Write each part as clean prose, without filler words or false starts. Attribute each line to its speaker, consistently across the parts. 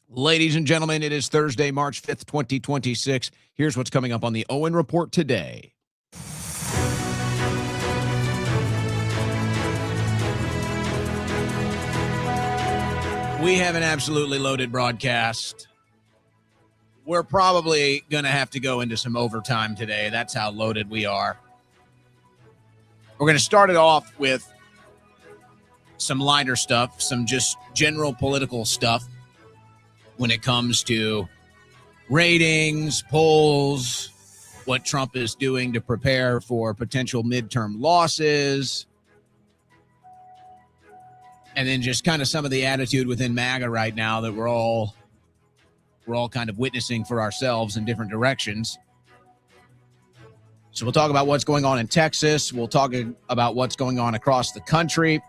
Speaker 1: Ladies and gentlemen, it is Thursday, March 5th, 2026. Here's what's coming up on the Owen Report today. We have an absolutely loaded broadcast. We're probably going to have to go into some overtime today. That's how loaded we are. We're going to start it off with some lighter stuff, some just general political stuff when it comes to ratings, polls, what Trump is doing to prepare for potential midterm losses, and then just kind of some of the attitude within MAGA right now that we're all kind of witnessing for ourselves in different directions. So we'll talk about what's going on in Texas. We'll talk about what's going on across the country.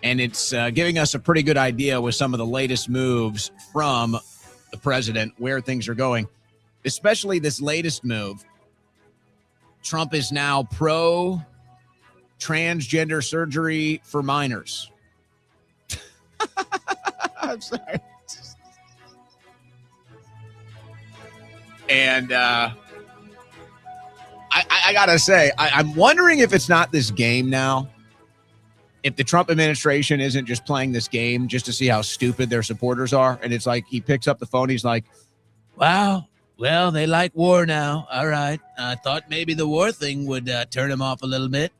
Speaker 1: And it's giving us a pretty good idea with some of the latest moves from the president, where things are going, especially this latest move. Trump is now pro-transgender surgery for minors. I'm sorry. And I got to say, I'm wondering if it's not this game now. If the Trump administration isn't just playing this game just to see how stupid their supporters are. And it's like he picks up the phone. He's like, wow, well, they like war now. All right. I thought maybe the war thing would turn them off a little bit.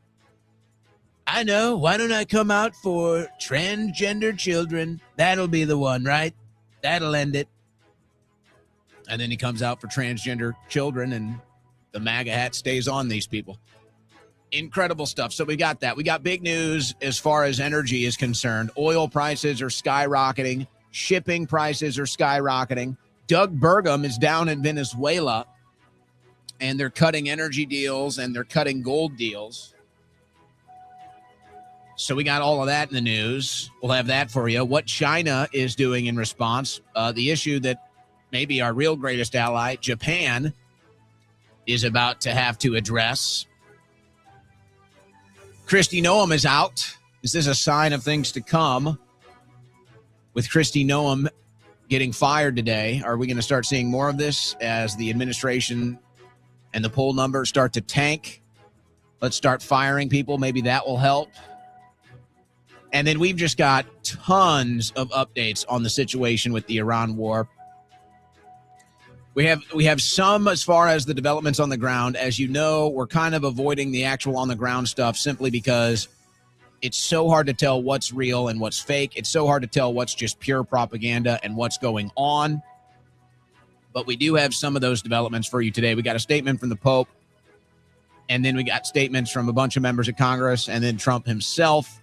Speaker 1: I know. Why don't I come out for transgender children? That'll be the one, right? That'll end it. And then he comes out for transgender children, and the MAGA hat stays on these people. Incredible stuff. So we got that. We got big news as far as energy is concerned. Oil prices are skyrocketing. Shipping prices are skyrocketing. Doug Burgum is down in Venezuela, and they're cutting energy deals and they're cutting gold deals. So we got all of that in the news. We'll have that for you. What China is doing in response. The issue that maybe our real greatest ally, Japan, is about to have to address. Kristi Noem is out. Is this a sign of things to come? With Kristi Noem getting fired today, are we going to start seeing more of this as the administration and the poll numbers start to tank? Let's start firing people. Maybe that will help. And then we've just got tons of updates on the situation with the Iran war. We have some as far as the developments on the ground. As you know, we're kind of avoiding the actual on the ground stuff simply because it's so hard to tell what's real and what's fake. It's so hard to tell what's just pure propaganda and what's going on. But we do have some of those developments for you today. We got a statement from the Pope, and then we got statements from a bunch of members of Congress, and then Trump himself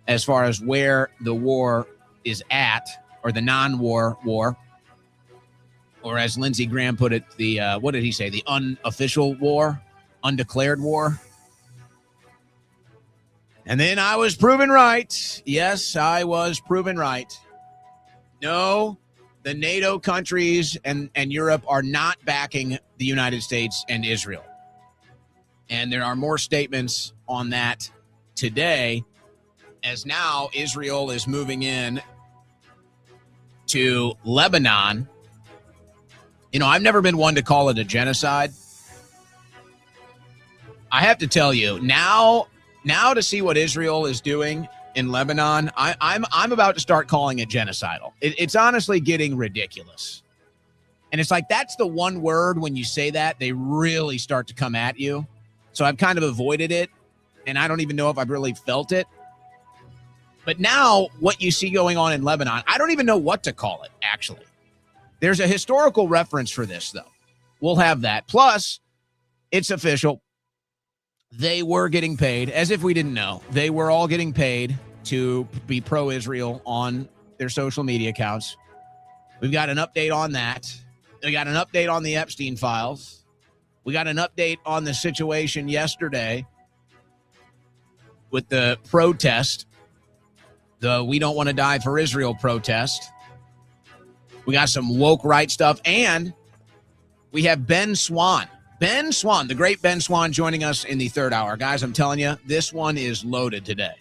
Speaker 1: as far as where the war is at, or the non-war war. Or as Lindsey Graham put it, the what did he say? The unofficial war, undeclared war. And then I was proven right. Yes, I was proven right. No, the NATO countries and Europe are not backing the United States and Israel. And there are more statements on that today, as now Israel is moving in to Lebanon. You know, I've never been one to call it a genocide. I have to tell you, now to see what Israel is doing in Lebanon, I'm about to start calling it genocidal. It's honestly getting ridiculous. And it's like, that's the one word when you say that, they really start to come at you. So I've kind of avoided it, and I don't even know if I've really felt it. But now what you see going on in Lebanon, I don't even know what to call it, actually. There's a historical reference for this, though. We'll have that. Plus, it's official. They were getting paid, as if we didn't know. They were all getting paid to be pro-Israel on their social media accounts. We've got an update on that. We got an update on the Epstein files. We got an update on the situation yesterday with the protest, the We Don't Want to Die for Israel protest. We got some woke right stuff, and we have Ben Swann. Ben Swann, the great Ben Swann, joining us in the third hour. Guys, I'm telling you, this one is loaded today.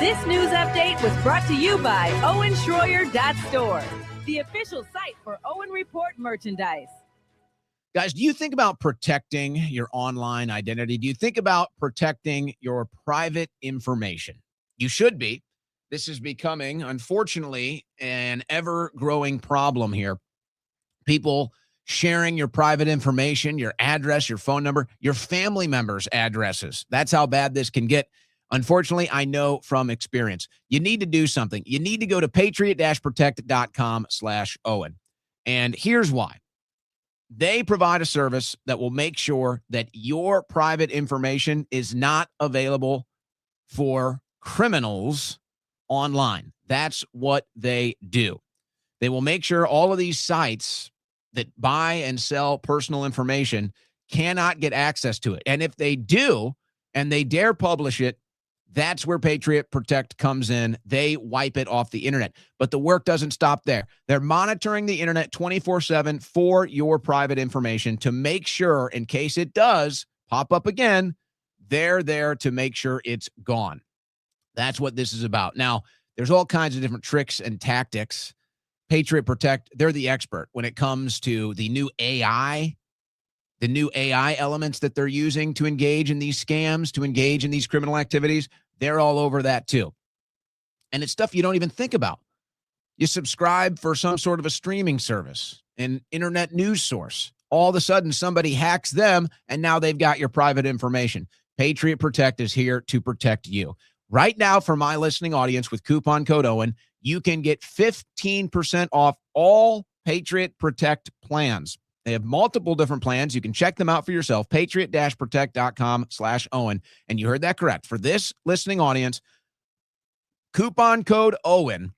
Speaker 2: This news update was brought to you by OwenSchroyer.store, the official site for Owen Report merchandise.
Speaker 1: Guys, do you think about protecting your online identity? Do you think about protecting your private information? You should be. This is becoming, unfortunately, an ever-growing problem here. People sharing your private information, your address, your phone number, your family members' addresses. That's how bad this can get. Unfortunately, I know from experience. You need to do something. You need to go to patriot-protect.com/Owen. And here's why. They provide a service that will make sure that your private information is not available for criminals online. That's what they do. They will make sure all of these sites that buy and sell personal information cannot get access to it. And if they do, and they dare publish it, that's where Patriot Protect comes in. They wipe it off the internet. But the work doesn't stop there. They're monitoring the internet 24/7 for your private information to make sure, in case it does pop up again, they're there to make sure it's gone. That's what this is about. Now, there's all kinds of different tricks and tactics. Patriot Protect, they're the expert when it comes to the new AI elements that they're using to engage in these scams, to engage in these criminal activities. They're all over that too. And it's stuff you don't even think about. You subscribe for some sort of a streaming service, an internet news source. All of a sudden, somebody hacks them, and now they've got your private information. Patriot Protect is here to protect you. Right now, for my listening audience, with coupon code Owen, you can get 15% off all Patriot Protect plans. They have multiple different plans. You can check them out for yourself, patriot-protect.com/Owen. And you heard that correct. For this listening audience, coupon code Owen,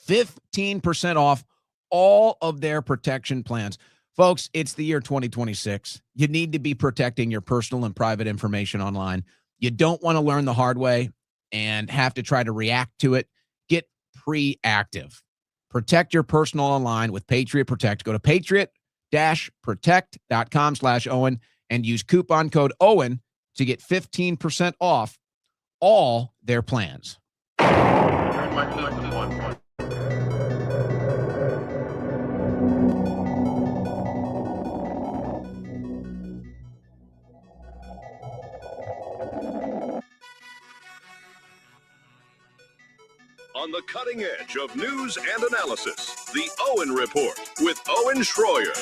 Speaker 1: 15% off all of their protection plans. Folks, it's the year 2026. You need to be protecting your personal and private information online. You don't want to learn the hard way and have to try to react to it. Get proactive. Protect your personal online with Patriot Protect. Go to patriot-protect.com/Owen and use coupon code Owen to get 15% off all their plans.
Speaker 3: On the cutting edge of news and analysis, the Owen Report with Owen Schroyer.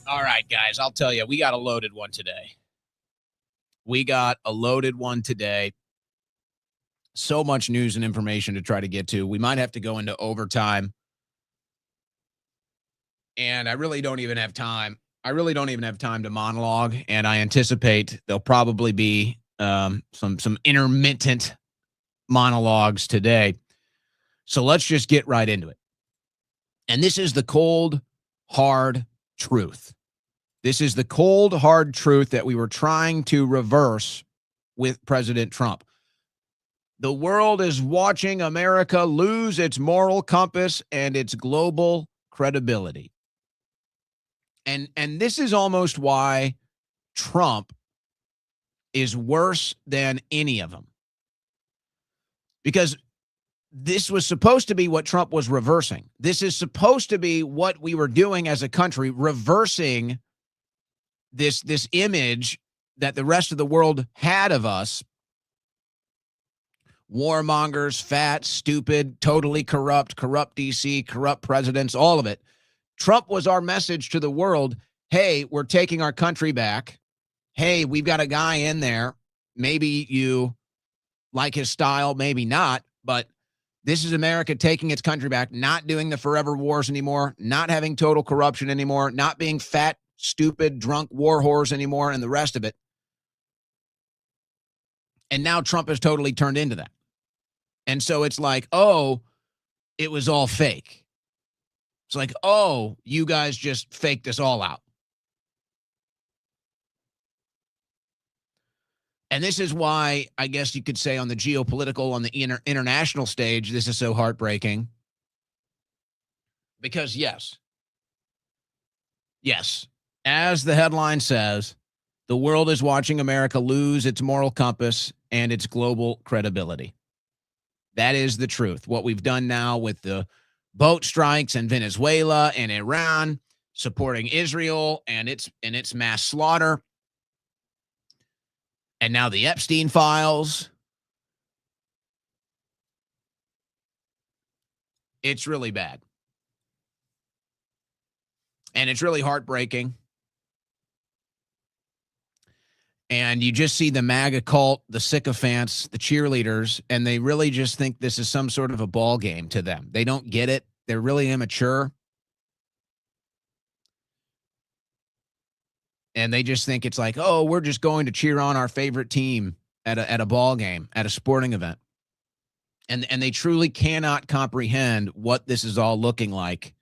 Speaker 1: All right, guys, I'll tell you, we got a loaded one today. So much news and information to try to get to. We might have to go into overtime. And I really don't even have time. To monologue. And I anticipate there'll probably be some intermittent monologues today. So let's just get right into it. And this is the cold, hard truth. This is the cold, hard truth that we were trying to reverse with President Trump. The world is watching America lose its moral compass and its global credibility. And this is almost why Trump is worse than any of them. Because this was supposed to be what Trump was reversing. This is supposed to be what we were doing as a country, reversing this image that the rest of the world had of us. Warmongers, fat, stupid, totally corrupt DC, corrupt presidents, all of it. Trump was our message to the world. Hey, we're taking our country back. Hey, we've got a guy in there. Maybe you like his style, maybe not, but this is America taking its country back, not doing the forever wars anymore, not having total corruption anymore, not being fat, stupid, drunk war whores anymore and the rest of it. And now Trump has totally turned into that. And so it's like, oh, it was all fake. It's like, oh, you guys just faked this all out. And this is why, I guess you could say, on the geopolitical, on the international stage, this is so heartbreaking. Because yes, as the headline says, the world is watching America lose its moral compass and its global credibility. That is the truth. What we've done now with the boat strikes in Venezuela and Iran, supporting Israel and its mass slaughter, and now the Epstein files. It's really bad. And it's really heartbreaking. And you just see the MAGA cult, the sycophants, the cheerleaders, and they really just think this is some sort of a ball game to them. They don't get it. They're really immature. And they just think it's like, oh, we're just going to cheer on our favorite team at a ball game, at a sporting event. And they truly cannot comprehend what this is all looking like.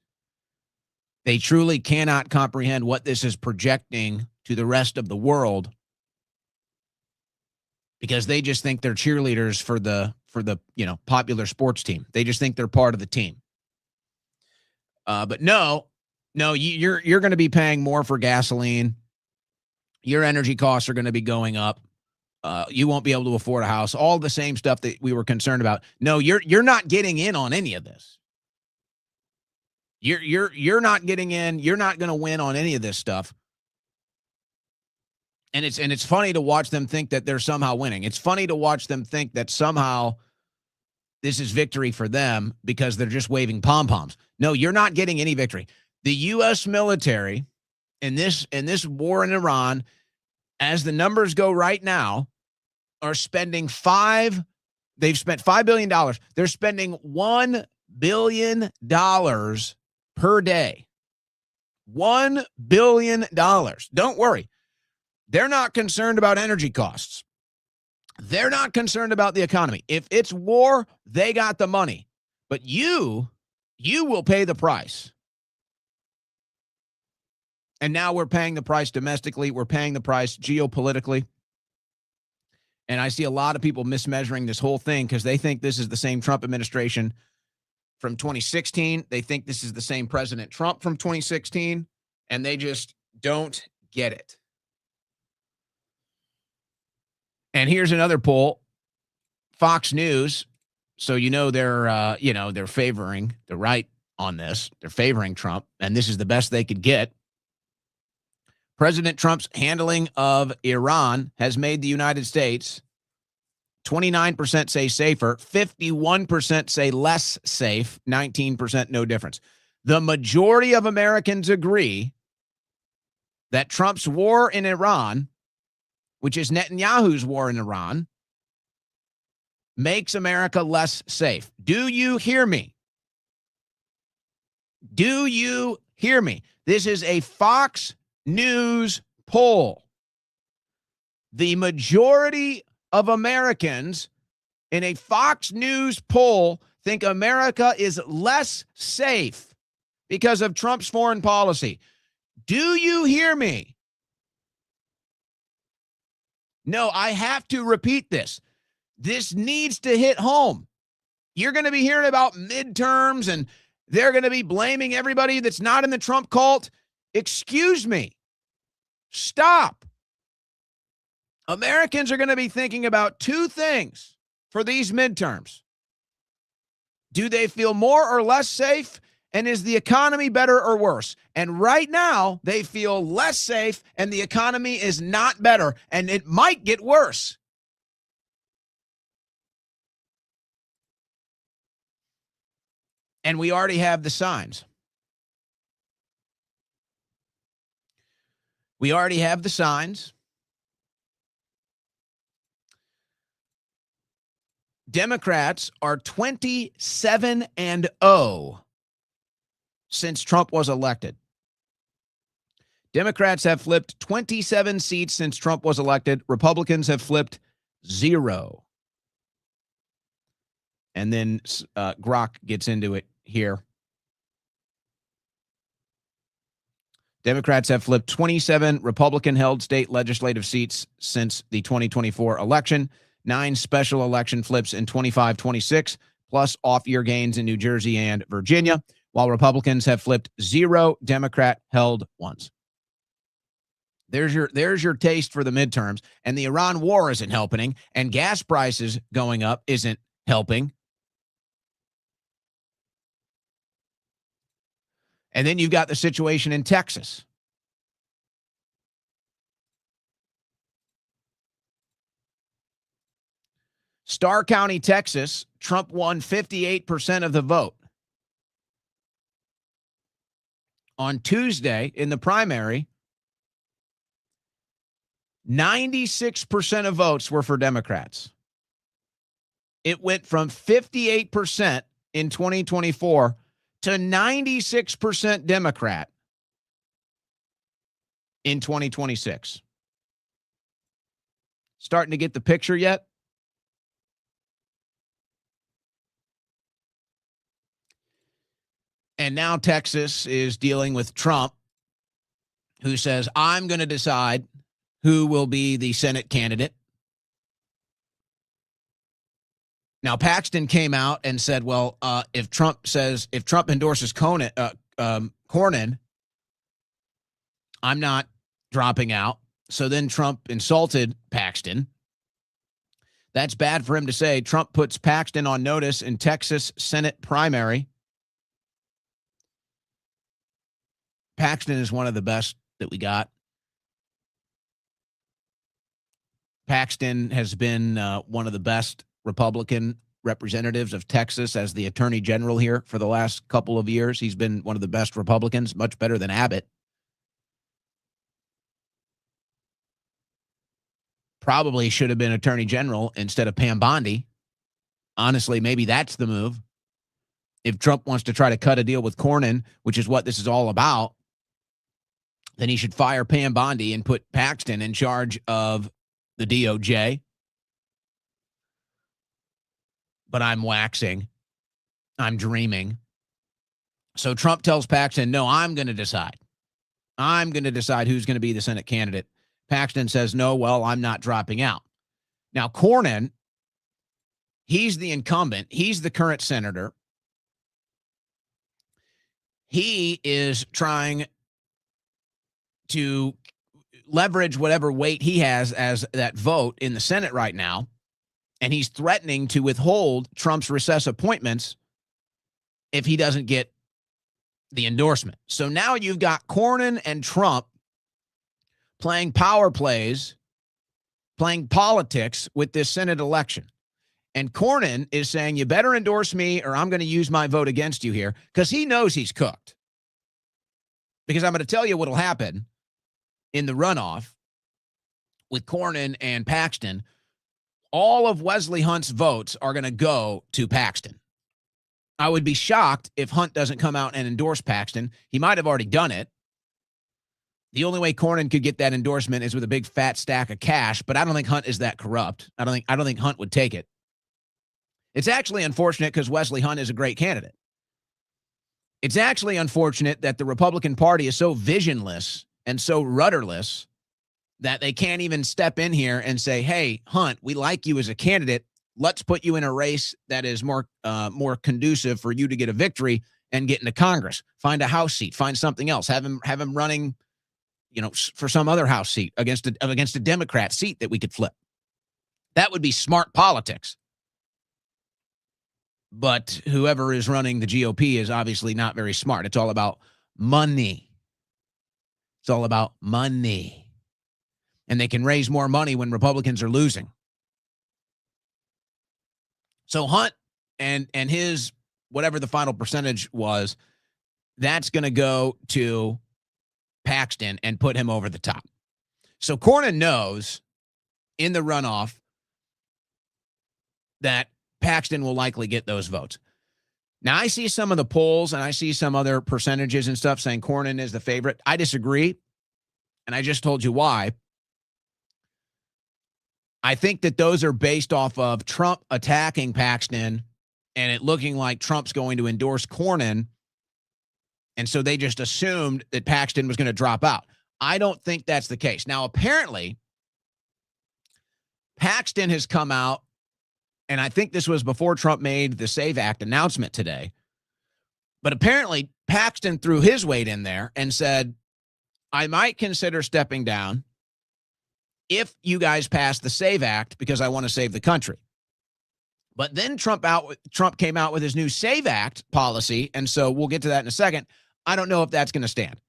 Speaker 1: They truly cannot comprehend what this is projecting to the rest of the world, because they just think they're cheerleaders for the popular sports team. They just think they're part of the team. But no, you're going to be paying more for gasoline. Your energy costs are going to be going up. You won't be able to afford a house. All the same stuff that we were concerned about. No, you're not getting in on any of this. You're not getting in. You're not going to win on any of this stuff. And it's funny to watch them think that they're somehow winning. It's funny to watch them think that somehow this is victory for them because they're just waving pom-poms. No, you're not getting any victory. The U.S. military in this war in Iran, as the numbers go right now, are spending they've spent $5 billion. They're spending $1 billion per day. $1 billion. Don't worry. They're not concerned about energy costs. They're not concerned about the economy. If it's war, they got the money. But you will pay the price. And now we're paying the price domestically. We're paying the price geopolitically. And I see a lot of people mismeasuring this whole thing because they think this is the same Trump administration from 2016. They think this is the same President Trump from 2016. And they just don't get it. And here's another poll. Fox News. So they're favoring the right on this. They're favoring Trump, and this is the best they could get. President Trump's handling of Iran has made the United States 29% say safer, 51% say less safe, 19% no difference. The majority of Americans agree that Trump's war in Iran, which is Netanyahu's war in Iran, makes America less safe. Do you hear me? Do you hear me? This is a Fox News poll. The majority of Americans in a Fox News poll think America is less safe because of Trump's foreign policy. Do you hear me? No, I have to repeat this. This needs to hit home. You're going to be hearing about midterms and they're going to be blaming everybody that's not in the Trump cult. Excuse me. Stop. Americans are going to be thinking about two things for these midterms. Do they feel more or less safe? And is the economy better or worse? And right now, they feel less safe and the economy is not better, and it might get worse. And we already have the signs. We already have the signs. Democrats are 27-0 since Trump was elected. Democrats have flipped 27 seats since Trump was elected. Republicans have flipped 0. And then Grok gets into it here. Democrats have flipped 27 Republican-held state legislative seats since the 2024 election, 9 special election flips in 25-26, plus off-year gains in New Jersey and Virginia, while Republicans have flipped 0 Democrat-held ones. There's your taste for the midterms. And the Iran war isn't helping, and gas prices going up isn't helping. And then you've got the situation in Texas. Starr County, Texas, Trump won 58% of the vote. On Tuesday in the primary, 96% of votes were for Democrats. It went from 58% in 2024 to 96% Democrat in 2026. Starting to get the picture yet? And now Texas is dealing with Trump, who says, I'm going to decide who will be the Senate candidate. Now, Paxton came out and said, well, if Trump endorses Cornyn, I'm not dropping out. So then Trump insulted Paxton. That's bad for him to say. Trump puts Paxton on notice in Texas Senate primary. Paxton is one of the best that we got. Paxton has been one of the best Republican representatives of Texas as the attorney general here for the last couple of years. He's been one of the best Republicans, much better than Abbott. Probably should have been attorney general instead of Pam Bondi. Honestly, maybe that's the move. If Trump wants to try to cut a deal with Cornyn, which is what this is all about, then he should fire Pam Bondi and put Paxton in charge of the DOJ. But I'm waxing. I'm dreaming. So Trump tells Paxton, no, I'm going to decide. I'm going to decide who's going to be the Senate candidate. Paxton says, no, well, I'm not dropping out. Now, Cornyn, he's the incumbent. He's the current senator. He is trying to leverage whatever weight he has as that vote in the Senate right now. And he's threatening to withhold Trump's recess appointments if he doesn't get the endorsement. So now you've got Cornyn and Trump playing power plays, playing politics with this Senate election. And Cornyn is saying, you better endorse me or I'm going to use my vote against you here, because he knows he's cooked. Because I'm going to tell you what will happen in the runoff with Cornyn and Paxton. All of Wesley Hunt's votes are going to go to Paxton. I would be shocked if Hunt doesn't come out and endorse Paxton. He might have already done it. The only way Cornyn could get that endorsement is with a big fat stack of cash, but I don't think Hunt is that corrupt. I don't think Hunt would take it. It's actually unfortunate because Wesley Hunt is a great candidate. It's actually unfortunate that the Republican Party is so visionless and so rudderless that they can't even step in here and say, hey, Hunt, we like you as a candidate. Let's put you in a race that is more conducive for you to get a victory and get into Congress. Find a House seat. Find something else. Have him running, for some other House seat against a Democrat seat that we could flip. That would be smart politics. But whoever is running the GOP is obviously not very smart. It's all about money. It's all about money. And they can raise more money when Republicans are losing. So Hunt and his, whatever the final percentage was, that's going to go to Paxton and put him over the top. So Cornyn knows in the runoff that Paxton will likely get those votes. Now, I see some of the polls and I see some other percentages and stuff saying Cornyn is the favorite. I disagree. and I just told you why. I think that those are based off of Trump attacking Paxton and it looking like Trump's going to endorse Cornyn. And so they just assumed that Paxton was going to drop out. I don't think that's the case. Now, apparently, Paxton has come out, and I think this was before Trump made the SAVE Act announcement today. But apparently, Paxton threw his weight in there and said, I might consider stepping down if you guys pass the SAVE Act because I want to save the country. But then Trump came out with his new SAVE Act policy, and so we'll get to that in a second. I don't know if that's going to stand.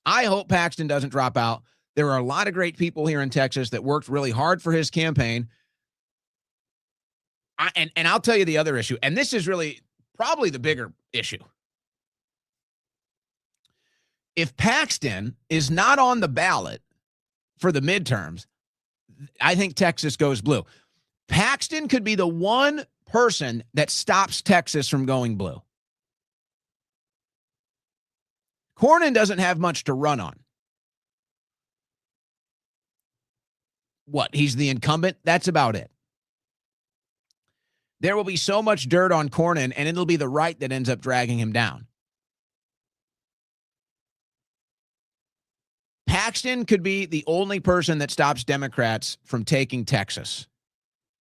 Speaker 1: I hope Paxton doesn't drop out. There are a lot of great people here in Texas that worked really hard for his campaign. And I'll tell you the other issue, and this is really probably the bigger issue. If Paxton is not on the ballot for the midterms, I think Texas goes blue. Paxton could be the one person that stops Texas from going blue. Cornyn doesn't have much to run on. What? He's the incumbent? That's about it. There will be so much dirt on Cornyn, and it'll be the right that ends up dragging him down. Paxton could be the only person that stops Democrats from taking Texas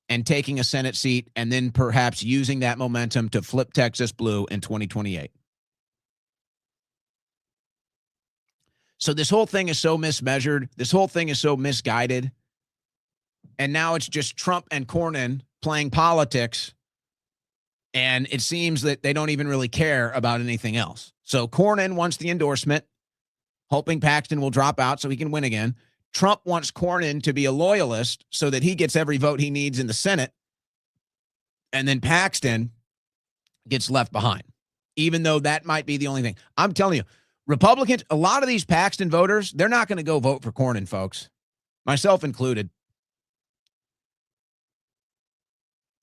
Speaker 1: and taking a Senate seat and then perhaps using that momentum to flip Texas blue in 2028. So this whole thing is so mismeasured. This whole thing is so misguided. And now it's just Trump and Cornyn playing politics. And it seems that they don't even really care about anything else. So Cornyn wants the endorsement, hoping Paxton will drop out so he can win again. Trump wants Cornyn to be a loyalist so that he gets every vote he needs in the Senate. And then Paxton gets left behind, even though that might be the only thing. I'm telling you, Republicans, a lot of these Paxton voters, they're not going to go vote for Cornyn, folks, myself included.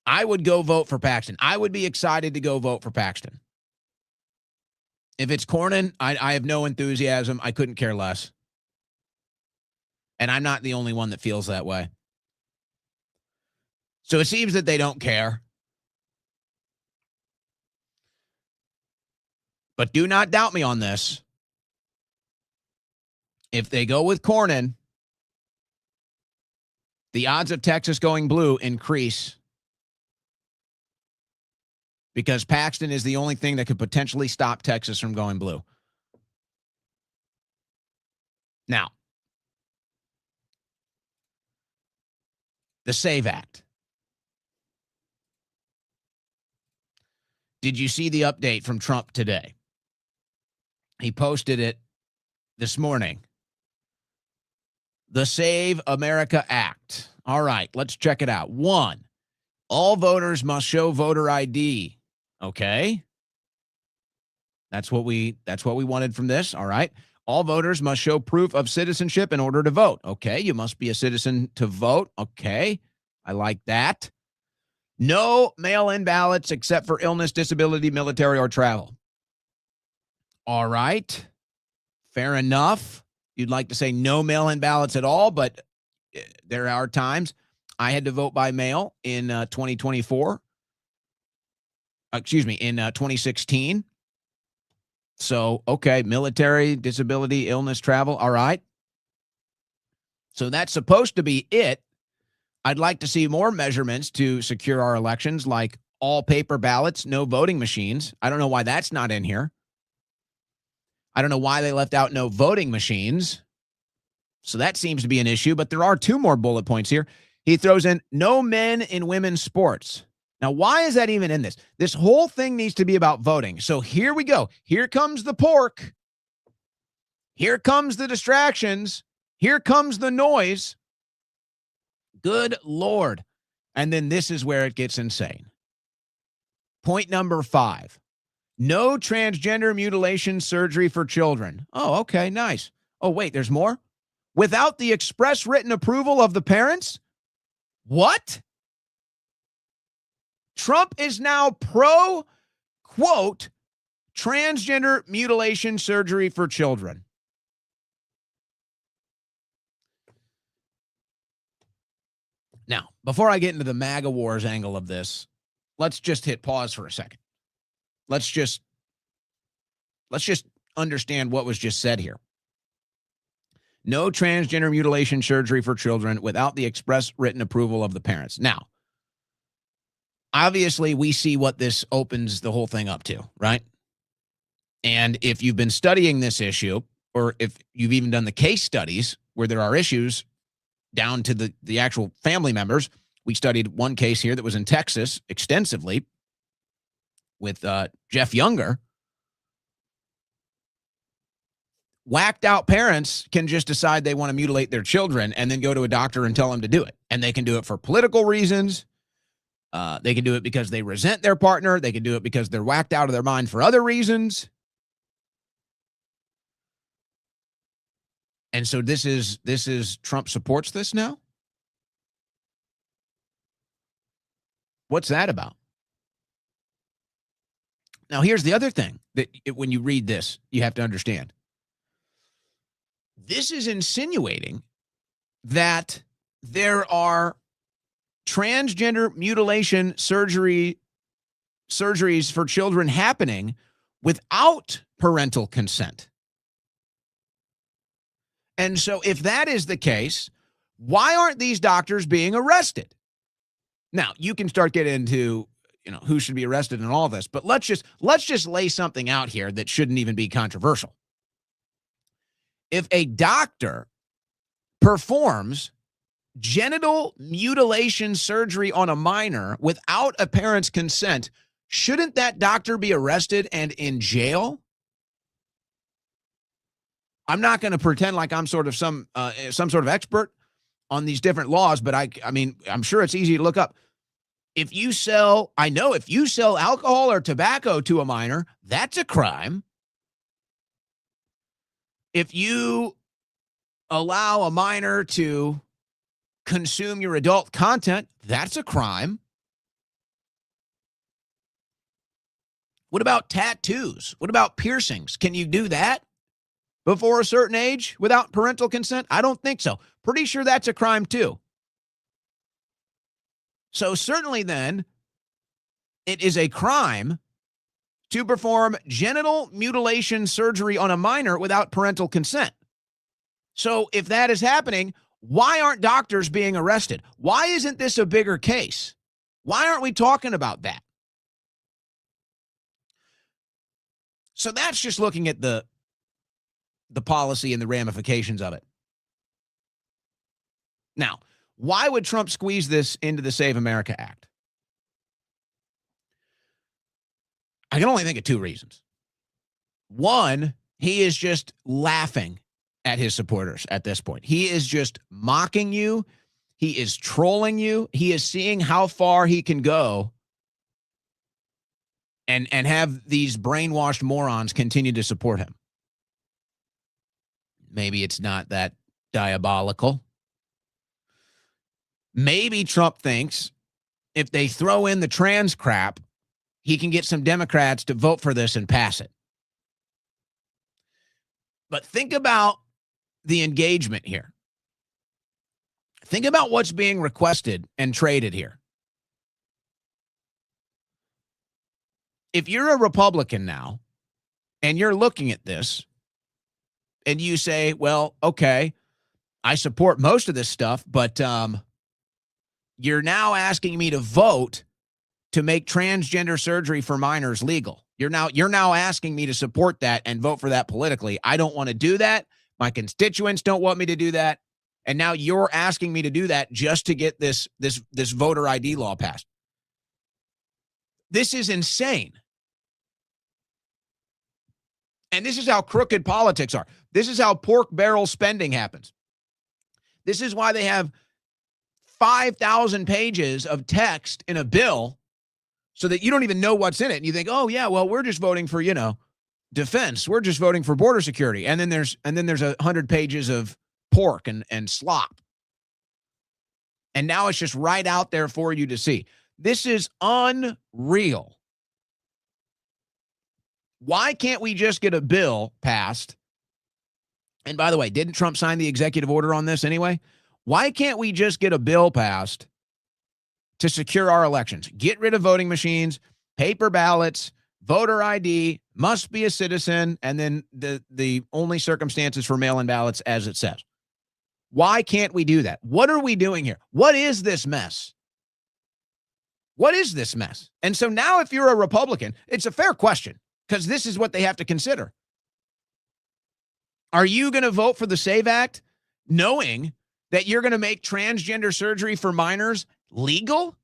Speaker 1: I would go vote for Paxton. I would be excited to go vote for Paxton. If it's Cornyn, I have no enthusiasm. I couldn't care less. And I'm not the only one that feels that way. So it seems that they don't care. But do not doubt me on this. If they go with Cornyn, the odds of Texas going blue increase because Paxton is the only thing that could potentially stop Texas from going blue. Now, the SAVE Act. Did you see the update from Trump today? He posted it this morning. The Save America Act. All right, let's check it out. 1, all voters must show voter ID. Okay. That's what we wanted from this. All right. All voters must show proof of citizenship in order to vote. Okay, you must be a citizen to vote. Okay, I like that. No mail-in ballots except for illness, disability, military, or travel. All right, fair enough. You'd like to say no mail-in ballots at all, but there are times I had to vote by mail in 2024. In 2016. So, okay, military, disability, illness, travel, all right. So that's supposed to be it. I'd like to see more measurements to secure our elections, like all paper ballots, no voting machines. I don't know why that's not in here. I don't know why they left out no voting machines. So that seems to be an issue, but there are 2 more bullet points here. He throws in no men in women's sports. Now, why is that even in this? This whole thing needs to be about voting. So here we go. Here comes the pork. Here comes the distractions. Here comes the noise. Good Lord. And then this is where it gets insane. Point number 5. No transgender mutilation surgery for children. Oh, okay, nice. Oh, wait, there's more? Without the express written approval of the parents? What? Trump is now pro, quote, transgender mutilation surgery for children. Now, before I get into the MAGA wars angle of this, let's just hit pause for a second. Let's just understand what was just said here. No transgender mutilation surgery for children without the express written approval of the parents. Now, obviously, we see what this opens the whole thing up to, right? And if you've been studying this issue, or if you've even done the case studies where there are issues down to the actual family members, we studied one case here that was in Texas extensively with Jeff Younger. Whacked out parents can just decide they want to mutilate their children and then go to a doctor and tell them to do it. And they can do it for political reasons. They can do it because they resent their partner. They can do it because they're whacked out of their mind for other reasons. And so this is Trump supports this now? What's that about? Now, here's the other thing that when you read this, you have to understand. This is insinuating that there are transgender mutilation surgeries for children happening without parental consent. And so if that is the case, why aren't these doctors being arrested? Now, you can start getting into, who should be arrested and all this, but let's just lay something out here that shouldn't even be controversial. If a doctor performs genital mutilation surgery on a minor without a parent's consent, shouldn't that doctor be arrested and in jail? I'm not going to pretend like I'm sort of some sort of expert on these different laws, but I mean, I'm sure it's easy to look up. If you sell alcohol or tobacco to a minor, that's a crime. If you allow a minor to consume your adult content, that's a crime. What about tattoos? What about piercings? Can you do that before a certain age without parental consent? I don't think so. Pretty sure that's a crime too. So certainly then, it is a crime to perform genital mutilation surgery on a minor without parental consent. So if that is happening, why aren't doctors being arrested? Why isn't this a bigger case? Why aren't we talking about that? So that's just looking at the policy and the ramifications of it. Now, why would Trump squeeze this into the Save America Act? I can only think of two reasons. One, he is just laughing at his supporters at this point. He is just mocking you. He is trolling you. He is seeing how far he can go and have these brainwashed morons continue to support him. Maybe it's not that diabolical. Maybe Trump thinks if they throw in the trans crap, he can get some Democrats to vote for this and pass it. But think about the engagement here. Think about what's being requested and traded here. If you're a Republican now and you're looking at this and you say, well, okay, I support most of this stuff, but you're now asking me to vote to make transgender surgery for minors legal. You're now asking me to support that and vote for that politically. I don't want to do that. My constituents don't want me to do that. And now you're asking me to do that just to get this voter ID law passed. This is insane. And this is how crooked politics are. This is how pork barrel spending happens. This is why they have 5,000 pages of text in a bill so that you don't even know what's in it. And you think, oh, yeah, well, we're just voting for, defense. We're just voting for border security. And then there's 100 pages of pork and slop. And now it's just right out there for you to see. This is unreal. Why can't we just get a bill passed? And by the way, didn't Trump sign the executive order on this anyway? Why can't we just get a bill passed to secure our elections. Get rid of voting machines, paper ballots, voter ID, must be a citizen, and then the only circumstances for mail-in ballots as it says. Why can't we do that? What are we doing here? What is this mess? What is this mess? And so now if you're a Republican, it's a fair question because this is what they have to consider. Are you going to vote for the SAVE Act knowing that you're going to make transgender surgery for minors legal?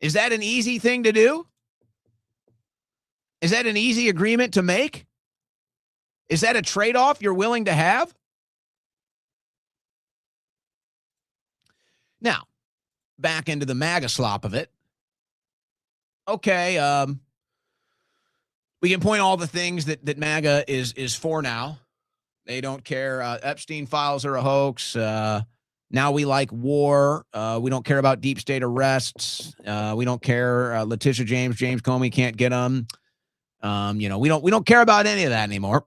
Speaker 1: Is that an easy thing to do? Is that an easy agreement to make? Is that a trade-off you're willing to have? Now, back into the MAGA slop of it. Okay, we can point all the things that MAGA is for now. They don't care. Epstein files are a hoax. Now we like war. We don't care about deep state arrests. We don't care. Letitia James Comey can't get them. We don't care about any of that anymore.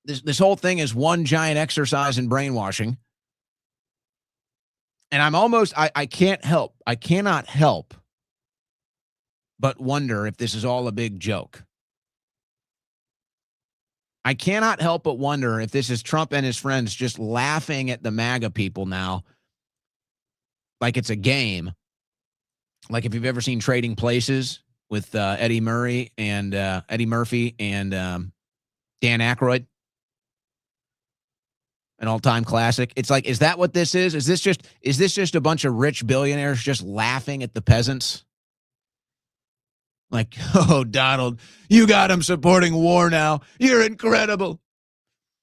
Speaker 1: This whole thing is one giant exercise in brainwashing. And I cannot help but wonder if this is all a big joke. I cannot help but wonder if this is Trump and his friends just laughing at the MAGA people now like it's a game. Like if you've ever seen Trading Places with Eddie Murphy and Dan Aykroyd. An all-time classic. It's like, is that what this is? Is this just a bunch of rich billionaires just laughing at the peasants? Like, oh, Donald, you got him supporting war now. You're incredible.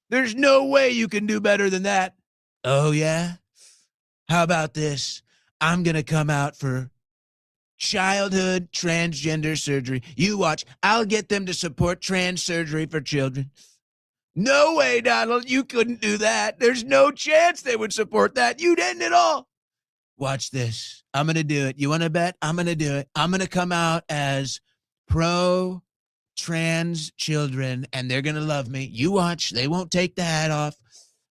Speaker 1: There's no way you can do better than that. Oh, yeah? How about this? I'm going to come out for childhood transgender surgery. You watch. I'll get them to support trans surgery for children. No way, Donald. You couldn't do that. There's no chance they would support that. You'd end it all. Watch this. I'm going to do it. You want to bet? I'm going to do it. I'm going to come out as pro-trans children, and they're going to love me. You watch. They won't take the hat off.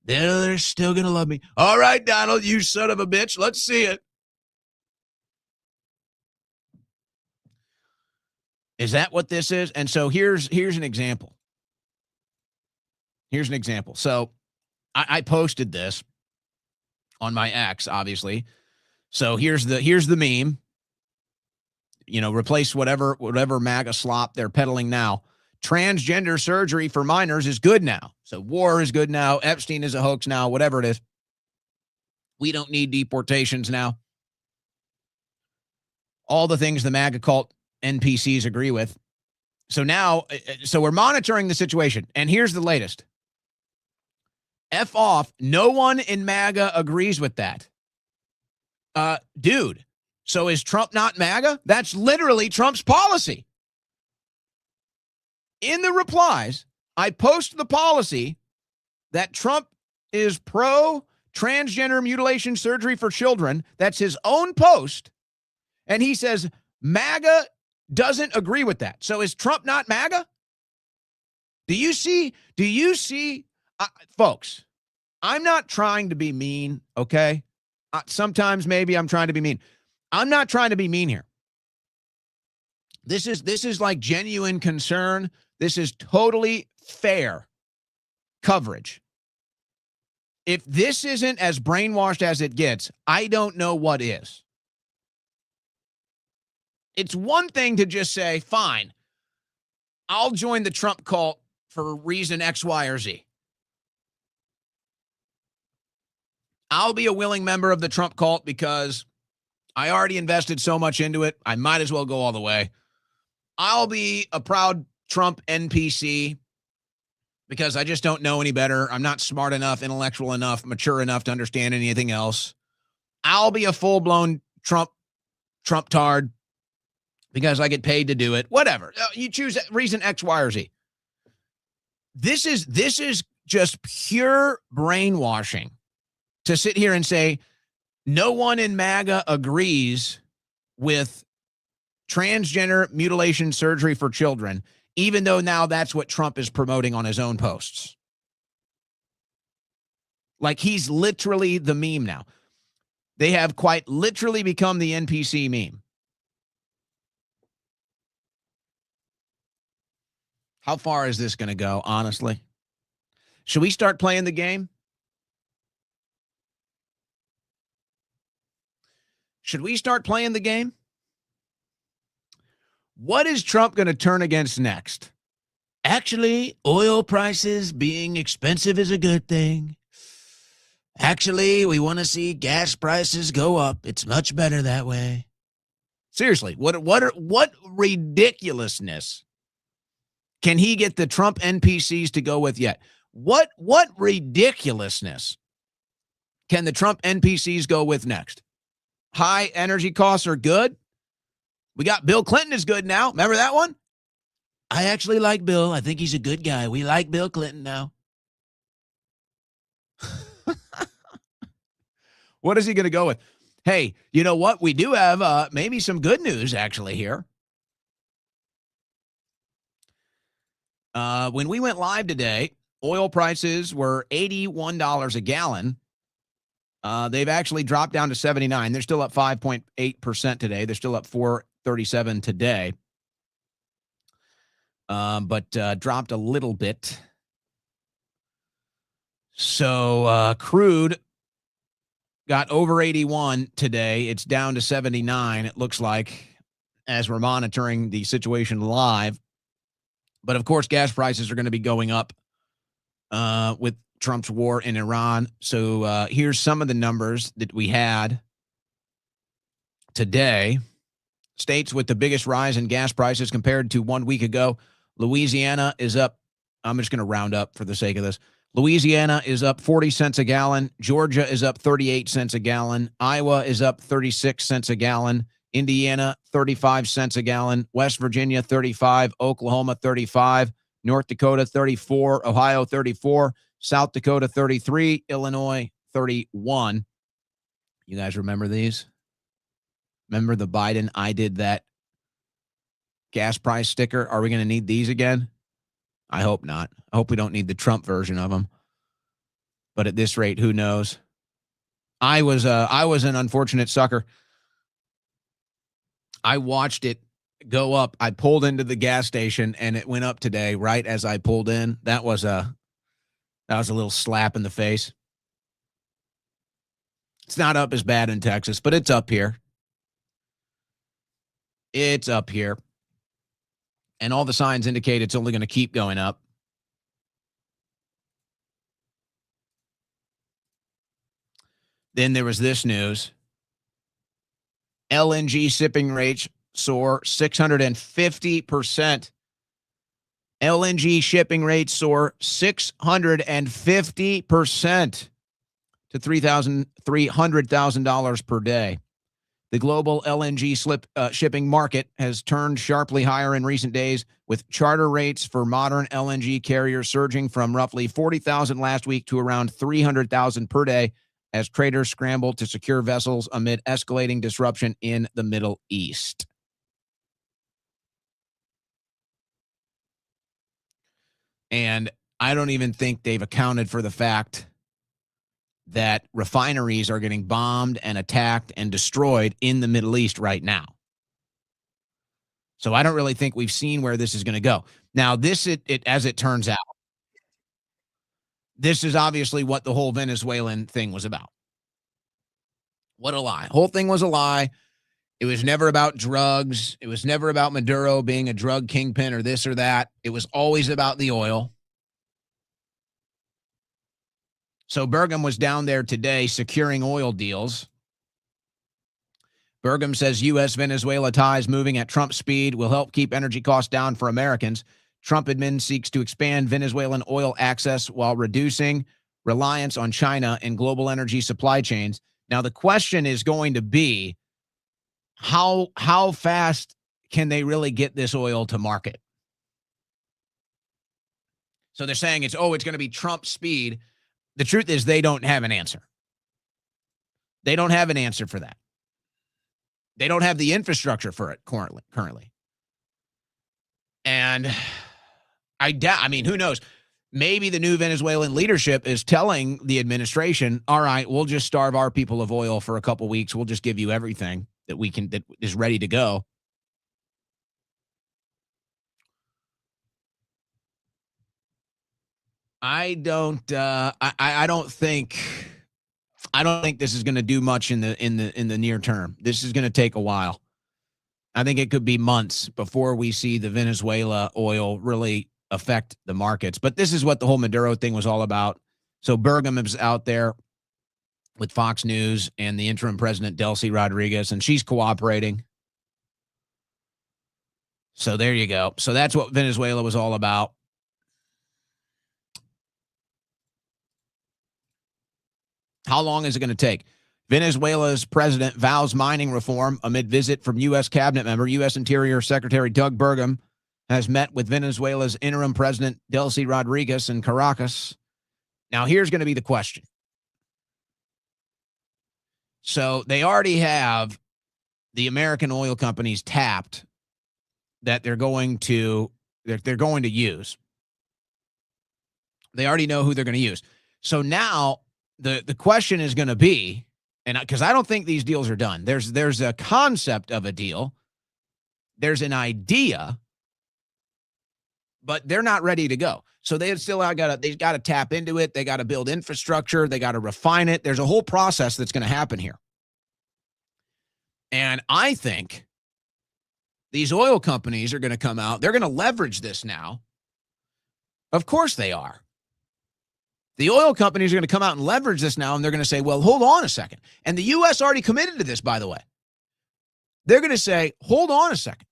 Speaker 1: They're still going to love me. All right, Donald, you son of a bitch. Let's see it. Is that what this is? And so here's an example. Here's an example. So I posted this on my X, obviously. So here's the meme. Replace whatever MAGA slop they're peddling now. Transgender surgery for minors is good now. So war is good now. Epstein is a hoax now, whatever it is. We don't need deportations now. All the things the MAGA cult NPCs agree with. So now, we're monitoring the situation. And here's the latest. F off. No one in MAGA agrees with that. Dude, so is Trump not MAGA? That's literally Trump's policy. In the replies, I post the policy that Trump is pro-transgender mutilation surgery for children. That's his own post. And he says MAGA doesn't agree with that. So is Trump not MAGA? Do you see, folks, I'm not trying to be mean, okay? Sometimes maybe I'm trying to be mean. I'm not trying to be mean here. This is like genuine concern. This is totally fair coverage. If this isn't as brainwashed as it gets, I don't know what is. It's one thing to just say, fine, I'll join the Trump cult for reason X, Y, or Z. I'll be a willing member of the Trump cult because I already invested so much into it. I might as well go all the way. I'll be a proud Trump NPC because I just don't know any better. I'm not smart enough, intellectual enough, mature enough to understand anything else. I'll be a full-blown Trump-tard because I get paid to do it. Whatever. You choose reason X, Y, or Z. This is just pure brainwashing to sit here and say no one in MAGA agrees with transgender mutilation surgery for children, even though now that's what Trump is promoting on his own posts. Like, he's literally the meme now. They have quite literally become the NPC meme. How far is this going to go, honestly? Should we start playing the game? Should we start playing the game? What is Trump going to turn against next? Actually, oil prices being expensive is a good thing. Actually, we want to see gas prices go up. It's much better that way. Seriously, what ridiculousness can he get the Trump NPCs to go with yet? What ridiculousness can the Trump NPCs go with next? High energy costs are good. We got Bill Clinton is good now. Remember that one? I actually like Bill. I think he's a good guy. We like Bill Clinton now. What is he going to go with? Hey, you know what? We do have maybe some good news actually here. When we went live today, oil prices were $81 a gallon. They've actually dropped down to 79. They're still up 5.8% today. They're still up 4.37 today. But dropped a little bit. So crude got over 81 today. It's down to 79, it looks like, as we're monitoring the situation live. But, of course, gas prices are going to be going up with Trump's war in Iran. So here's some of the numbers that we had today. States with the biggest rise in gas prices compared to 1 week ago. Louisiana is up. I'm just going to round up for the sake of this. Louisiana is up 40 cents a gallon. Georgia is up 38 cents a gallon. Iowa is up 36 cents a gallon. Indiana, 35 cents a gallon. West Virginia, 35. Oklahoma, 35. North Dakota, 34. Ohio, 34. South Dakota, 33. Illinois, 31. You guys remember these? Remember the Biden, I did that gas price sticker? Are we going to need these again? I hope not. I hope we don't need the Trump version of them. But at this rate, who knows? I was an unfortunate sucker. I watched it go up. I pulled into the gas station and it went up today right as I pulled in. That was a little slap in the face. It's not up as bad in Texas, but it's up here. It's up here. And all the signs indicate it's only going to keep going up. Then there was this news. LNG shipping rates soar 650%. LNG shipping rates soar 650% to $300,000 per day. The global LNG shipping market has turned sharply higher in recent days, with charter rates for modern LNG carriers surging from roughly $40,000 last week to around $300,000 per day as traders scramble to secure vessels amid escalating disruption in the Middle East. And I don't even think they've accounted for the fact that refineries are getting bombed and attacked and destroyed in the Middle East right now. So I don't really think we've seen where this is going to go. Now, this, as it turns out, this is obviously what the whole Venezuelan thing was about. What a lie. Whole thing was a lie. It was never about drugs. It was never about Maduro being a drug kingpin or this or that. It was always about the oil. So Burgum was down there today securing oil deals. Burgum says U.S.-Venezuela ties moving at Trump speed will help keep energy costs down for Americans. Trump admin seeks to expand Venezuelan oil access while reducing reliance on China in global energy supply chains. Now, the question is going to be, how fast can they really get this oil to market? So they're saying it's going to be Trump speed. The truth is they don't have an answer. They don't have an answer for that. They don't have the infrastructure for it currently. And I mean, who knows? maybe the new Venezuelan leadership is telling the administration, all right, we'll just starve our people of oil for a couple weeks. We'll just give you everything that we can, that is ready to go. I don't think this is going to do much in the near term. This is going to take a while. I think it could be months before we see the Venezuela oil really affect the markets. But this is what the whole Maduro thing was all about. So Burgum is out there with Fox News and the interim president, Delcy Rodriguez, and she's cooperating. So there you go. So that's what Venezuela was all about. How long is it going to take? Venezuela's president vows mining reform amid visit from U.S. cabinet member. U.S. Interior Secretary Doug Burgum has met with Venezuela's interim president, Delcy Rodriguez, in Caracas. Now, here's going to be the question. So they already have the American oil companies tapped that they're going to use. They already know who they're going to use. So now the question is going to be, and because I don't think these deals are done. There's a concept of a deal. There's an idea, but they're not ready to go. So they've got to tap into it. They got to build infrastructure. They got to refine it. There's a whole process that's going to happen here. And I think these oil companies are going to come out. They're going to leverage this now. Of course they are. The oil companies are going to come out and leverage this now, and they're going to say, well, hold on a second. And the U.S. already committed to this, by the way. They're going to say, hold on a second.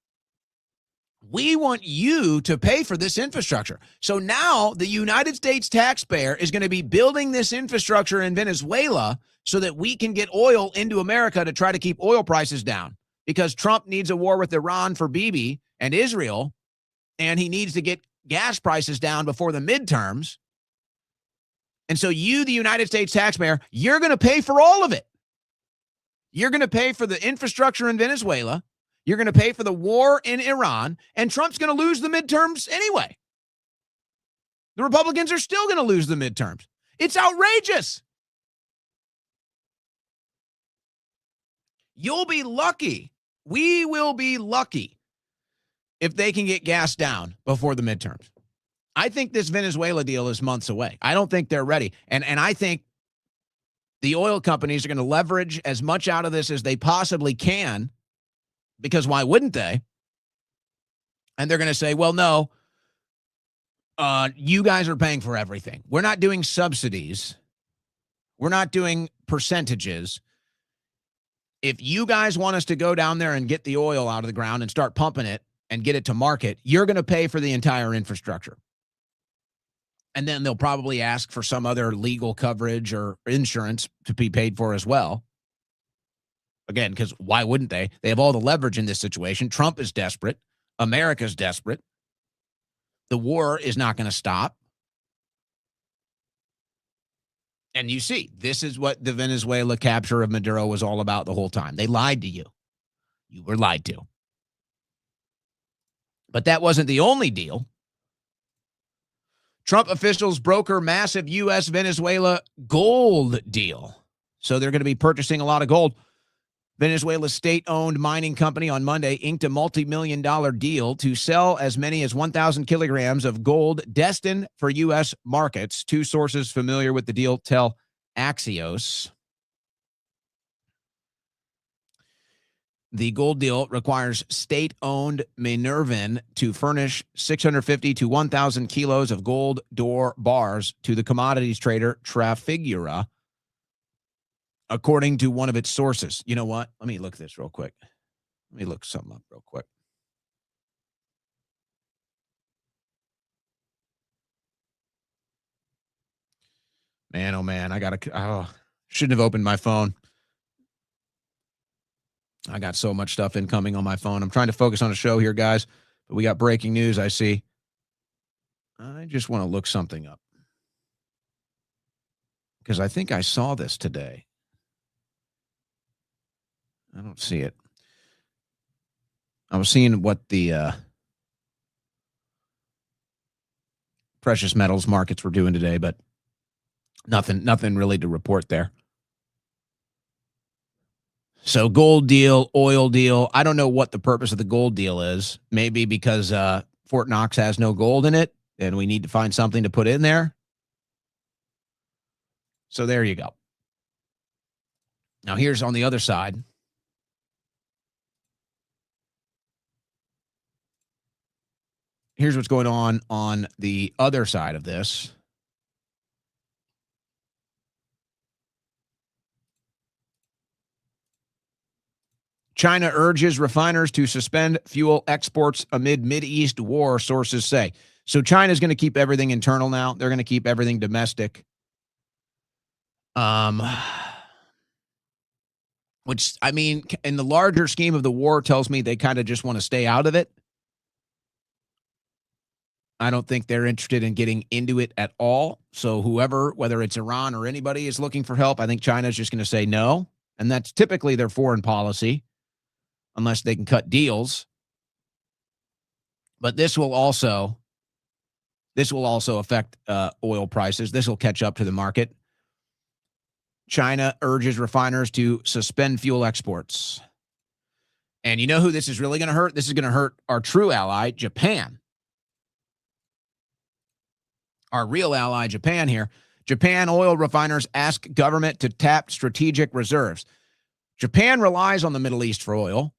Speaker 1: We want you to pay for this infrastructure. So now the United States taxpayer is going to be building this infrastructure in Venezuela so that we can get oil into America to try to keep oil prices down, because Trump needs a war with Iran for Bibi and Israel, and he needs to get gas prices down before the midterms. And so you, the United States taxpayer, you're going to pay for all of it. You're going to pay for the infrastructure in Venezuela. You're going to pay for the war in Iran, and Trump's going to lose the midterms anyway. The Republicans are still going to lose the midterms. It's outrageous. You'll be lucky. We will be lucky if they can get gas down before the midterms. I think this Venezuela deal is months away. I don't think they're ready. And I think the oil companies are going to leverage as much out of this as they possibly can, because why wouldn't they? And they're going to say, well, no, you guys are paying for everything. We're not doing subsidies. We're not doing percentages. If you guys want us to go down there and get the oil out of the ground and start pumping it and get it to market, you're going to pay for the entire infrastructure. And then they'll probably ask for some other legal coverage or insurance to be paid for as well. Again, because why wouldn't they? They have all the leverage in this situation. Trump is desperate. America's desperate. The war is not going to stop. And you see, this is what the Venezuela capture of Maduro was all about the whole time. They lied to you. You were lied to. But that wasn't the only deal. Trump officials broker massive U.S.-Venezuela gold deal. So they're going to be purchasing a lot of gold. Venezuela's state-owned mining company on Monday inked a multi-million-dollar deal to sell as many as 1,000 kilograms of gold destined for U.S. markets. Two sources familiar with the deal tell Axios. The gold deal requires state-owned Minervan to furnish 650 to 1,000 kilos of gold door bars to the commodities trader Trafigura, according to one of its sources. You know what? Let me look at this real quick. Let me look something up real quick. Man, oh man, shouldn't have opened my phone. I got so much stuff incoming on my phone. I'm trying to focus on a show here, guys, but we got breaking news, I see. I just want to look something up, because I think I saw this today. I don't see it. I was seeing what the precious metals markets were doing today, but nothing really to report there. So gold deal, oil deal. I don't know what the purpose of the gold deal is. Maybe because Fort Knox has no gold in it, and we need to find something to put in there. So there you go. Now here's on the other side. Here's what's going on the other side of this. China urges refiners to suspend fuel exports amid Mideast war, sources say. So China's going to keep everything internal now. They're going to keep everything domestic. Which, I mean, in the larger scheme of the war, tells me they kind of just want to stay out of it. I don't think they're interested in getting into it at all. So whoever, whether it's Iran or anybody, is looking for help, I think China's just going to say no. And that's typically their foreign policy, unless they can cut deals. But this will also affect oil prices. This will catch up to the market. China urges refiners to suspend fuel exports. And you know who this is really going to hurt? This is going to hurt our true ally, Japan. Our real ally, Japan here. Japan oil refiners ask government to tap strategic reserves. Japan relies on the Middle East for oil.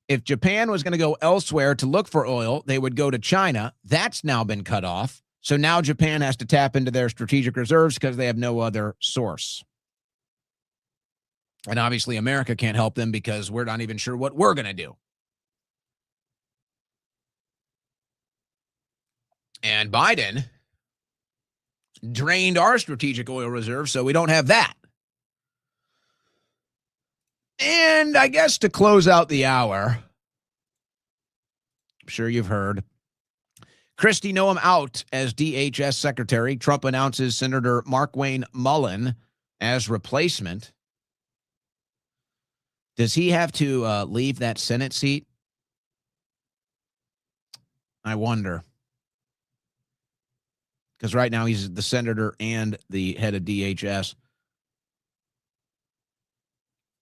Speaker 1: If Japan was going to go elsewhere to look for oil, they would go to China. That's now been cut off. So now Japan has to tap into their strategic reserves because they have no other source. And obviously America can't help them because we're not even sure what we're going to do. And Biden drained our strategic oil reserves, so we don't have that. And I guess to close out the hour, I'm sure you've heard, Kristi Noem out as DHS Secretary. Trump announces Senator Markwayne Mullin as replacement. Does he have to leave that Senate seat? I wonder. Because right now he's the senator and the head of DHS.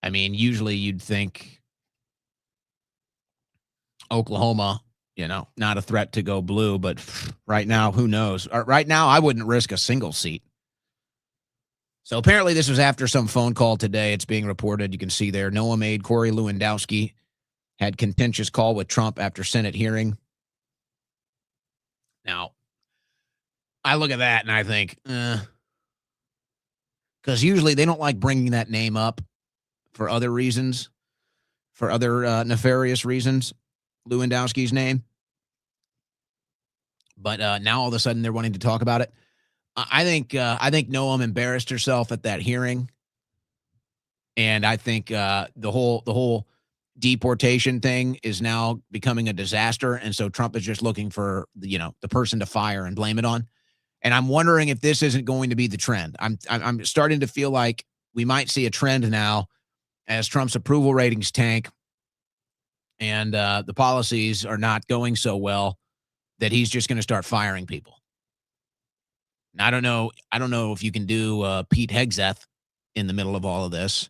Speaker 1: I mean, usually you'd think Oklahoma, not a threat to go blue, but right now, who knows? Right now, I wouldn't risk a single seat. So apparently this was after some phone call today. It's being reported. You can see there, Noam aide Corey Lewandowski had contentious call with Trump after Senate hearing. Now, I look at that and I think, because usually they don't like bringing that name up for other reasons, for other nefarious reasons, Lewandowski's name. But now all of a sudden they're wanting to talk about it. I think Noam embarrassed herself at that hearing, and I think the whole deportation thing is now becoming a disaster, and so Trump is just looking for the person to fire and blame it on. And I'm wondering if this isn't going to be the trend. I'm starting to feel like we might see a trend now as Trump's approval ratings tank and the policies are not going so well that he's just going to start firing people. And I don't know if you can do Pete Hegseth in the middle of all of this.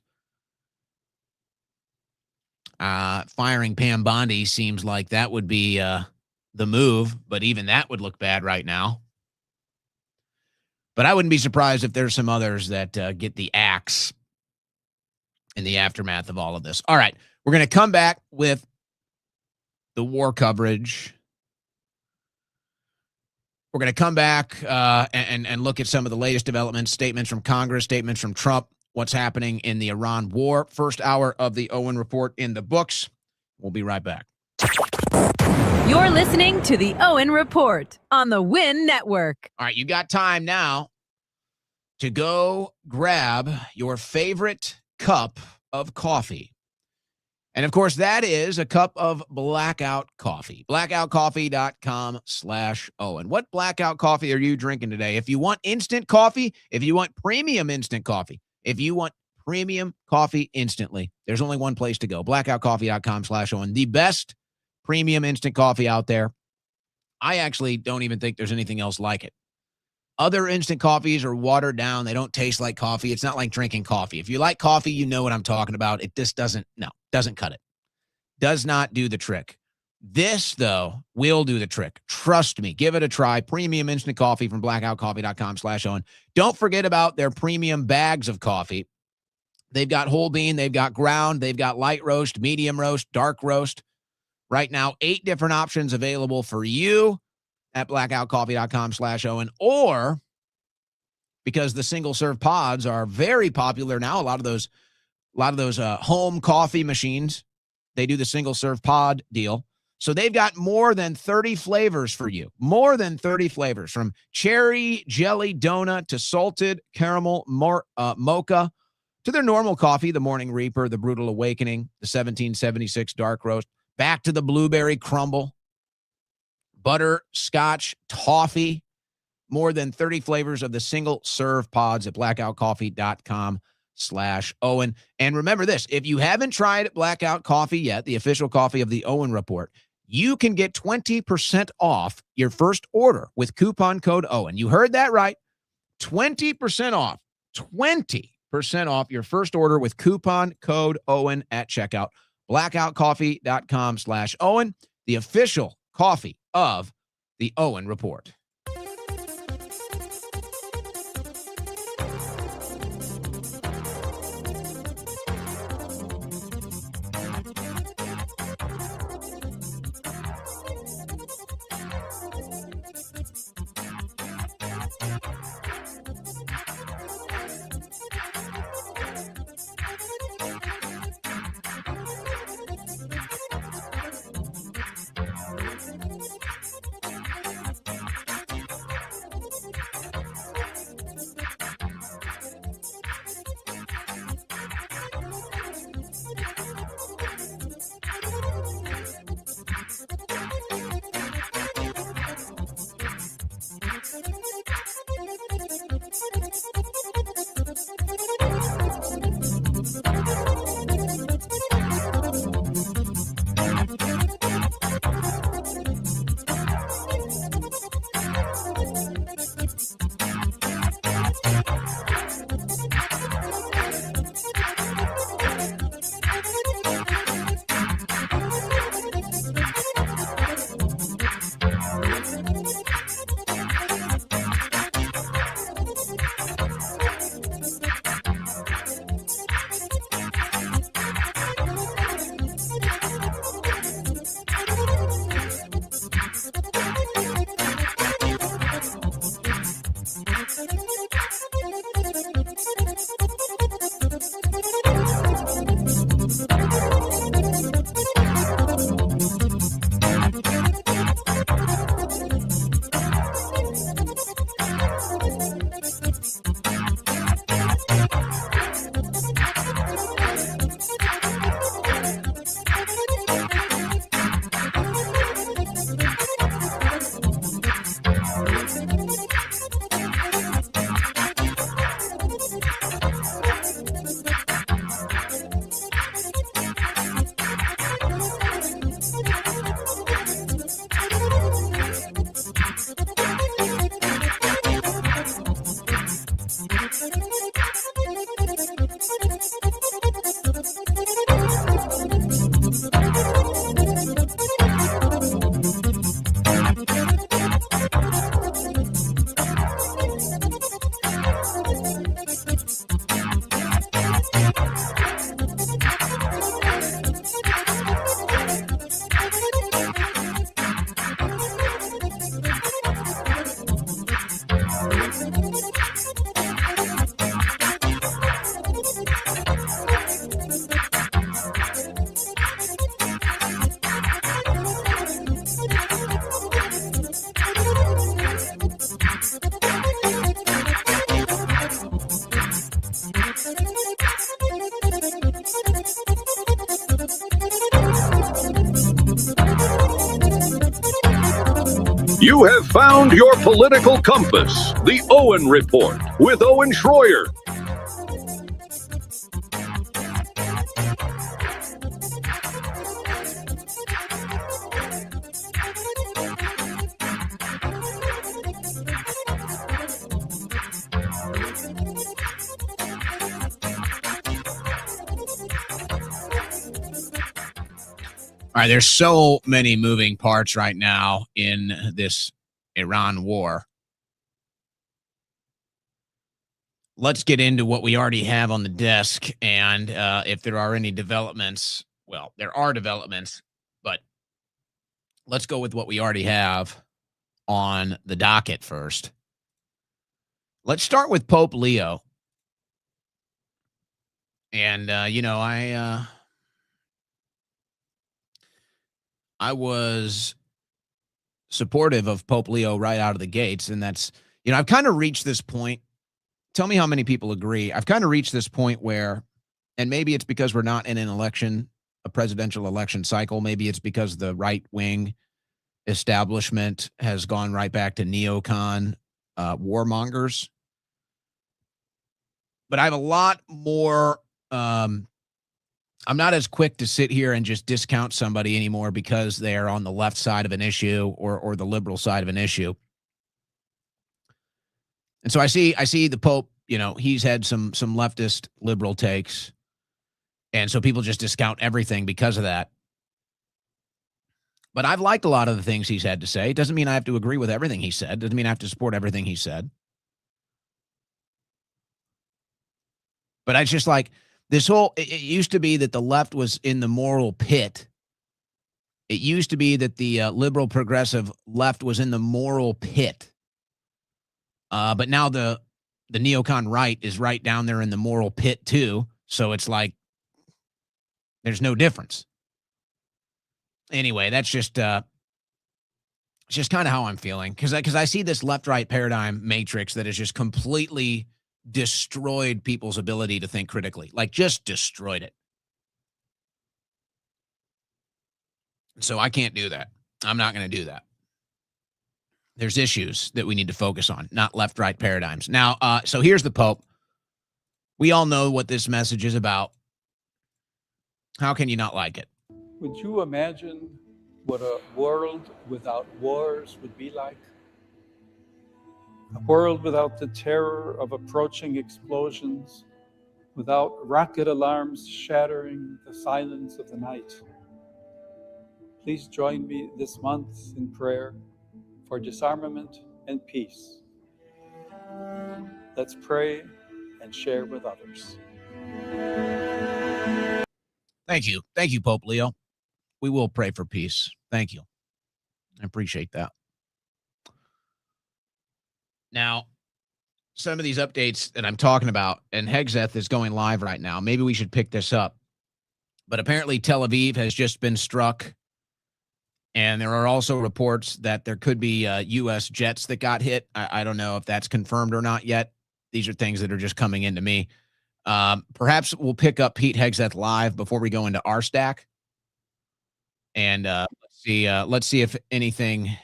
Speaker 1: Firing Pam Bondi seems like that would be the move, but even that would look bad right now. But I wouldn't be surprised if there's some others that get the axe in the aftermath of all of this. All right, we're going to come back with the war coverage. We're going to come back and look at some of the latest developments, statements from Congress, statements from Trump, what's happening in the Iran war. First hour of the Owen Report in the books. We'll be right back.
Speaker 2: You're listening to the Owen Report on the Win Network.
Speaker 1: All right, you got time now to go grab your favorite cup of coffee. And of course, that is a cup of Blackout Coffee. Blackoutcoffee.com/Owen. What Blackout Coffee are you drinking today? If you want instant coffee, if you want premium instant coffee, if you want premium coffee instantly, there's only one place to go. Blackoutcoffee.com/Owen. The best premium instant coffee out there. I actually don't even think there's anything else like it. Other instant coffees are watered down. They don't taste like coffee. It's not like drinking coffee. If you like coffee, you know what I'm talking about. It just doesn't cut it. Does not do the trick. This, though, will do the trick. Trust me. Give it a try. Premium instant coffee from blackoutcoffee.com/Owen. Don't forget about their premium bags of coffee. They've got whole bean. They've got ground. They've got light roast, medium roast, dark roast. Right now, 8 different options available for you at blackoutcoffee.com/Owen, or because the single serve pods are very popular now. A lot of those home coffee machines, they do the single serve pod deal. So they've got more than 30 flavors for you. More than 30 flavors, from cherry jelly donut to salted caramel mocha to their normal coffee, the Morning Reaper, the Brutal Awakening, the 1776 dark roast, back to the blueberry crumble, butterscotch toffee. More than 30 flavors of the single serve pods at blackoutcoffee.com/Owen. And remember this, if you haven't tried Blackout Coffee yet, the official coffee of the Owen Report, you can get 20% off your first order with coupon code Owen. You heard that right. 20% off. 20% off your first order with coupon code Owen at checkout. blackoutcoffee.com/Owen, the official coffee of the Owen Report.
Speaker 3: You have found your political compass, the Owen Report with Owen Schroyer.
Speaker 1: All right, there's so many moving parts right now in this Iran war. Let's get into what we already have on the desk, and if there are any developments. Well, there are developments, but let's go with what we already have on the docket first. Let's start with Pope Leo. And, I was supportive of Pope Leo right out of the gates, and that's, I've kind of reached this point. Tell me how many people agree. I've kind of reached this point where, and maybe it's because we're not in an election, a presidential election cycle. Maybe it's because the right-wing establishment has gone right back to neocon warmongers. But I have a lot more. I'm not as quick to sit here and just discount somebody anymore because they're on the left side of an issue or the liberal side of an issue. And so I see the Pope, he's had some leftist liberal takes. And so people just discount everything because of that. But I've liked a lot of the things he's had to say. It doesn't mean I have to agree with everything he said. Doesn't mean I have to support everything he said. But I just like this whole, it used to be that the left was in the moral pit. It used to be that the liberal progressive left was in the moral pit. But now the neocon right is right down there in the moral pit too. So it's like, there's no difference. Anyway, that's just kind of how I'm feeling. Because I see this left-right paradigm matrix that has just completely destroyed people's ability to think critically. Like, just destroyed it. So I can't do that. I'm not going to do that. There's issues that we need to focus on, not left-right paradigms. Now, so here's the Pope. We all know what this message is about. How can you not like it?
Speaker 4: Would you imagine what a world without wars would be like? A world without the terror of approaching explosions, without rocket alarms shattering the silence of the night. Please join me this month in prayer for disarmament and peace. Let's pray and share with others.
Speaker 1: Thank you. Thank you, Pope Leo. We will pray for peace. Thank you. I appreciate that. Now, some of these updates that I'm talking about, and Hegseth is going live right now. Maybe we should pick this up. But apparently Tel Aviv has just been struck. And there are also reports that there could be U.S. jets that got hit. I don't know if that's confirmed or not yet. These are things that are just coming into me. Perhaps we'll pick up Pete Hegseth live before we go into our stack. And let's see if anything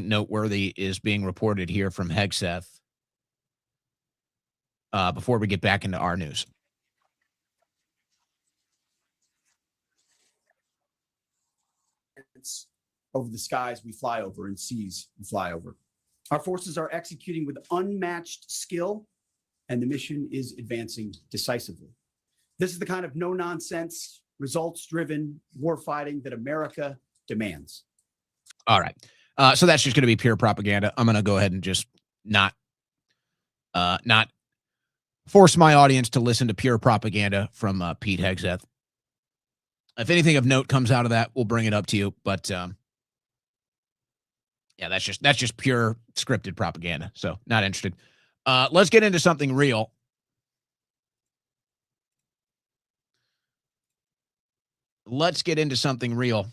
Speaker 1: noteworthy is being reported here from Hegseth before we get back into our news.
Speaker 5: Over the skies we fly over and seas we fly over. Our forces are executing with unmatched skill, and the mission is advancing decisively. This is the kind of no-nonsense, results-driven warfighting that America demands.
Speaker 1: All right. So that's just going to be pure propaganda. I'm going to go ahead and just not force my audience to listen to pure propaganda from Pete Hegseth. If anything of note comes out of that, we'll bring it up to you. But yeah, that's just pure scripted propaganda. So not interested. Let's get into something real. Let's get into something real.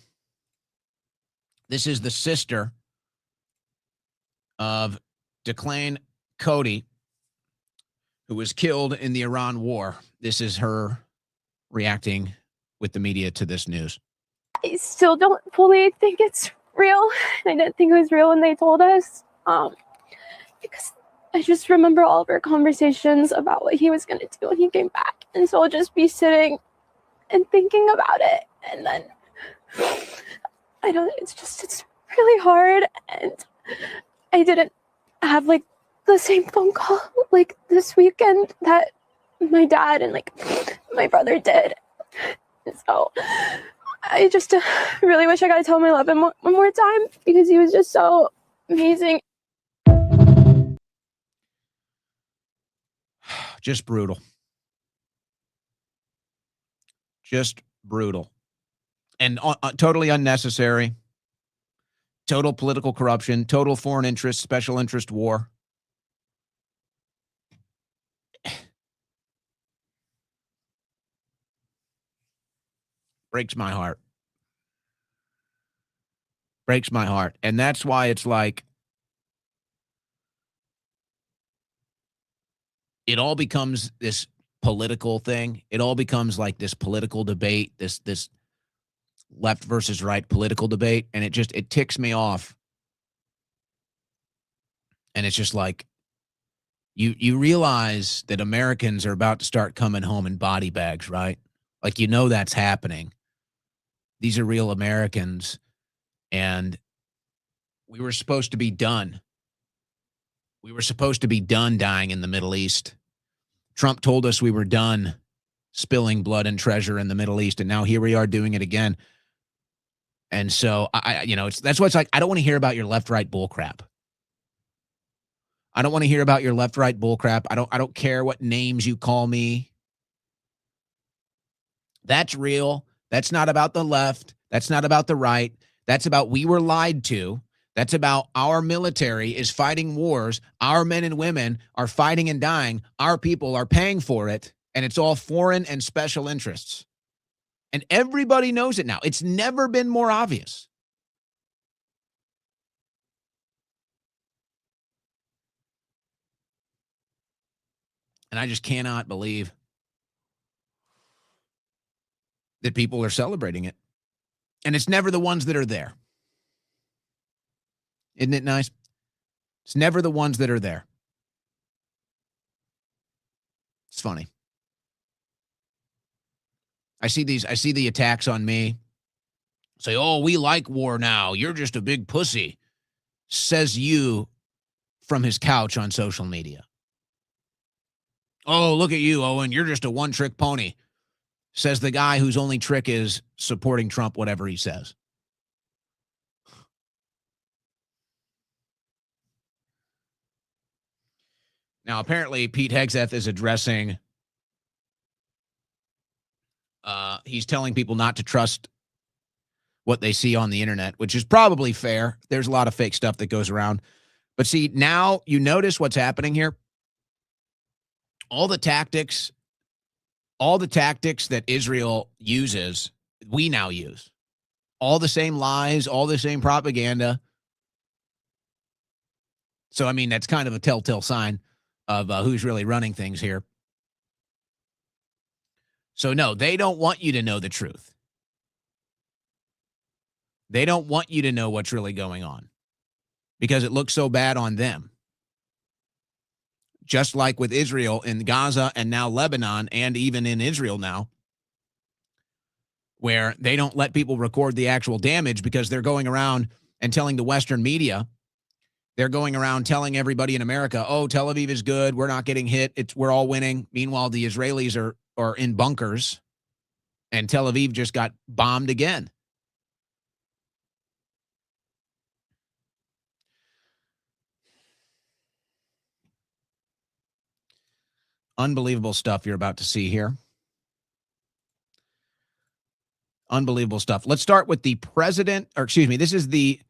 Speaker 1: This is the sister of Declan Cody, who was killed in the Iran war. This is her reacting with the media to this news.
Speaker 6: I still don't fully think it's real. I didn't think it was real when they told us. Because I just remember all of our conversations about what he was going to do when he came back. And so I'll just be sitting and thinking about it. And then it's really hard. And I didn't have like the same phone call like this weekend that my dad and like my brother did. So I just really wish I got to tell him I love him one more time because he was just so amazing.
Speaker 1: Just brutal. Just brutal. And totally unnecessary. Total political corruption, total foreign interest, special interest war. Breaks my heart. Breaks my heart. And that's why it's like, it all becomes this political thing. It all becomes like this political debate, this left versus right political debate. And it ticks me off. And it's just like, you realize that Americans are about to start coming home in body bags, right? Like, that's happening. These are real Americans. And we were supposed to be done. We were supposed to be done dying in the Middle East. Trump told us we were done spilling blood and treasure in the Middle East. And now here we are doing it again. And so that's why it's like, I don't want to hear about your left-right bullcrap. I don't want to hear about your left-right bullcrap. I don't care what names you call me. That's real. That's not about the left. That's not about the right. That's about we were lied to. That's about our military is fighting wars. Our men and women are fighting and dying. Our people are paying for it. And it's all foreign and special interests. And everybody knows it now. It's never been more obvious. And I just cannot believe that people are celebrating it. And it's never the ones that are there. Isn't it nice? It's never the ones that are there. It's funny. I see the attacks on me. Say, oh, we like war now. You're just a big pussy. Says you from his couch on social media. Oh, look at you, Owen. You're just a one-trick pony. Says the guy whose only trick is supporting Trump, whatever he says. Now, apparently, Pete Hegseth is addressing, he's telling people not to trust what they see on the internet, which is probably fair. There's a lot of fake stuff that goes around. But see, now you notice what's happening here. All the tactics that Israel uses, we now use. All the same lies, all the same propaganda. So, I mean, that's kind of a telltale sign of who's really running things here. So, no, they don't want you to know the truth. They don't want you to know what's really going on because it looks so bad on them. Just like with Israel in Gaza and now Lebanon and even in Israel now, where they don't let people record the actual damage because they're going around and telling the Western media, they're going around telling everybody in America, oh, Tel Aviv is good, we're not getting hit, we're all winning. Meanwhile, the Israelis are in bunkers, and Tel Aviv just got bombed again. Unbelievable stuff you're about to see here. Unbelievable stuff. Let's start with the this is the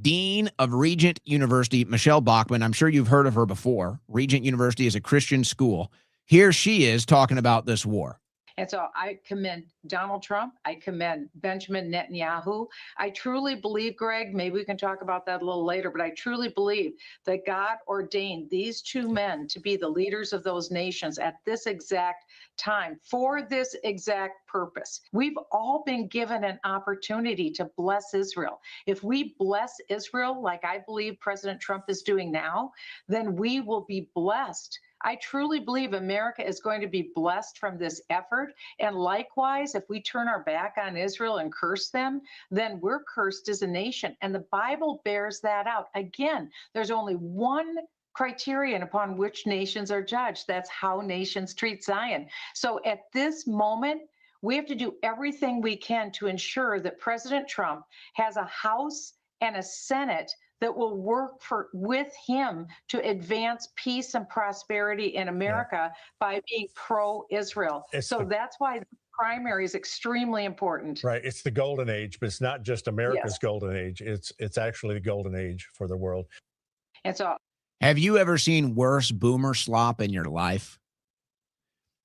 Speaker 1: Dean of Regent University, Michelle Bachmann. I'm sure you've heard of her before. Regent University is a Christian school. Here she is talking about this war.
Speaker 7: And so I commend Donald Trump. I commend Benjamin Netanyahu. I truly believe, Greg, maybe we can talk about that a little later, but I truly believe that God ordained these two men to be the leaders of those nations at this exact time for this exact purpose. We've all been given an opportunity to bless Israel. If we bless Israel, like I believe President Trump is doing now, then we will be blessed. I truly believe America is going to be blessed from this effort. And likewise, if we turn our back on Israel and curse them, then we're cursed as a nation. And the Bible bears that out. Again, there's only one criterion upon which nations are judged. That's how nations treat Zion. So at this moment, We have to do everything we can to ensure that President Trump has a House and a Senate that will work with him to advance peace and prosperity in America by being pro-Israel. So that's why the primary is extremely important.
Speaker 8: Right. It's the golden age, but it's not just America's golden age. It's actually the golden age for the world.
Speaker 7: And so,
Speaker 1: have you ever seen worse boomer slop in your life?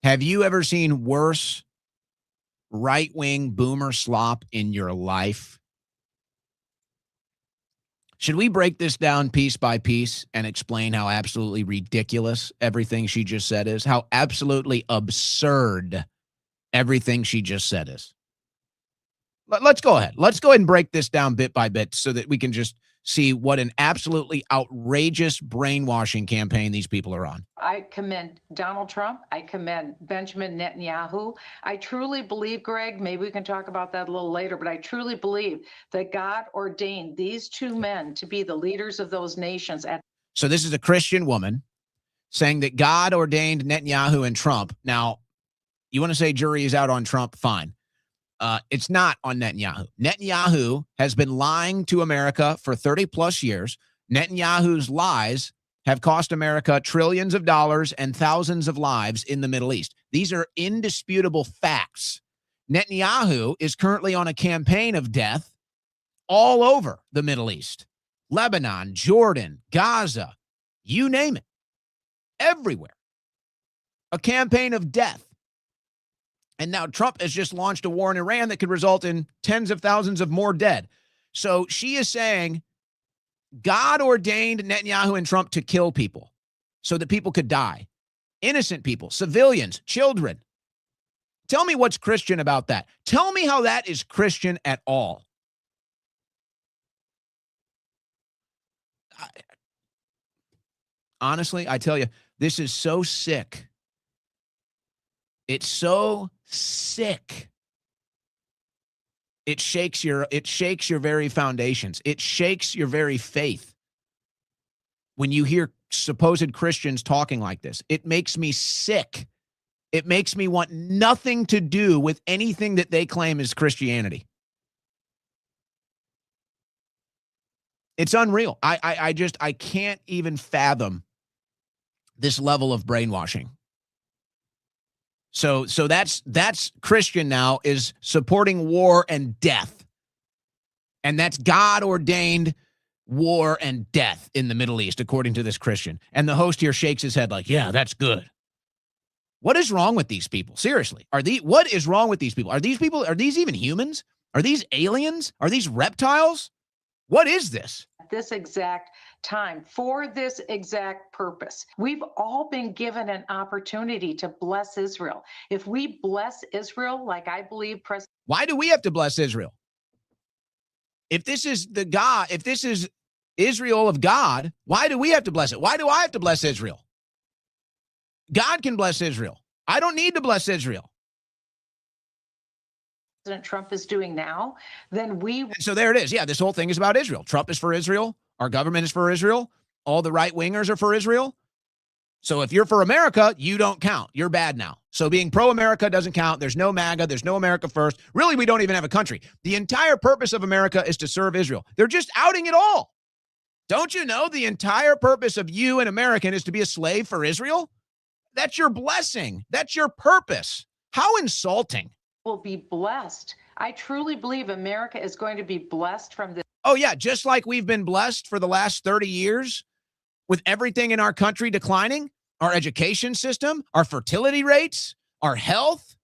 Speaker 1: Have you ever seen worse right-wing boomer slop in your life? Should we break this down piece by piece and explain how absolutely ridiculous everything she just said is? How absolutely absurd everything she just said is? Let's go ahead. Let's go ahead and break this down bit by bit so that we can just see what an absolutely outrageous brainwashing campaign these people are on.
Speaker 7: I commend Donald Trump. I commend Benjamin Netanyahu. I truly believe, Greg, maybe we can talk about that a little later, but I truly believe that God ordained these two men to be the leaders of those nations.
Speaker 1: So this is a Christian woman saying that God ordained Netanyahu and Trump. Now, you want to say jury is out on Trump? Fine. It's not on Netanyahu. Netanyahu has been lying to America for 30 plus years. Netanyahu's lies have cost America trillions of dollars and thousands of lives in the Middle East. These are indisputable facts. Netanyahu is currently on a campaign of death all over the Middle East. Lebanon, Jordan, Gaza, you name it. Everywhere. A campaign of death. And now Trump has just launched a war in Iran that could result in tens of thousands of more dead. So she is saying God ordained Netanyahu and Trump to kill people so that people could die. Innocent people, civilians, children. Tell me what's Christian about that. Tell me how that is Christian at all. Honestly, I tell you, this is so sick. It's so sick. It shakes your very foundations. It shakes your very faith. When you hear supposed Christians talking like this, it makes me sick. It makes me want nothing to do with anything that they claim is Christianity. It's unreal. I can't even fathom this level of brainwashing. So that's Christian now, is supporting war and death. And that's God-ordained war and death in the Middle East, according to this Christian. And the host here shakes his head like, yeah, that's good. What is wrong with these people? Seriously. What is wrong with these people? Are these even humans? Are these aliens? Are these reptiles? What is this?
Speaker 7: This exact time, for this exact purpose. We've all been given an opportunity to bless Israel. If we bless Israel, like I believe President.
Speaker 1: Why do we have to bless Israel? If this is Israel of God, why do we have to bless it? Why do I have to bless Israel? God can bless Israel. I don't need to bless Israel.
Speaker 7: President Trump is doing now, then
Speaker 1: So there it is. Yeah, this whole thing is about Israel. Trump is for Israel. Our government is for Israel. All the right-wingers are for Israel. So if you're for America, you don't count. You're bad now. So being pro-America doesn't count. There's no MAGA. There's no America first. Really, we don't even have a country. The entire purpose of America is to serve Israel. They're just outing it all. Don't you know the entire purpose of you, an American, is to be a slave for Israel? That's your blessing. That's your purpose. How insulting.
Speaker 7: will be blessed. I truly believe America is going to be blessed from this.
Speaker 1: Oh, yeah, just like we've been blessed for the last 30 years with everything in our country declining, our education system, our fertility rates, our health,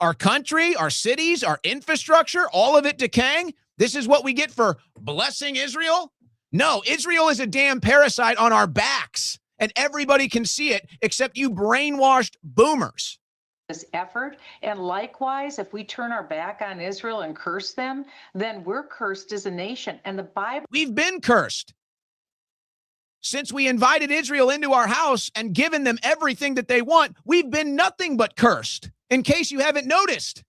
Speaker 1: our country, our cities, our infrastructure, all of it decaying. This is what we get for blessing Israel? No, Israel is a damn parasite on our backs, and everybody can see it except you brainwashed boomers.
Speaker 7: This effort. And likewise, if we turn our back on Israel and curse them, then we're cursed as a nation. And the Bible.
Speaker 1: We've been cursed since we invited Israel into our house and given them everything that they want. We've been nothing but cursed, in case you haven't noticed.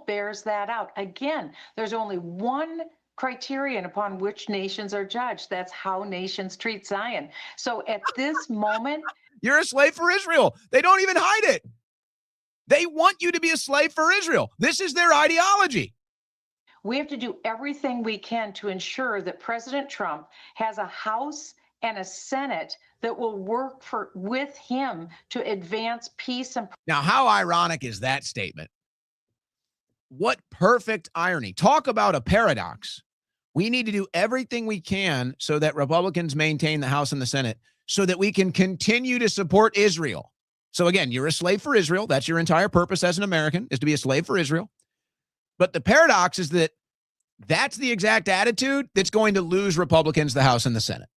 Speaker 7: Bears that out. Again, there's only one criterion upon which nations are judged. That's how nations treat Zion. So at this moment,
Speaker 1: you're a slave for Israel. They don't even hide it. They want you to be a slave for Israel. This is their ideology.
Speaker 7: We have to do everything we can to ensure that President Trump has a House and a Senate that will work with him to advance peace and.
Speaker 1: Now, how ironic is that statement? What perfect irony. Talk about a paradox. We need to do everything we can so that Republicans maintain the House and the Senate so that we can continue to support Israel. So again, you're a slave for Israel. That's your entire purpose as an American, is to be a slave for Israel. But the paradox is that that's the exact attitude that's going to lose Republicans the House and the Senate.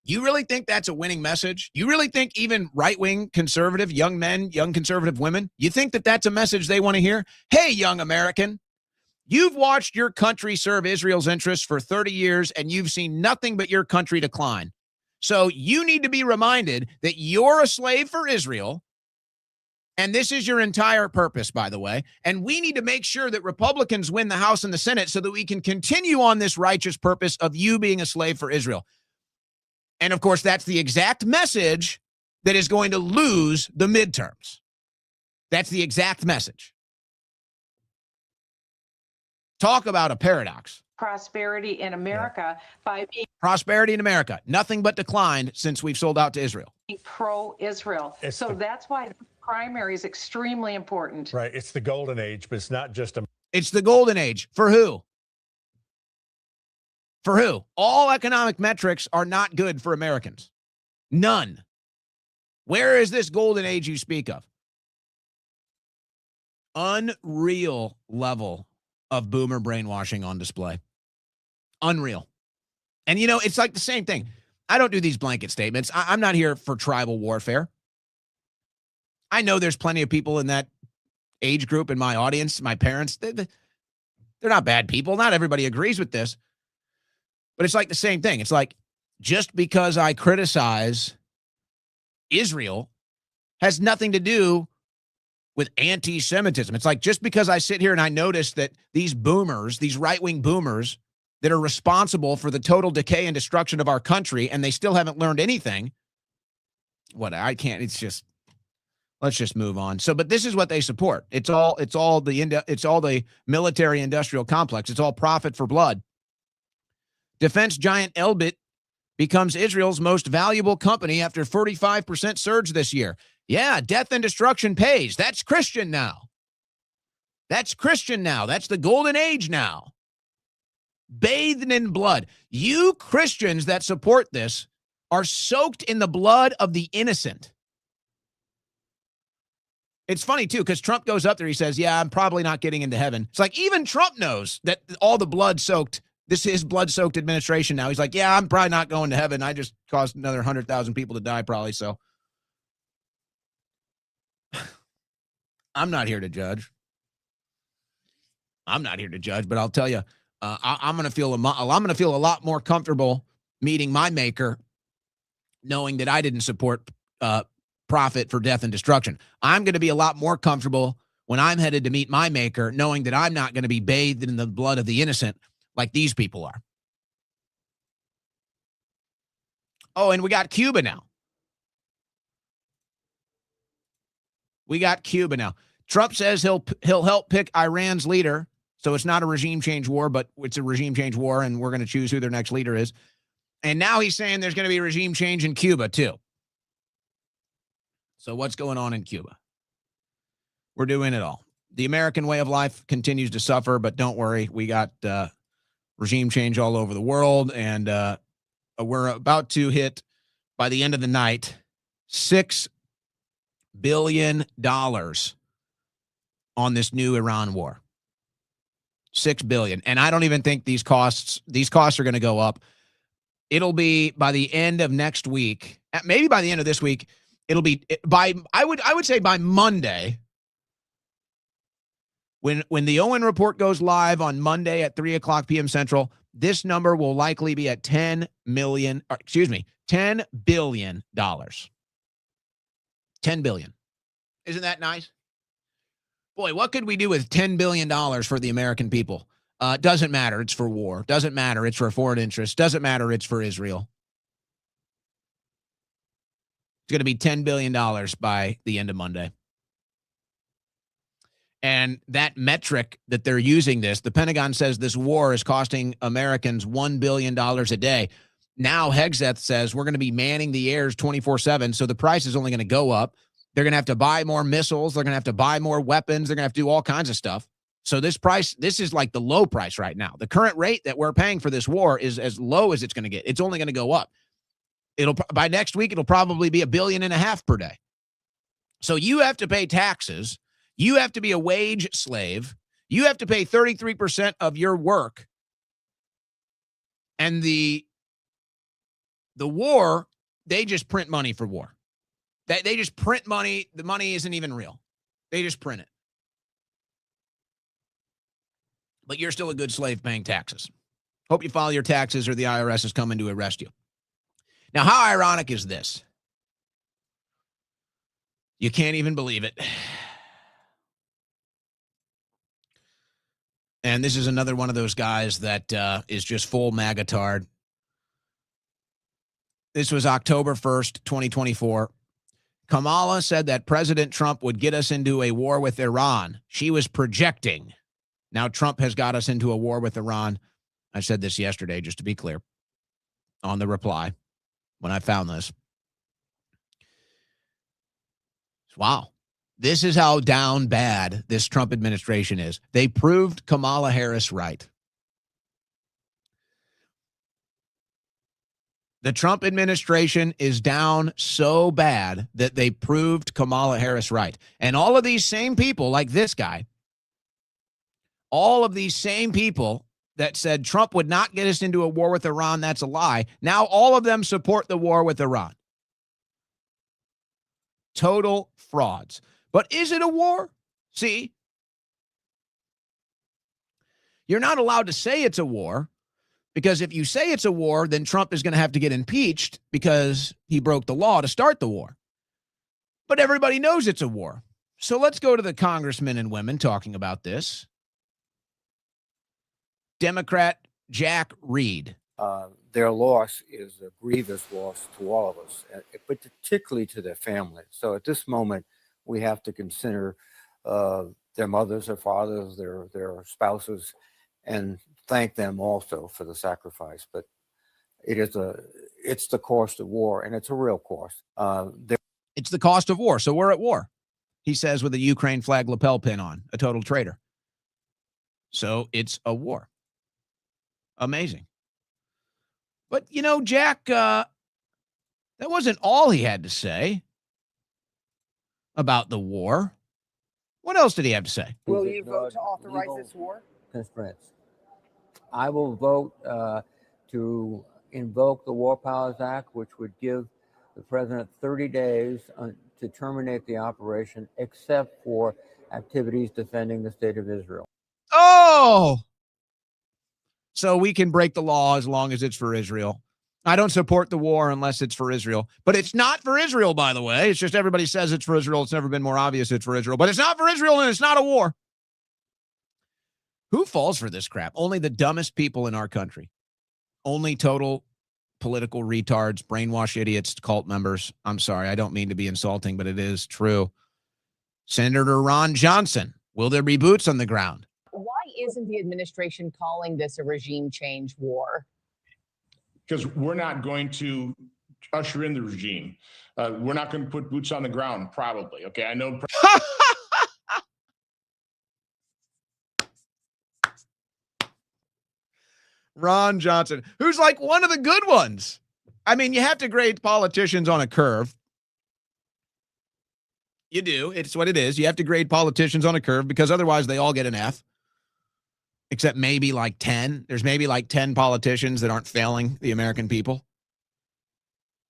Speaker 1: You really think that's a winning message? You really think even right-wing conservative, young men, young conservative women, you think that that's a message they want to hear? Hey, young American, you've watched your country serve Israel's interests for 30 years, and you've seen nothing but your country decline. So you need to be reminded that you're a slave for Israel, and this is your entire purpose, by the way. And we need to make sure that Republicans win the House and the Senate so that we can continue on this righteous purpose of you being a slave for Israel. And, of course, that's the exact message that is going to lose the midterms. That's the exact message. Talk about a paradox.
Speaker 7: Prosperity in America by being
Speaker 1: prosperity in America. Nothing but declined since we've sold out to Israel.
Speaker 7: Pro-Israel. So that's why the primary is extremely important.
Speaker 8: Right. It's the golden age, but it's not just a.
Speaker 1: It's the golden age. For who? For who? All economic metrics are not good for Americans. None. Where is this golden age you speak of? Unreal level of boomer brainwashing on display. Unreal. And, you know, it's like the same thing. I don't do these blanket statements. I'm not here for tribal warfare. I know there's plenty of people in that age group in my audience, my parents. They're not bad people. Not everybody agrees with this. But it's like the same thing. It's like just because I criticize Israel has nothing to do with anti-Semitism. It's like just because I sit here and I notice that these boomers, these right-wing boomers that are responsible for the total decay and destruction of our country, and they still haven't learned anything. I can't. It's just, let's just move on. So, but this is what they support. It's all the military industrial complex. It's all profit for blood. Defense giant Elbit becomes Israel's most valuable company after 45% surge this year. Yeah, death and destruction pays. That's Christian now. That's Christian now. That's the golden age now. Bathed in blood. You Christians that support this are soaked in the blood of the innocent. It's funny, too, because Trump goes up there. He says, yeah, I'm probably not getting into heaven. It's like even Trump knows that all the blood soaked. This is blood-soaked administration now. He's like, yeah, I'm probably not going to heaven. I just caused another 100,000 people to die probably, so. I'm not here to judge. But I'll tell you, I'm going to feel a lot more comfortable meeting my maker knowing that I didn't support profit for death and destruction. I'm going to be a lot more comfortable when I'm headed to meet my maker knowing that I'm not going to be bathed in the blood of the innocent like these people are. Oh, and we got Cuba now. Trump says he'll help pick Iran's leader. So it's not a regime change war, but it's a regime change war, and we're going to choose who their next leader is. And now he's saying there's going to be a regime change in Cuba, too. So what's going on in Cuba? We're doing it all. The American way of life continues to suffer, but don't worry. We got regime change all over the world, and we're about to hit, by the end of the night, $6 billion on this new Iran war. $6 billion. And I don't even think these costs are going to go up. It'll be by the end of next week, maybe by the end of this week, it'll be I would say by Monday. When the Owen Report goes live on Monday at 3:00 p.m. Central, this number will likely be at $10 billion. $10 billion. Isn't that nice? Boy, what could we do with $10 billion for the American people? Doesn't matter. It's for war. Doesn't matter. It's for foreign interests. Doesn't matter. It's for Israel. It's going to be $10 billion by the end of Monday. And that metric that they're using the Pentagon says this war is costing Americans $1 billion a day. Now Hegseth says we're going to be manning the airs 24/7, so the price is only going to go up. They're going to have to buy more missiles. They're going to have to buy more weapons. They're going to have to do all kinds of stuff. So this is like the low price right now. The current rate that we're paying for this war is as low as it's going to get. It's only going to go up. By next week, it'll probably be $1.5 billion per day. So you have to pay taxes. You have to be a wage slave. You have to pay 33% of your work. And the war, they just print money for war. They just print money. The money isn't even real. They just print it. But you're still a good slave paying taxes. Hope you file your taxes or the IRS is coming to arrest you. Now, how ironic is this? You can't even believe it. And this is another one of those guys that is just full magatard. This was October 1st, 2024. Kamala said that President Trump would get us into a war with Iran. She was projecting. Now Trump has got us into a war with Iran. I said this yesterday, just to be clear, on the reply when I found this. Wow. This is how down bad this Trump administration is. They proved Kamala Harris right. The Trump administration is down so bad that they proved Kamala Harris right. And all of these same people, like this guy, all of these same people that said Trump would not get us into a war with Iran, that's a lie. Now all of them support the war with Iran. Total frauds. But is it a war? See, you're not allowed to say it's a war, because if you say it's a war, then Trump is going to have to get impeached because he broke the law to start the war. But everybody knows it's a war. So let's go to the congressmen and women talking about this. Democrat Jack Reed.
Speaker 9: Their loss is a grievous loss to all of us, but particularly to their families. So at this moment, we have to consider their mothers, their fathers, their spouses, and thank them also for the sacrifice. But it's the cost of war, and it's a real cost.
Speaker 1: It's the cost of war. So we're at war, he says with a Ukraine flag lapel pin on, a total traitor. So it's a war. Amazing. But, you know, Jack, that wasn't all he had to say about the war. What else did he have to say?
Speaker 10: Will you vote to authorize this war?
Speaker 9: Constraints. I will vote to invoke the War Powers Act, which would give the president 30 days to terminate the operation, except for activities defending the state of Israel.
Speaker 1: Oh! So we can break the law as long as it's for Israel. I don't support the war unless it's for Israel. But it's not for Israel, by the way. It's just everybody says it's for Israel. It's never been more obvious it's for Israel. But it's not for Israel, and it's not a war. Who falls for this crap? Only the dumbest people in our country. Only total political retards, brainwash idiots, cult members. I'm sorry, I don't mean to be insulting, but it is true. Senator Ron Johnson, will there be boots on the ground?
Speaker 10: Why isn't the administration calling this a regime change war?
Speaker 11: Because we're not going to usher in the regime. We're not going to put boots on the ground, probably. Okay, I know.
Speaker 1: Ron Johnson, who's like one of the good ones. I mean, you have to grade politicians on a curve. You do. It's what it is. You have to grade politicians on a curve because otherwise they all get an F. Except maybe like 10. There's maybe like 10 politicians that aren't failing the American people.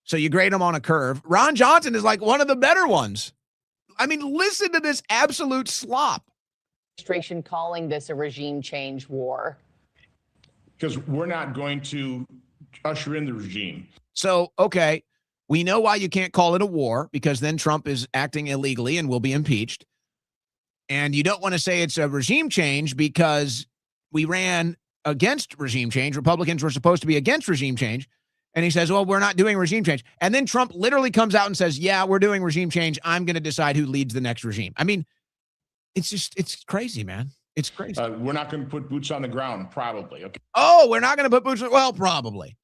Speaker 1: So you grade them on a curve. Ron Johnson is like one of the better ones. I mean, listen to this absolute slop.
Speaker 10: Administration calling this a regime change war.
Speaker 11: Because we're not going to usher in the regime.
Speaker 1: So, okay, we know why you can't call it a war, because then Trump is acting illegally and will be impeached. And you don't want to say it's a regime change because we ran against regime change. Republicans were supposed to be against regime change. And he says, well, we're not doing regime change. And then Trump literally comes out and says, yeah, we're doing regime change. I'm going to decide who leads the next regime. I mean, It's crazy, man. It's crazy.
Speaker 11: We're not going to put boots on the ground, probably. Okay.
Speaker 1: Oh, we're not going to put boots on, well, probably.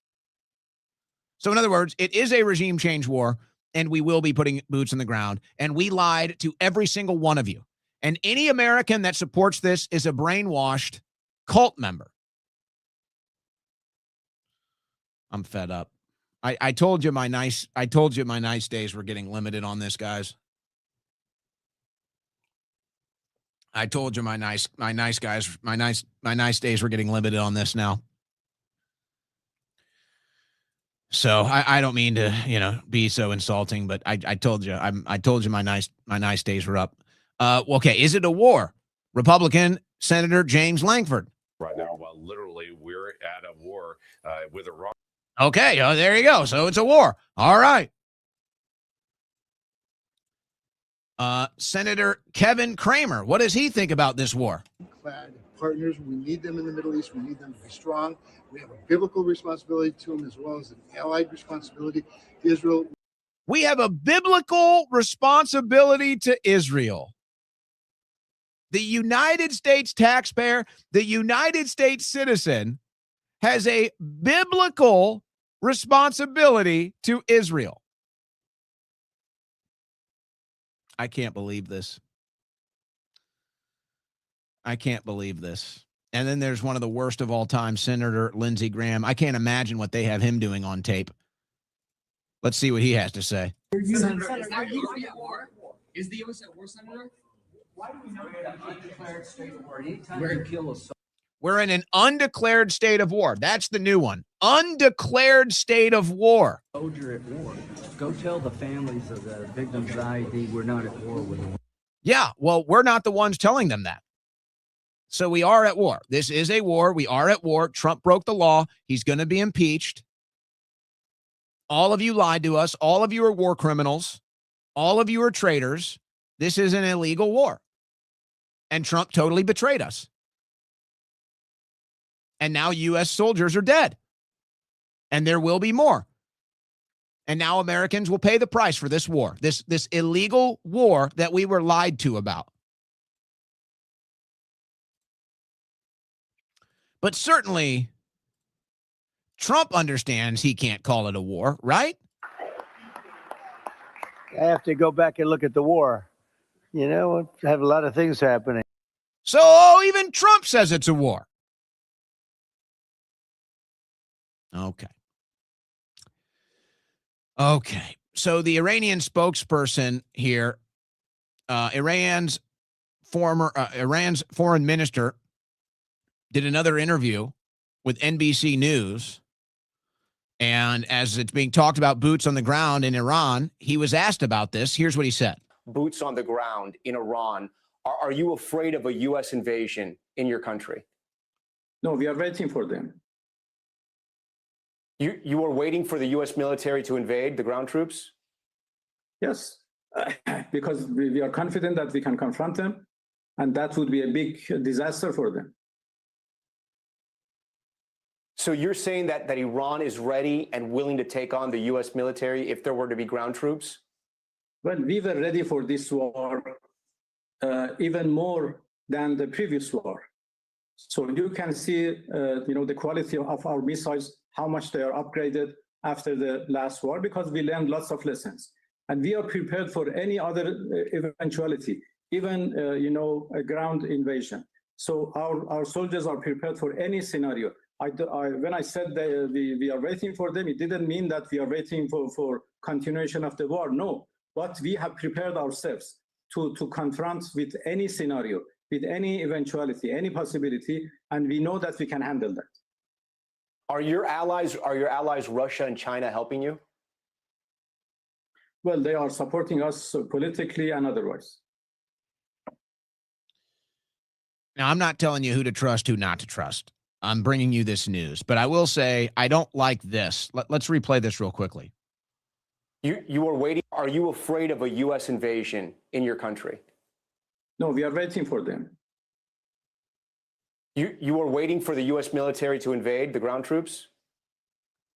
Speaker 1: So in other words, it is a regime change war, and we will be putting boots on the ground. And we lied to every single one of you. And any American that supports this is a brainwashed cult member. I'm fed up. I told you my nice days were getting limited on this, guys. I told you my nice days were getting limited on this now. So I don't mean to, be so insulting, but I told you my nice days were up. Okay, is it a war? Republican Senator James Langford.
Speaker 12: Right now, well, literally, we're at a war with Iran.
Speaker 1: Okay, there you go. So it's a war. All right. Senator Kevin Kramer, what does he think about this war?
Speaker 13: Clad partners, we need them in the Middle East. We need them to be strong. We have a biblical responsibility to them as well as an allied responsibility to Israel.
Speaker 1: We have a biblical responsibility to Israel. The United States taxpayer, the United States citizen, has a biblical responsibility to Israel. I can't believe this. I can't believe this. And then there's one of the worst of all time, Senator Lindsey Graham. I can't imagine what they have him doing on tape. Let's see what he has to say.
Speaker 14: Senator, is the U.S. at war? Is the U.S. at war, Senator? Why do we know that undeclared state of war? Anytime you kill a
Speaker 1: We're in an undeclared state of war. That's the new one. Undeclared state of war.
Speaker 15: Soldier at war. Go tell the families of the victims of IED we're not at war with them.
Speaker 1: Yeah, well, we're not the ones telling them that. So we are at war. This is a war. We are at war. Trump broke the law. He's going to be impeached. All of you lied to us. All of you are war criminals. All of you are traitors. This is an illegal war. And Trump totally betrayed us. And now U.S. soldiers are dead. And there will be more. And now Americans will pay the price for this war, this illegal war that we were lied to about. But certainly, Trump understands he can't call it a war, right?
Speaker 16: I have to go back and look at the war. Have a lot of things happening.
Speaker 1: So even Trump says it's a war. Okay. So the Iranian spokesperson here, Iran's foreign minister, did another interview with NBC News. And as it's being talked about boots on the ground in Iran, he was asked about this. Here's what he said.
Speaker 17: Boots on the ground in Iran. Are you afraid of a U.S. invasion in your country?
Speaker 4: No, we are waiting for them.
Speaker 17: You are waiting for the U.S. military to invade, the ground troops?
Speaker 4: Yes, because we are confident that we can confront them, and that would be a big disaster for them.
Speaker 17: So you're saying that Iran is ready and willing to take on the U.S. military if there were to be ground troops?
Speaker 4: Well, we were ready for this war even more than the previous war. So you can see, the quality of our missiles, how much they are upgraded after the last war, because we learned lots of lessons. And we are prepared for any other eventuality, even, a ground invasion. So our soldiers are prepared for any scenario. When I said that we are waiting for them, it didn't mean that we are waiting for continuation of the war. No, but we have prepared ourselves to confront with any scenario, with any eventuality, any possibility, and we know that we can handle that.
Speaker 17: Are your allies Russia and China helping you?
Speaker 4: Well, they are supporting us politically and otherwise.
Speaker 1: Now, I'm not telling you who to trust, who not to trust. I'm bringing you this news, but I will say I don't like this. Let's replay this real quickly.
Speaker 17: You are waiting. Are you afraid of a U.S. invasion in your country?
Speaker 4: No, we are waiting for them.
Speaker 17: You are waiting for the U.S. military to invade, the ground troops?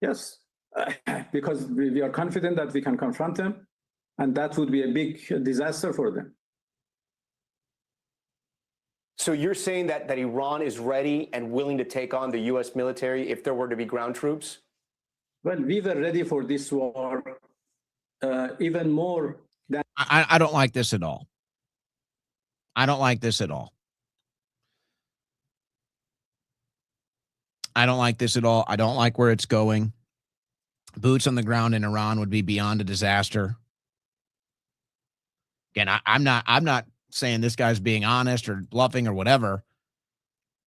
Speaker 4: Yes, because we are confident that we can confront them, and that would be a big disaster for them.
Speaker 17: So you're saying that Iran is ready and willing to take on the U.S. military if there were to be ground troops?
Speaker 15: Well, we were ready for this war even more than.
Speaker 1: I don't like this at all. I don't like this at all. I don't like this at all. I don't like where it's going. Boots on the ground in Iran would be beyond a disaster. Again, I'm not saying this guy's being honest or bluffing or whatever,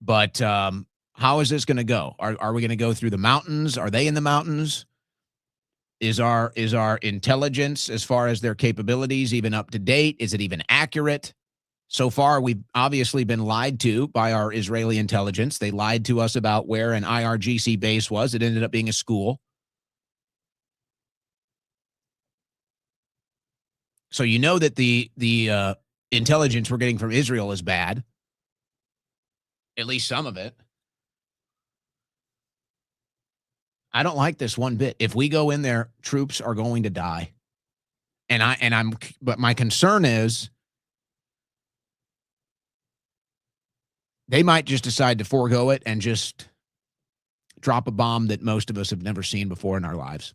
Speaker 1: but how is this going to go? Are we going to go through the mountains? Are they in the mountains? Is our intelligence as far as their capabilities even up to date? Is it even accurate? So far, we've obviously been lied to by our Israeli intelligence. They lied to us about where an IRGC base was. It ended up being a school. So you know that the intelligence we're getting from Israel is bad. At least some of it. I don't like this one bit. If we go in there, troops are going to die. But my concern is they might just decide to forego it and just drop a bomb that most of us have never seen before in our lives.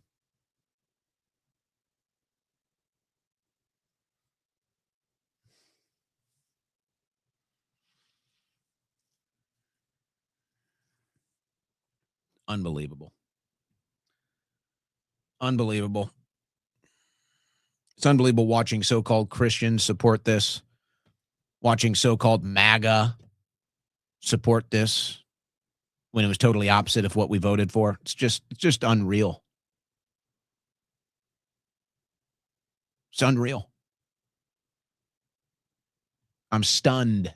Speaker 1: Unbelievable. Unbelievable. It's unbelievable watching so-called Christians support this, watching so-called MAGA support this when it was totally opposite of what we voted for. It's just unreal. It's unreal. I'm stunned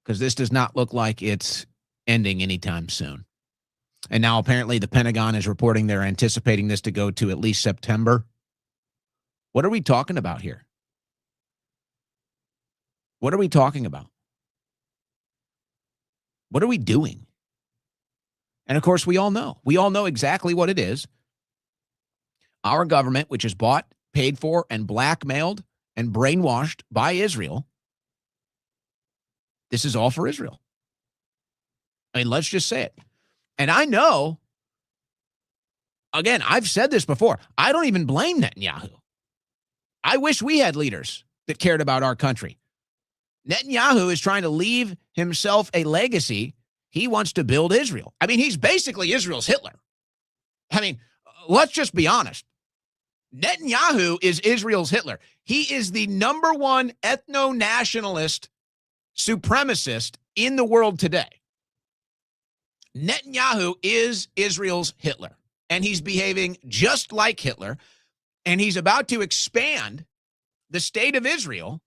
Speaker 1: because this does not look like it's ending anytime soon. And now apparently the Pentagon is reporting they're anticipating this to go to at least September. What are we talking about here? What are we talking about? What are we doing? And of course, we all know exactly what it is. Our government, which is bought, paid for, and blackmailed and brainwashed by Israel. This is all for Israel. I mean, let's just say it. And I know, again, I've said this before, I don't even blame Netanyahu. I wish we had leaders that cared about our country. Netanyahu is trying to leave himself a legacy. He wants to build Israel. I mean, he's basically Israel's Hitler. I mean, let's just be honest. Netanyahu is Israel's Hitler. He is the number one ethno-nationalist supremacist in the world today. Netanyahu is Israel's Hitler, and he's behaving just like Hitler, and he's about to expand the state of Israel,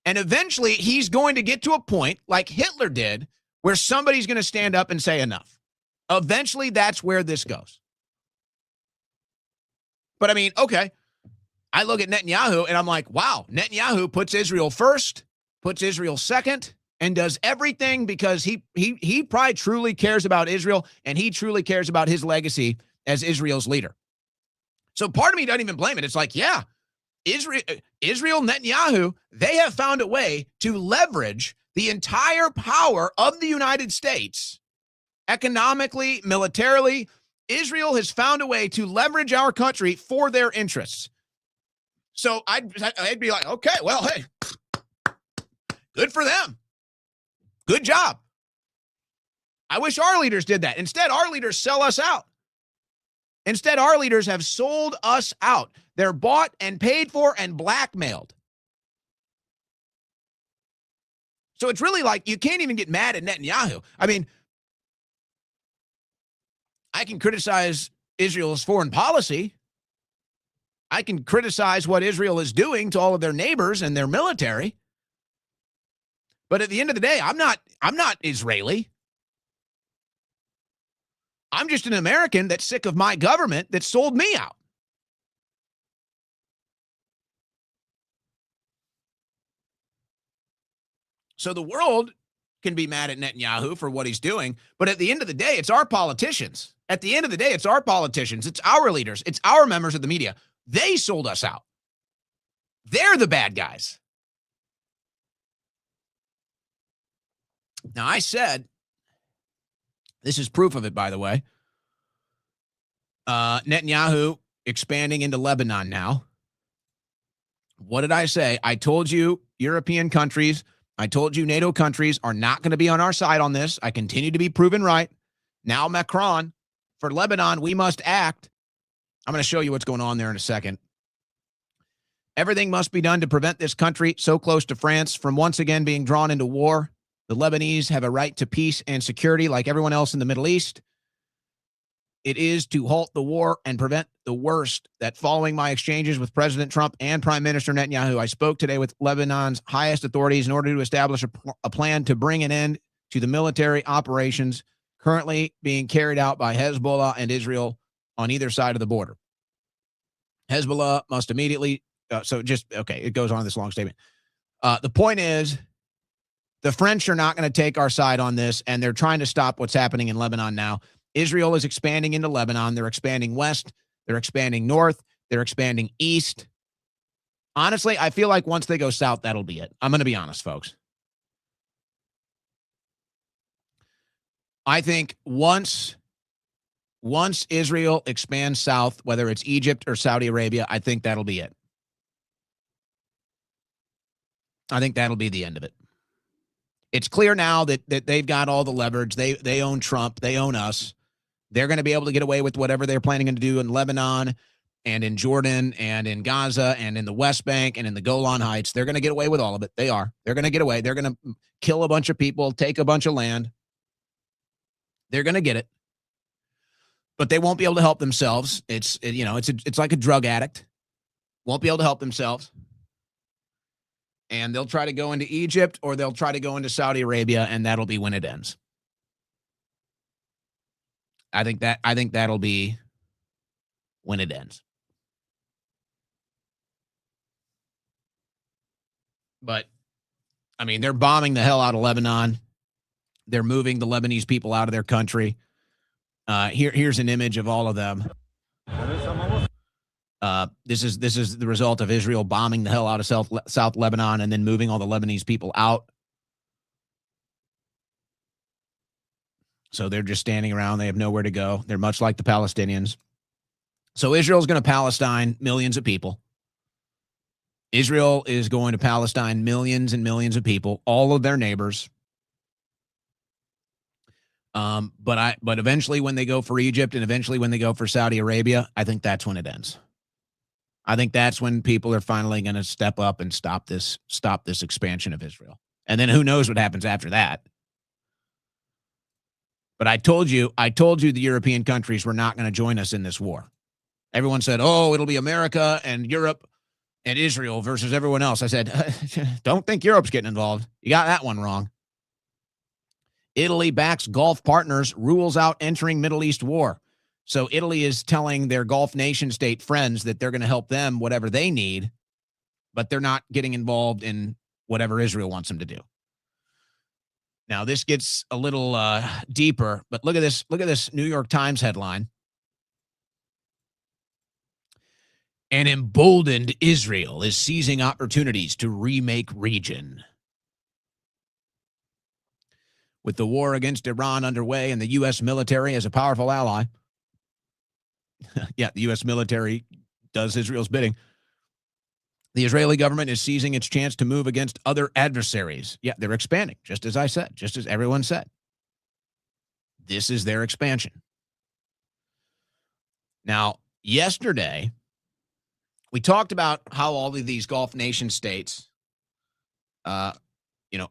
Speaker 1: and eventually he's going to get to a point like Hitler did where somebody's going to stand up and say enough. Eventually, that's where this goes. But I mean, okay, I look at Netanyahu, and I'm like, wow, Netanyahu puts Israel first, puts Israel second, and does everything because he probably truly cares about Israel, and he truly cares about his legacy as Israel's leader. So part of me doesn't even blame it. It's like, yeah, Israel, Netanyahu, they have found a way to leverage the entire power of the United States, economically, militarily. Israel has found a way to leverage our country for their interests. So I'd be like, okay, well, hey, good for them. Good job. I wish our leaders did that. Instead, our leaders sell us out. Instead, our leaders have sold us out. They're bought and paid for and blackmailed. So it's really like you can't even get mad at Netanyahu. I mean, I can criticize Israel's foreign policy. I can criticize what Israel is doing to all of their neighbors and their military. But at the end of the day, I'm not Israeli. I'm just an American that's sick of my government that sold me out. So the world can be mad at Netanyahu for what he's doing, but at the end of the day, it's our politicians. At the end of the day, it's our politicians. It's our leaders. It's our members of the media. They sold us out. They're the bad guys. Now, I said, this is proof of it, by the way. Netanyahu expanding into Lebanon now. What did I say? I told you European countries, I told you NATO countries are not going to be on our side on this. I continue to be proven right. Now, Macron, for Lebanon, we must act. I'm going to show you what's going on there in a second. Everything must be done to prevent this country, so close to France, from once again being drawn into war. The Lebanese have a right to peace and security like everyone else in the Middle East. It is to halt the war and prevent the worst. That following my exchanges with President Trump and Prime Minister Netanyahu, I spoke today with Lebanon's highest authorities in order to establish a plan to bring an end to the military operations currently being carried out by Hezbollah and Israel on either side of the border. Hezbollah must immediately, it goes on this long statement. The point is, the French are not going to take our side on this, and they're trying to stop what's happening in Lebanon now. Israel is expanding into Lebanon. They're expanding west. They're expanding north. They're expanding east. Honestly, I feel like once they go south, that'll be it. I'm going to be honest, folks. I think once Israel expands south, whether it's Egypt or Saudi Arabia, I think that'll be it. I think that'll be the end of it. It's clear now that they've got all the leverage. They own Trump. They own us. They're going to be able to get away with whatever they're planning to do in Lebanon and in Jordan and in Gaza and in the West Bank and in the Golan Heights. They're going to get away with all of it. They are. They're going to get away. They're going to kill a bunch of people, take a bunch of land. They're going to get it. But they won't be able to help themselves. It's like a drug addict. Won't be able to help themselves. And they'll try to go into Egypt or they'll try to go into Saudi Arabia, and that'll be when it ends. I think that'll be when it ends. But, I mean, they're bombing the hell out of Lebanon. They're moving the Lebanese people out of their country. Here's an image of all of them. This is the result of Israel bombing the hell out of South Lebanon and then moving all the Lebanese people out. So they're just standing around. They have nowhere to go. They're much like the Palestinians. So Israel's going to Palestine millions of people. Israel is going to Palestine millions and millions of people, all of their neighbors. But eventually when they go for Egypt and eventually when they go for Saudi Arabia, I think that's when it ends. I think that's when people are finally going to step up and stop this expansion of Israel. And then who knows what happens after that. But I told you the European countries were not going to join us in this war. Everyone said, oh, it'll be America and Europe and Israel versus everyone else. I said, don't think Europe's getting involved. You got that one wrong. Italy backs Gulf partners, rules out entering Middle East war. So Italy is telling their Gulf nation state friends that they're going to help them whatever they need, but they're not getting involved in whatever Israel wants them to do. Now, this gets a little deeper, but look at this. Look at this New York Times headline. An emboldened Israel is seizing opportunities to remake region. With the war against Iran underway and the U.S. military as a powerful ally. Yeah, the U.S. military does Israel's bidding. The Israeli government is seizing its chance to move against other adversaries. Yeah, they're expanding, just as I said, just as everyone said. This is their expansion. Now, yesterday, we talked about how all of these Gulf nation states,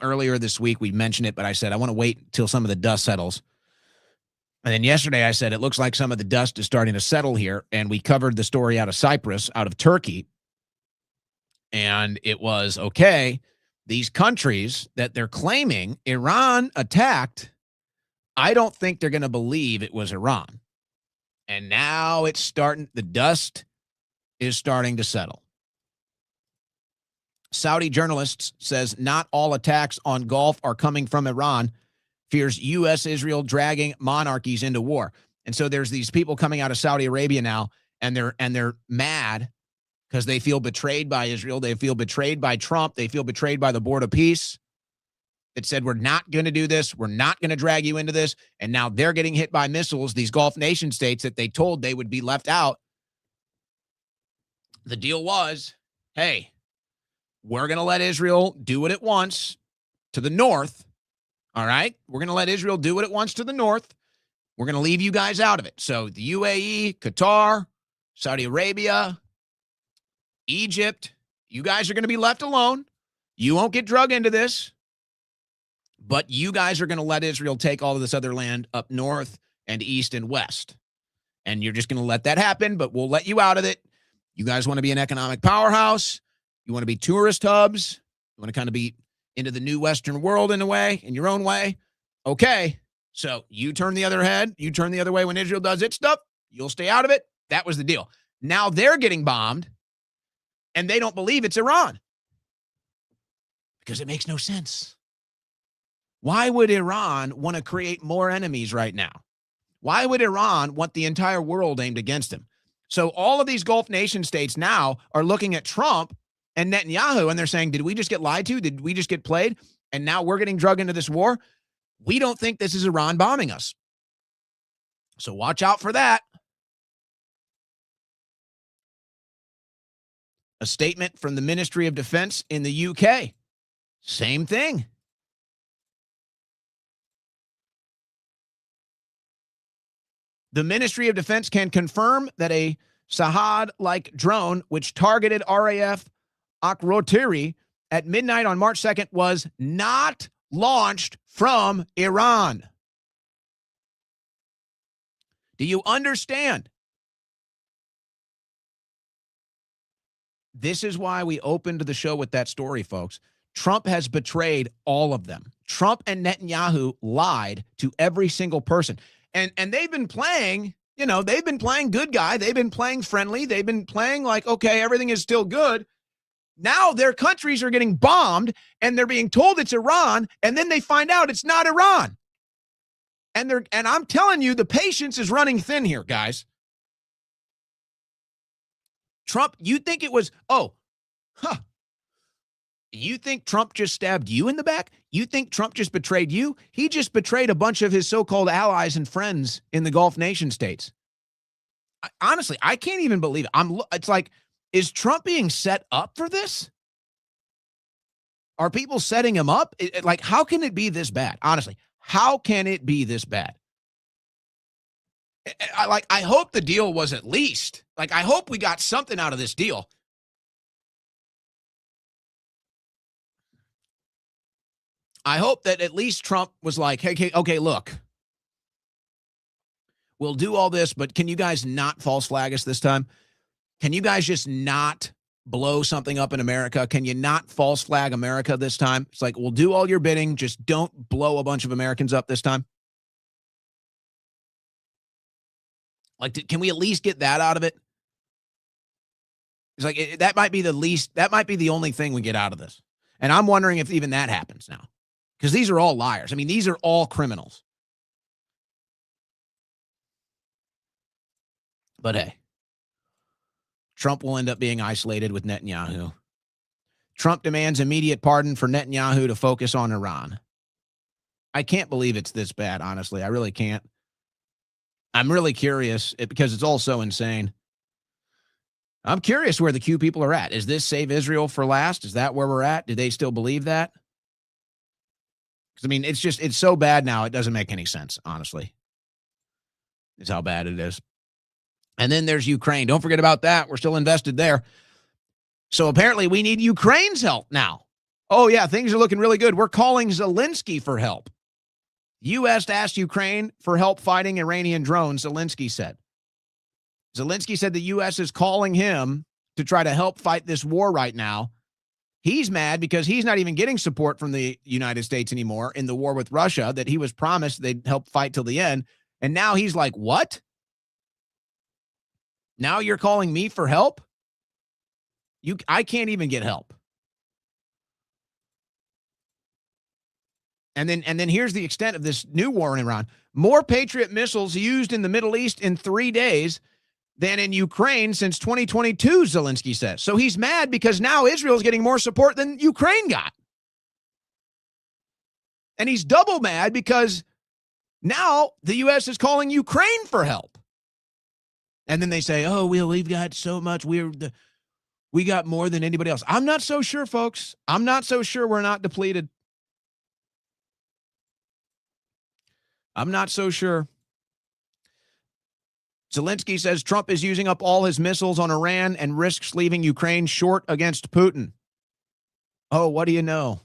Speaker 1: earlier this week we mentioned it, but I said I want to wait till some of the dust settles. And then yesterday I said it looks like some of the dust is starting to settle here, and we covered the story out of Cyprus, out of Turkey. And it was, okay, these countries that they're claiming Iran attacked, I don't think they're going to believe it was Iran. And now it's starting, the dust is starting to settle. Saudi journalists says not all attacks on Gulf are coming from Iran, fears U.S. Israel dragging monarchies into war. And so there's these people coming out of Saudi Arabia now, and they're mad because they feel betrayed by Israel. They feel betrayed by Trump. They feel betrayed by the Board of Peace. that said, we're not going to do this. We're not going to drag you into this. And now they're getting hit by missiles, these Gulf nation states that they told they would be left out. The deal was, hey, we're going to let Israel do what it wants to the north. All right? We're going to let Israel do what it wants to the north. We're going to leave you guys out of it. So the UAE, Qatar, Saudi Arabia, Egypt, you guys are going to be left alone. You won't get drug into this. But you guys are going to let Israel take all of this other land up north and east and west. And you're just going to let that happen, but we'll let you out of it. You guys want to be an economic powerhouse. You want to be tourist hubs. You want to kind of be into the new Western world in a way, in your own way. Okay, so you turn the other head. You turn the other way when Israel does its stuff. You'll stay out of it. That was the deal. Now they're getting bombed, and they don't believe it's Iran because it makes no sense. Why would Iran want to create more enemies right now? Why would Iran want the entire world aimed against him? So all of these Gulf nation states now are looking at Trump and Netanyahu, and they're saying, did we just get lied to? Did we just get played? And now we're getting dragged into this war? We don't think this is Iran bombing us. So watch out for that. A statement from the Ministry of Defense in the UK. Same thing. The Ministry of Defense can confirm that a Shahad-like drone, which targeted RAF Akrotiri at midnight on March 2nd, was not launched from Iran. Do you understand? This is why we opened the show with that story, folks. Trump has betrayed all of them. Trump and Netanyahu lied to every single person. And they've been playing, they've been playing good guy. They've been playing friendly. They've been playing like, okay, everything is still good. Now their countries are getting bombed and they're being told it's Iran. And then they find out it's not Iran. And I'm telling you, the patience is running thin here, guys. Trump, you think it was, you think Trump just stabbed you in the back? You think Trump just betrayed you? He just betrayed a bunch of his so-called allies and friends in the Gulf nation states. Honestly, I can't even believe it. It's like, is Trump being set up for this? Are people setting him up? Like, how can it be this bad? Honestly, how can it be this bad? I hope the deal was at least, I hope we got something out of this deal. I hope that at least Trump was like, hey, okay, look, we'll do all this, but can you guys not false flag us this time? Can you guys just not blow something up in America? Can you not false flag America this time? It's like, we'll do all your bidding. Just don't blow a bunch of Americans up this time. Like, can we at least get that out of it? It's like, that might be the only thing we get out of this. And I'm wondering if even that happens now. Because these are all liars. I mean, these are all criminals. But hey, Trump will end up being isolated with Netanyahu. Trump demands immediate pardon for Netanyahu to focus on Iran. I can't believe it's this bad, honestly. I really can't. I'm really curious because it's all so insane. I'm curious where the Q people are at. Is this save Israel for last? Is that where we're at? Do they still believe that? Because, I mean, it's so bad now, it doesn't make any sense, honestly. It's how bad it is. And then there's Ukraine. Don't forget about that. We're still invested there. So apparently we need Ukraine's help now. Oh, yeah, things are looking really good. We're calling Zelensky for help. U.S. asked Ukraine for help fighting Iranian drones, Zelensky said. Zelensky said the U.S. is calling him to try to help fight this war right now. He's mad because he's not even getting support from the United States anymore in the war with Russia that he was promised they'd help fight till the end. And now he's like, what? Now you're calling me for help? I can't even get help. And then here's the extent of this new war in Iran. More Patriot missiles used in the Middle East in 3 days than in Ukraine since 2022, Zelensky says. So he's mad because now Israel's getting more support than Ukraine got. And he's double mad because now the U.S. is calling Ukraine for help. And then they say, oh, we've got so much. We got more than anybody else. I'm not so sure, folks. I'm not so sure we're not depleted. I'm not so sure. Zelensky says Trump is using up all his missiles on Iran and risks leaving Ukraine short against Putin. Oh, what do you know?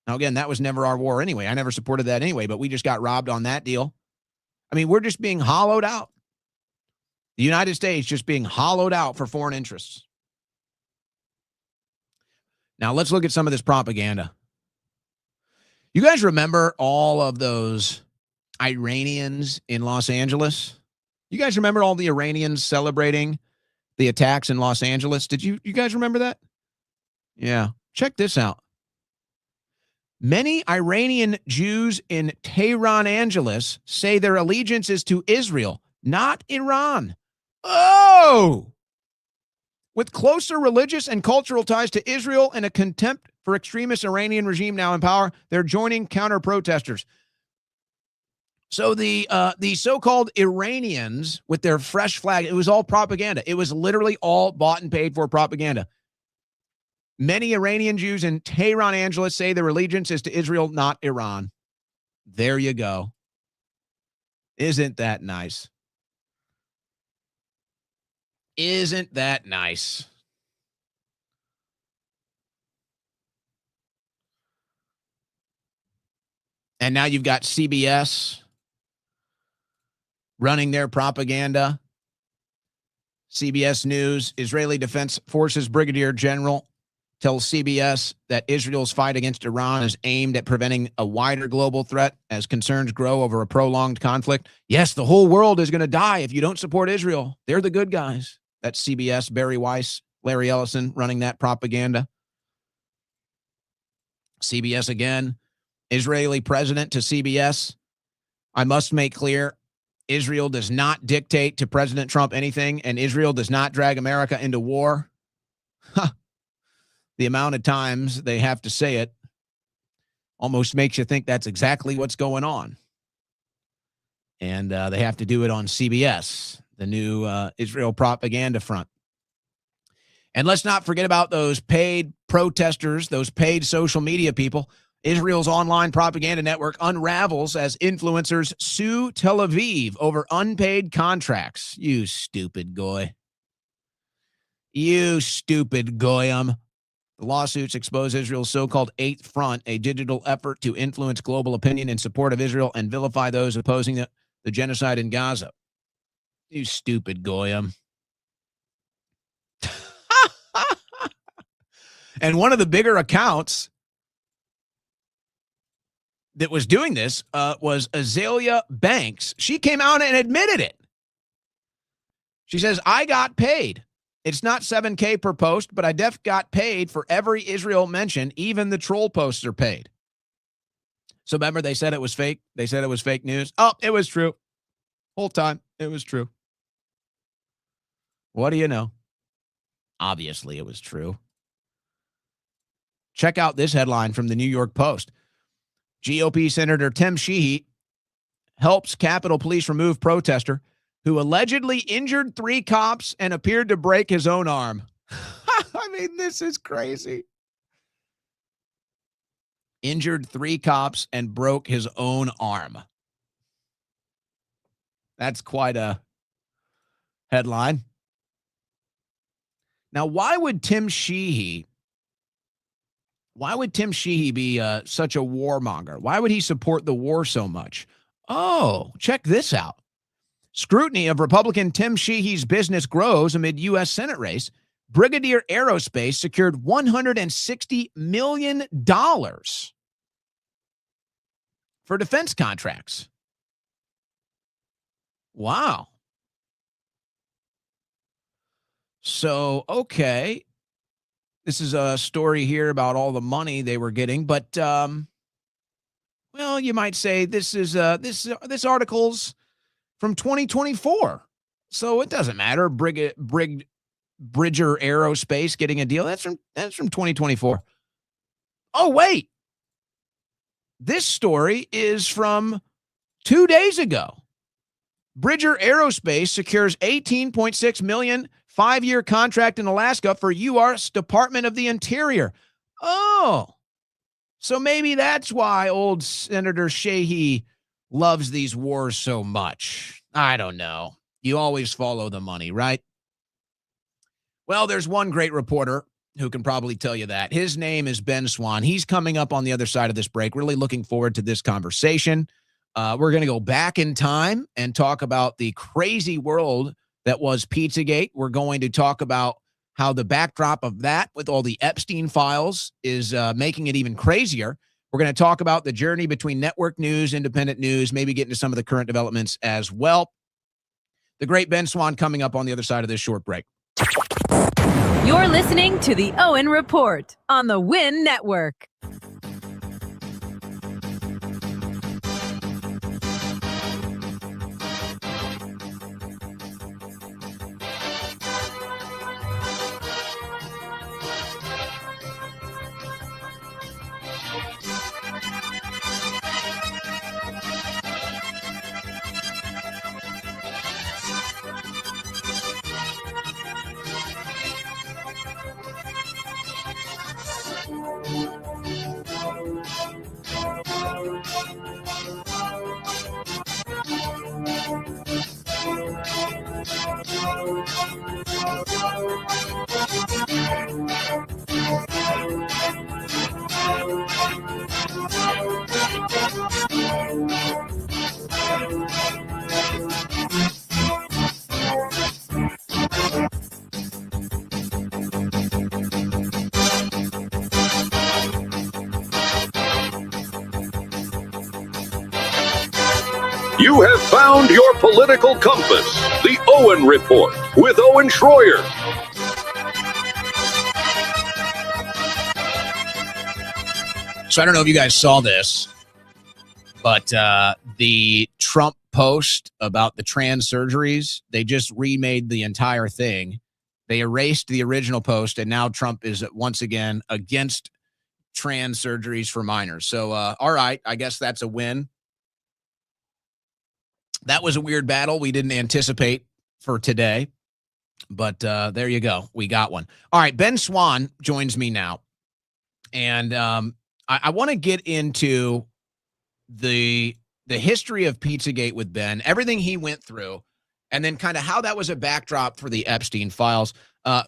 Speaker 1: Now, again, that was never our war anyway. I never supported that anyway, but we just got robbed on that deal. I mean, we're just being hollowed out. The United States just being hollowed out for foreign interests. Now, let's look at some of this propaganda. You guys remember all of those Iranians in Los Angeles? You guys remember all the Iranians celebrating the attacks in Los Angeles? Did you guys remember that? Yeah. Check this out. Many Iranian Jews in Tehran, Angeles say their allegiance is to Israel, not Iran. Oh! With closer religious and cultural ties to Israel and a contempt for extremist Iranian regime now in power, they're joining counter-protesters. So the so-called Iranians with their fresh flag, it was all propaganda. It was literally all bought and paid for propaganda. Many Iranian Jews in Tehran, Angeles say their allegiance is to Israel, not Iran. There you go. Isn't that nice? Isn't that nice? And now you've got CBS running their propaganda. CBS News, Israeli Defense Forces Brigadier General tells CBS that Israel's fight against Iran is aimed at preventing a wider global threat as concerns grow over a prolonged conflict. Yes, the whole world is going to die if you don't support Israel. They're the good guys. That's CBS, Barry Weiss, Larry Ellison running that propaganda. CBS again, Israeli president to CBS. I must make clear, Israel does not dictate to President Trump anything, and Israel does not drag America into war. The amount of times they have to say it almost makes you think that's exactly what's going on. And they have to do it on CBS, the new Israel propaganda front. And let's not forget about those paid protesters, those paid social media people. Israel's online propaganda network unravels as influencers sue Tel Aviv over unpaid contracts. You stupid goy. You stupid goyim. The lawsuits expose Israel's so-called Eighth Front, a digital effort to influence global opinion in support of Israel and vilify those opposing the genocide in Gaza. You stupid goyim. And one of the bigger accounts that was doing this was Azalea Banks. She came out and admitted it. She says, I got paid. It's not $7,000 per post, but I got paid for every Israel mention. Even the troll posts are paid. So remember, they said it was fake. They said it was fake news. Oh, it was true. Whole time, it was true. What do you know? Obviously, it was true. Check out this headline from the New York Post. GOP Senator Tim Sheehy helps Capitol Police remove protester who allegedly injured 3 cops and appeared to break his own arm. I mean, this is crazy. Injured 3 cops and broke his own arm. That's quite a headline. Now, why would Tim Sheehy be such a warmonger? Why would he support the war so much? Oh, check this out. Scrutiny of Republican Tim Sheehy's business grows amid U.S. Senate race. Brigadier Aerospace secured $160 million for defense contracts. Wow. So, okay. This is a story here about all the money they were getting, but, well, you might say this is this article's from 2024. So it doesn't matter. Bridger Aerospace getting a deal. That's from 2024. Oh, wait. This story is from 2 days ago. Bridger Aerospace secures $18.6 million 5-year contract in Alaska for U.S. Department of the Interior. Oh, so maybe that's why old Senator Sheehy loves these wars so much. I don't know. You always follow the money, right? Well, there's one great reporter who can probably tell you that. His name is Ben Swann. He's coming up on the other side of this break. Really looking forward to this conversation. We're going to go back in time and talk about the crazy world that was Pizzagate. We're going to talk about how the backdrop of that with all the Epstein files is making it even crazier. We're going to talk about the journey between network news, independent news, maybe get into some of the current developments as well. The great Ben Swann coming up on the other side of this short break.
Speaker 2: You're listening to the Owen Report on the Win Network.
Speaker 3: You have found your political compass. The Owen Report with Owen Schroyer.
Speaker 1: So I don't know if you guys saw this, but the Trump post about the trans surgeries, they just remade the entire thing. They erased the original post, and now Trump is once again against trans surgeries for minors. So, all right, I guess that's a win. That was a weird battle we didn't anticipate for today, but there you go. We got one. All right, Ben Swann joins me now, and I want to get into the history of Pizzagate with Ben, everything he went through, and then kind of how that was a backdrop for the Epstein files.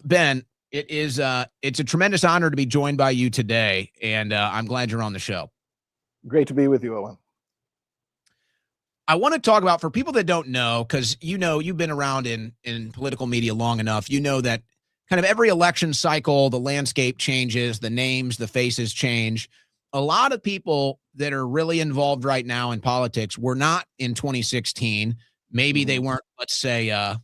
Speaker 1: Ben, it's a tremendous honor to be joined by you today, and I'm glad you're on the show.
Speaker 18: Great to be with you, Owen.
Speaker 1: I want to talk about, for people that don't know, because you've been around in political media long enough, you know that kind of every election cycle, the landscape changes, the names, the faces change. A lot of people that are really involved right now in politics were not in 2016. Maybe they weren't, let's say,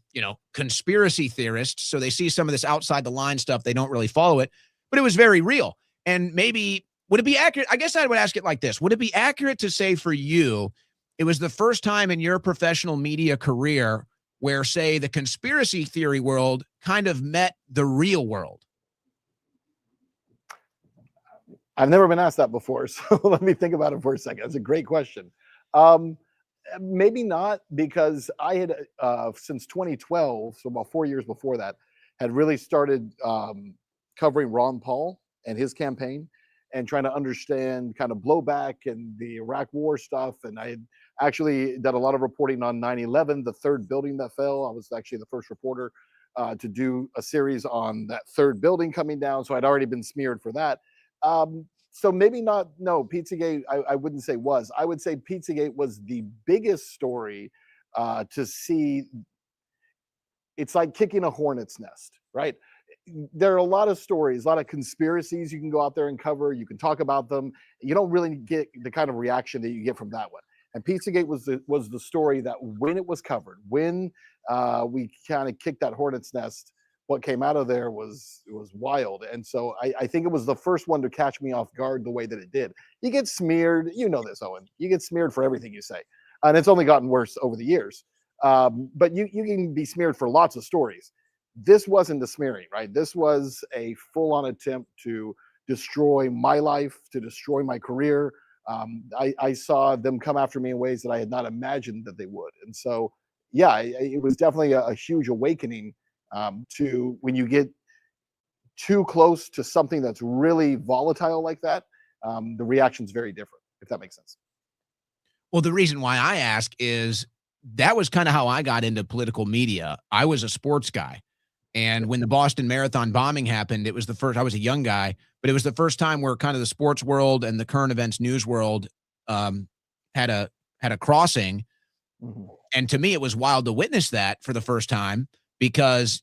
Speaker 1: conspiracy theorists. So they see some of this outside the line stuff. They don't really follow it, but it was very real. And maybe, would it be accurate? I guess I would ask it like this. Would it be accurate to say for you, it was the first time in your professional media career where, say, the conspiracy theory world kind of met the real world?
Speaker 18: I've never been asked that before, so let me think about it for a second. That's a great question. Maybe not, because I had, since 2012, so about 4 years before that, had really started covering Ron Paul and his campaign and trying to understand kind of blowback and the Iraq war stuff. And I had actually done a lot of reporting on 9/11, the third building that fell. I was actually the first reporter to do a series on that third building coming down. So I'd already been smeared for that. So maybe not, no, Pizzagate, I wouldn't say was. I would say Pizzagate was the biggest story to see. It's like kicking a hornet's nest, right? There are a lot of stories, a lot of conspiracies you can go out there and cover. You can talk about them. You don't really get the kind of reaction that you get from that one. And Pizzagate was the story that when it was covered, when we kind of kicked that hornet's nest, what came out of there was wild. And so I think it was the first one to catch me off guard the way that it did. You get smeared, you know this, Owen. You get smeared for everything you say. And it's only gotten worse over the years. But you can be smeared for lots of stories. This wasn't the smearing, right? This was a full-on attempt to destroy my life, to destroy my career, I saw them come after me in ways that I had not imagined that they would. And so, yeah, it was definitely a huge awakening to when you get too close to something that's really volatile like that, the reaction's very different, if that makes sense.
Speaker 1: Well, the reason why I ask is that was kind of how I got into political media. I was a sports guy. And when the Boston Marathon bombing happened, it was the first, I was a young guy, but it was the first time where kind of the sports world and the current events news world had a crossing.
Speaker 18: Mhm.
Speaker 1: And to me, it was wild to witness that for the first time because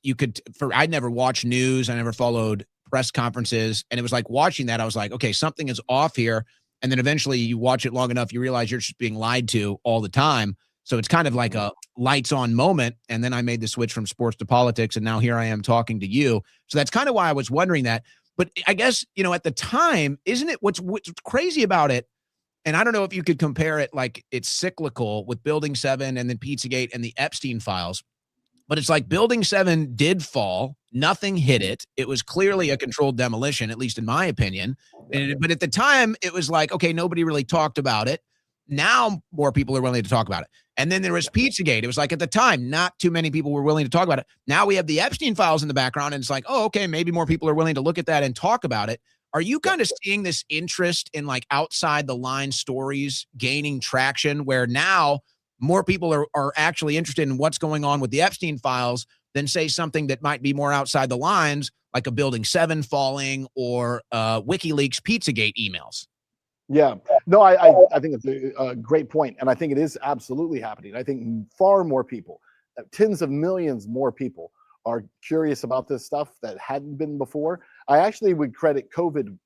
Speaker 1: I'd never watched news. I never followed press conferences. And it was like watching that, I was like, okay, something is off here. And then eventually you watch it long enough, you realize you're just being lied to all the time. So it's kind of like a lights on moment. And then I made the switch from sports to politics. And now here I am talking to you. So that's kind of why I was wondering that. But I guess, at the time, isn't it what's crazy about it? And I don't know if you could compare it like it's cyclical with Building 7 and then Pizzagate and the Epstein files. But it's like Building 7 did fall. Nothing hit it. It was clearly a controlled demolition, at least in my opinion. But at the time, it was like, okay, nobody really talked about it. Now more people are willing to talk about it. And then there was Pizzagate. It was like at the time, not too many people were willing to talk about it. Now we have the Epstein files in the background, and it's like, oh, okay, maybe more people are willing to look at that and talk about it. Are you kind of seeing this interest in like outside the line stories gaining traction where now more people are actually interested in what's going on with the Epstein files than say something that might be more outside the lines, like a Building 7 falling or WikiLeaks Pizzagate emails?
Speaker 18: Yeah, no, I think it's a great point. And I think it is absolutely happening. I think far more people, tens of millions more people are curious about this stuff that hadn't been before. I actually would credit COVID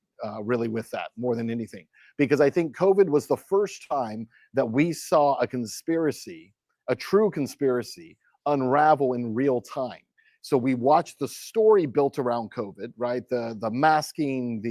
Speaker 18: really with that more than anything, because I think COVID was the first time that we saw a conspiracy, a true conspiracy, unravel in real time. So we watched the story built around COVID, right? The masking,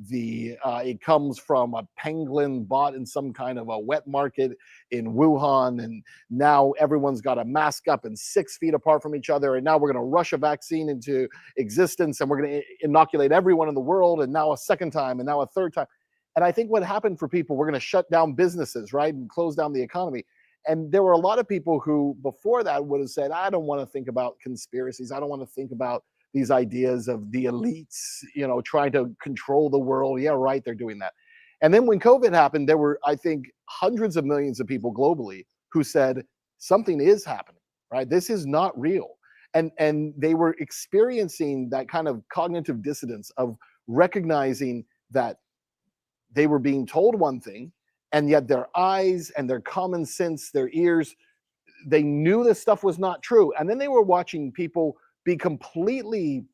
Speaker 18: it comes from a pangolin bought in some kind of a wet market in Wuhan, and now everyone's got to mask up and 6 feet apart from each other, and now we're going to rush a vaccine into existence, and we're going to inoculate everyone in the world, and now a second time, and now a third time. And I think what happened for people, we're going to shut down businesses, right, and close down the economy. And there were a lot of people who before that would have said, I don't want to think about conspiracies. I don't want to think about these ideas of the elites, trying to control the world. Yeah, right, they're doing that. And then when COVID happened, there were, I think, hundreds of millions of people globally who said, something is happening, right? This is not real. And they were experiencing that kind of cognitive dissonance of recognizing that they were being told one thing, and yet their eyes and their common sense, their ears, they knew this stuff was not true. And then they were watching people be completely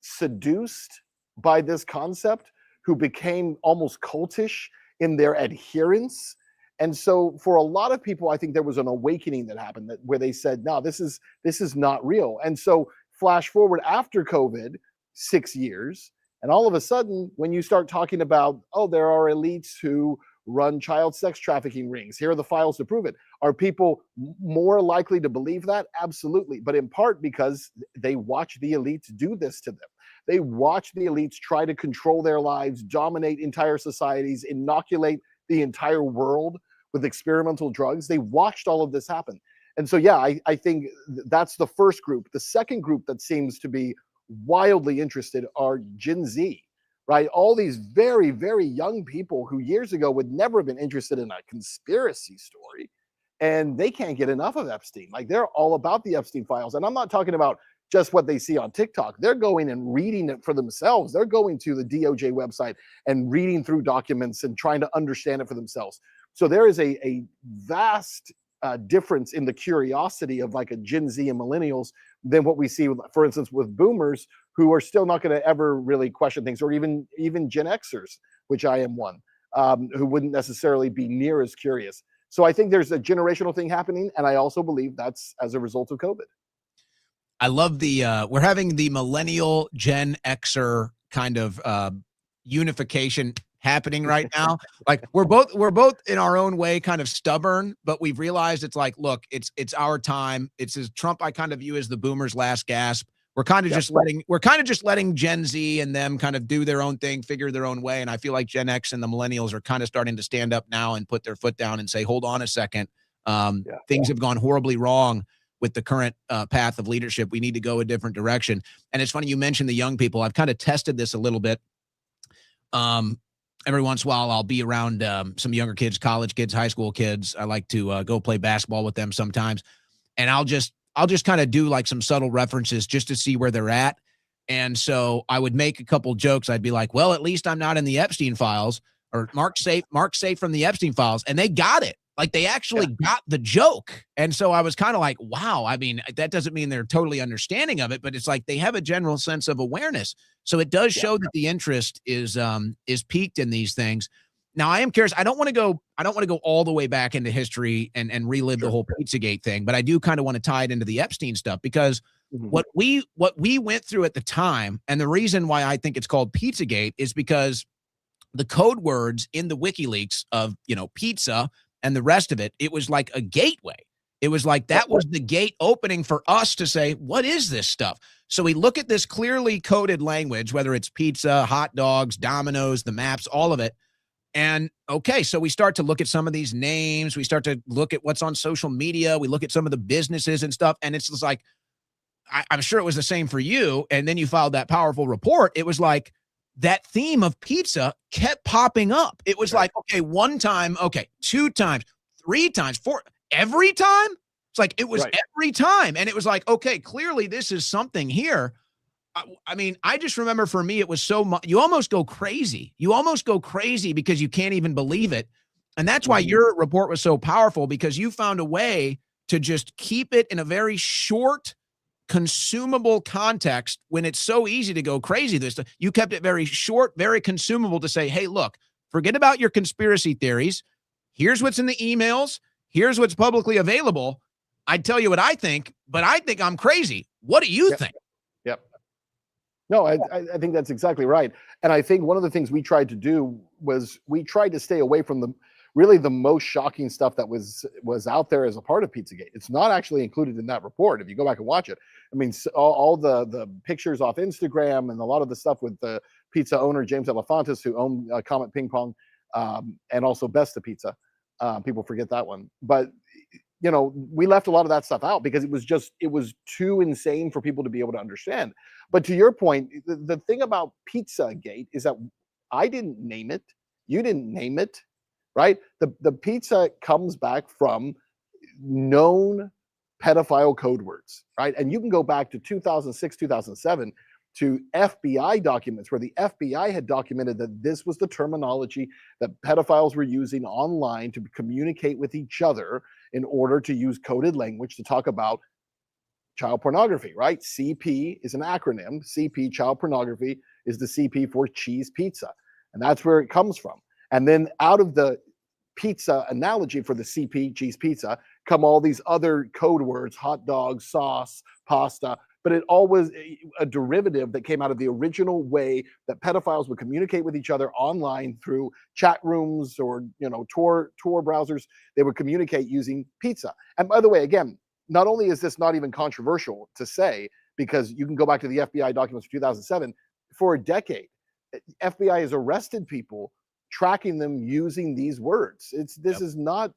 Speaker 18: seduced by this concept, who became almost cultish in their adherence. And so for a lot of people, I think there was an awakening that happened where they said, no, this is not real. And so flash forward after COVID, 6 years, and all of a sudden, when you start talking about, oh, there are elites who run child sex trafficking rings, here are the files to prove it. Are people more likely to believe that? Absolutely. But in part because they watch the elites do this to them. They watch the elites try to control their lives, dominate entire societies, inoculate the entire world with experimental drugs. They watched all of this happen. And so, yeah, I think that's the first group. The second group that seems to be wildly interested are Gen Z. Right? All these very, very young people who years ago would never have been interested in a conspiracy story, and they can't get enough of Epstein. Like, they're all about the Epstein files. And I'm not talking about just what they see on TikTok. They're going and reading it for themselves. They're going to the DOJ website and reading through documents and trying to understand it for themselves. So there is a vast difference in the curiosity of like a Gen Z and millennials than what we see, for instance, with boomers, who are still not going to ever really question things, or even Gen Xers, which I am one, who wouldn't necessarily be near as curious. So I think there's a generational thing happening, and I also believe that's as a result of COVID.
Speaker 1: I love we're having the millennial Gen Xer kind of unification happening right now. Like we're both in our own way kind of stubborn, but we've realized it's like, look, it's our time. It's as Trump I kind of view as the boomers' last gasp. We're kind of just letting Gen Z and them kind of do their own thing, figure their own way. And I feel like Gen X and the millennials are kind of starting to stand up now and put their foot down and say, hold on a second. Things have gone horribly wrong with the current path of leadership. We need to go a different direction. And it's funny you mentioned the young people. I've kind of tested this a little bit. Every once in a while, I'll be around some younger kids, college kids, high school kids. I like to go play basketball with them sometimes. And I'll just kind of do like some subtle references just to see where they're at. And so I would make a couple jokes. I'd be like, well, at least I'm not in the Epstein files, or Mark's safe from the Epstein files. And they got it. Like they actually got the joke. And so I was kind of like, wow. I mean, that doesn't mean they're totally understanding of it, but it's like they have a general sense of awareness. So it does show that the interest is peaked in these things. Now I am curious. I don't want to go all the way back into history and relive the whole Pizzagate thing, but I do kind of want to tie it into the Epstein stuff, because what we went through at the time, and the reason why I think it's called Pizzagate is because the code words in the WikiLeaks of, pizza and the rest of it, it was like a gateway. It was like that was the gate opening for us to say, what is this stuff? So we look at this clearly coded language, whether it's pizza, hot dogs, Domino's, the maps, all of it. And okay, so we start to look at some of these names. We start to look at what's on social media. We look at some of the businesses and stuff. And it's just like, I'm sure it was the same for you. And then you filed that powerful report. It was like that theme of pizza kept popping up. It was like, okay, one time, okay, 2 times, 3 times, 4, every time. It's like, it was every time. And it was like, okay, clearly this is something here. I mean, I just remember for me, it was so much, you almost go crazy. You almost go crazy because you can't even believe it. And that's why your report was so powerful, because you found a way to just keep it in a very short, consumable context when it's so easy to go crazy. You kept it very short, very consumable to say, hey, look, forget about your conspiracy theories. Here's what's in the emails. Here's what's publicly available. I'd tell you what I think, but I think I'm crazy. What do you think?
Speaker 18: Yep. No, I think that's exactly right. And I think one of the things we tried to do was we tried to stay away from the most shocking stuff that was out there as a part of Pizzagate. It's not actually included in that report. If you go back and watch it, I mean, all the pictures off Instagram and a lot of the stuff with the pizza owner, James Elefantis, who owned Comet Ping Pong, and also Besta Pizza. People forget that one. But, we left a lot of that stuff out because it was too insane for people to be able to understand. But to your point, the thing about Pizzagate is that I didn't name it. You didn't name it. Right? The pizza comes back from known pedophile code words, right? And you can go back to 2006, 2007 to FBI documents where the FBI had documented that this was the terminology that pedophiles were using online to communicate with each other in order to use coded language to talk about child pornography, right? CP is an acronym. CP, child pornography, is the CP for cheese pizza. And that's where it comes from. And then out of the pizza analogy for the CP, cheese pizza, come all these other code words, hot dogs, sauce, pasta, but it all was a derivative that came out of the original way that pedophiles would communicate with each other online through chat rooms or, Tor browsers. They would communicate using pizza. And by the way, again, not only is this not even controversial to say, because you can go back to the FBI documents from 2007, for a decade, FBI has arrested people tracking them using these words. This is not,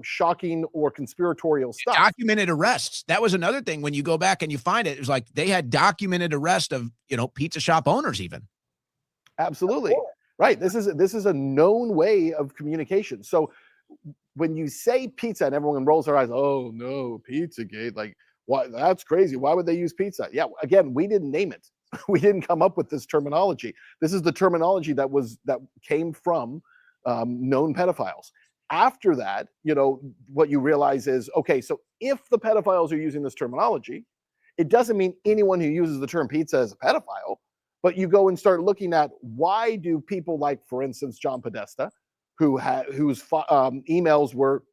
Speaker 18: shocking or conspiratorial stuff.
Speaker 1: Documented arrests. That was another thing. When you go back and you find it, it was like they had documented arrest of, pizza shop owners even.
Speaker 18: Absolutely. Right. This is a known way of communication. So when you say pizza and everyone rolls their eyes, oh no, Pizzagate, like, why? That's crazy. Why would they use pizza? Yeah. Again, we didn't name it. We didn't come up with this terminology. This is the terminology that came from known pedophiles. After that, what you realize is, okay, so if the pedophiles are using this terminology, it doesn't mean anyone who uses the term pizza is a pedophile, but you go and start looking at why do people like, for instance, John Podesta, whose emails were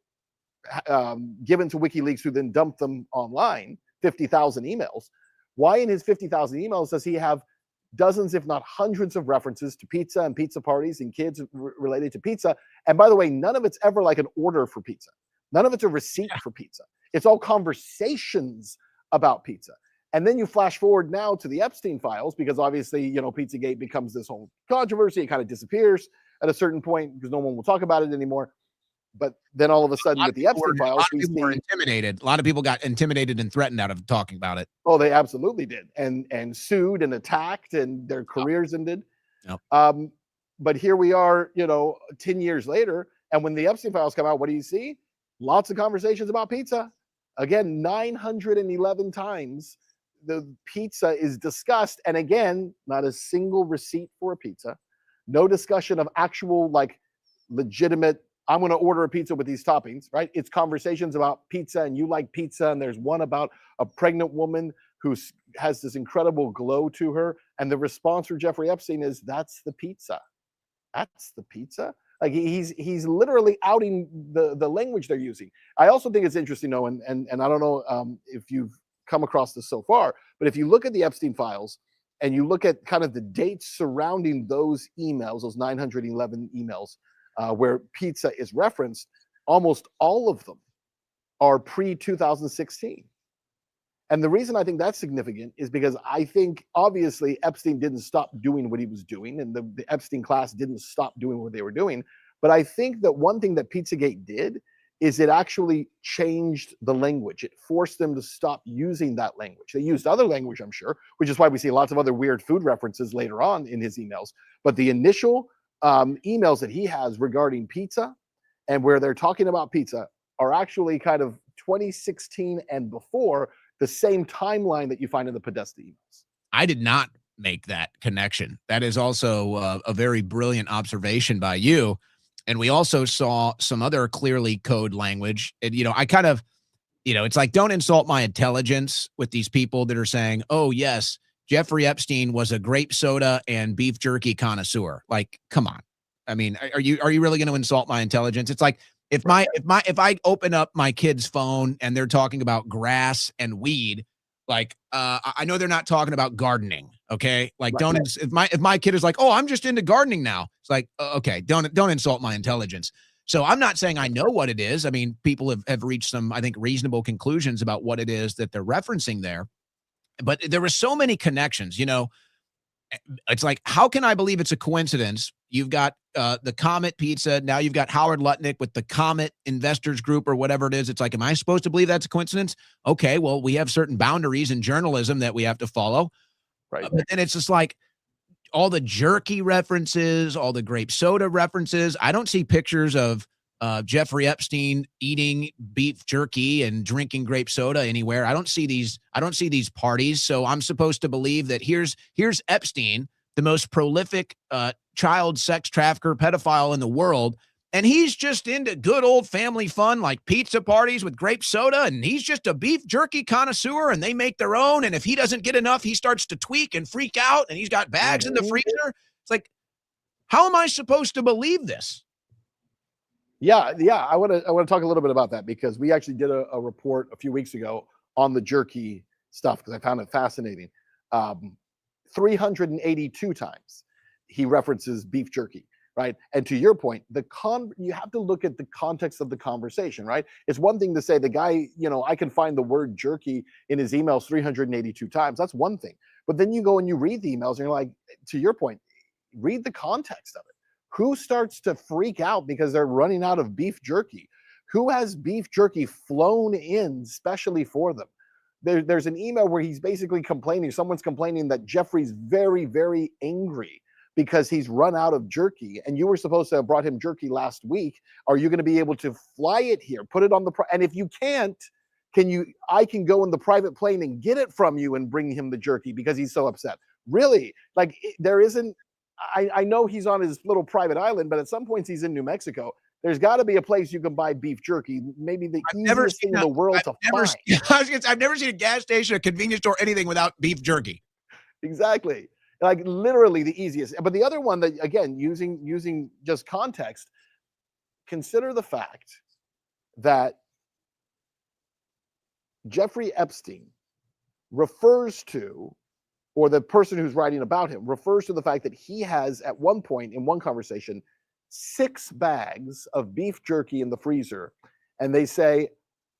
Speaker 18: given to WikiLeaks, who then dumped them online, 50,000 emails. Why in his 50,000 emails does he have dozens, if not hundreds, of references to pizza and pizza parties and kids related to pizza? And by the way, none of it's ever like an order for pizza. None of it's a receipt for pizza. It's all conversations about pizza. And then you flash forward now to the Epstein files, because obviously, Pizzagate becomes this whole controversy. It kind of disappears at a certain point because no one will talk about it anymore. But then all of a sudden with the Epstein files,
Speaker 1: a lot of people were intimidated. A lot of people got intimidated and threatened out of talking about it.
Speaker 18: Oh, they absolutely did. And sued and attacked, and their careers ended.
Speaker 1: Yep.
Speaker 18: But here we are, 10 years later. And when the Epstein files come out, what do you see? Lots of conversations about pizza. Again, 911 times the pizza is discussed. And again, not a single receipt for a pizza. No discussion of actual, legitimate, I'm going to order a pizza with these toppings, right? It's conversations about pizza, and you like pizza. And there's one about a pregnant woman who has this incredible glow to her. And the response from Jeffrey Epstein is, that's the pizza. That's the pizza. Like he's literally outing the language they're using. I also think it's interesting, though, and I don't know if you've come across this so far, but if you look at the Epstein files and you look at kind of the dates surrounding those emails, those 911 emails where pizza is referenced, almost all of them are pre-2016. And the reason I think that's significant is because I think obviously Epstein didn't stop doing what he was doing, and the Epstein class didn't stop doing what they were doing. But I think that one thing that Pizzagate did is it actually changed the language. It forced them to stop using that language. They used other language, I'm sure, which is why we see lots of other weird food references later on in his emails. But the initial emails that he has regarding pizza and where they're talking about pizza are actually kind of 2016 and before, the same timeline that you find in the Podesta emails.
Speaker 1: I did not make that connection. That is also a very brilliant observation by you. And we also saw some other clearly code language. And, I kind of, it's like, don't insult my intelligence with these people that are saying, oh, yes, Jeffrey Epstein was a grape soda and beef jerky connoisseur. Like, come on. I mean, are you really going to insult my intelligence? It's like, if I open up my kid's phone and they're talking about grass and weed, I know they're not talking about gardening. Okay. Like, if my kid is like, oh, I'm just into gardening now. It's like, okay, don't insult my intelligence. So I'm not saying I know what it is. I mean, people have reached some, I think, reasonable conclusions about what it is that they're referencing there. But there were so many connections, it's like, how can I believe it's a coincidence? You've got the Comet Pizza. Now you've got Howard Lutnick with the Comet Investors Group or whatever it is. It's like, am I supposed to believe that's a coincidence? Okay, well, we have certain boundaries in journalism that we have to follow.
Speaker 18: Right.
Speaker 1: But then it's just like all the jerky references, all the grape soda references. I don't see pictures of Jeffrey Epstein eating beef jerky and drinking grape soda anywhere. I don't see these parties. So I'm supposed to believe that here's Epstein, the most prolific child sex trafficker, pedophile in the world. And he's just into good old family fun, like pizza parties with grape soda. And he's just a beef jerky connoisseur, and they make their own. And if he doesn't get enough, he starts to tweak and freak out, and he's got bags in the freezer. It's like, how am I supposed to believe this?
Speaker 18: Yeah. I want to talk a little bit about that, because we actually did a report a few weeks ago on the jerky stuff, because I found it fascinating. 382 times he references beef jerky, right? And to your point, you have to look at the context of the conversation, right? It's one thing to say the guy, I can find the word jerky in his emails 382 times. That's one thing. But then you go and you read the emails and you're like, to your point, read the context of it. Who starts to freak out because they're running out of beef jerky? Who has beef jerky flown in specially for them? There's an email where he's basically complaining. Someone's complaining that Jeffrey's very, very angry because he's run out of jerky, and you were supposed to have brought him jerky last week. Are you going to be able to fly it here? Put it on the and if you can't, I can go in the private plane and get it from you and bring him the jerky because he's so upset. Really? Like, there isn't. I know he's on his little private island, but at some points he's in New Mexico. There's got to be a place you can buy beef jerky, maybe the easiest thing in the world to find.
Speaker 1: I've never seen a gas station, a convenience store, anything without beef jerky.
Speaker 18: Exactly. Like, literally the easiest. But the other one that, again, using just context, consider the fact that Jeffrey Epstein refers to, or the person who's writing about him refers to the fact that he has, at one point in one conversation, 6 bags of beef jerky in the freezer. And they say,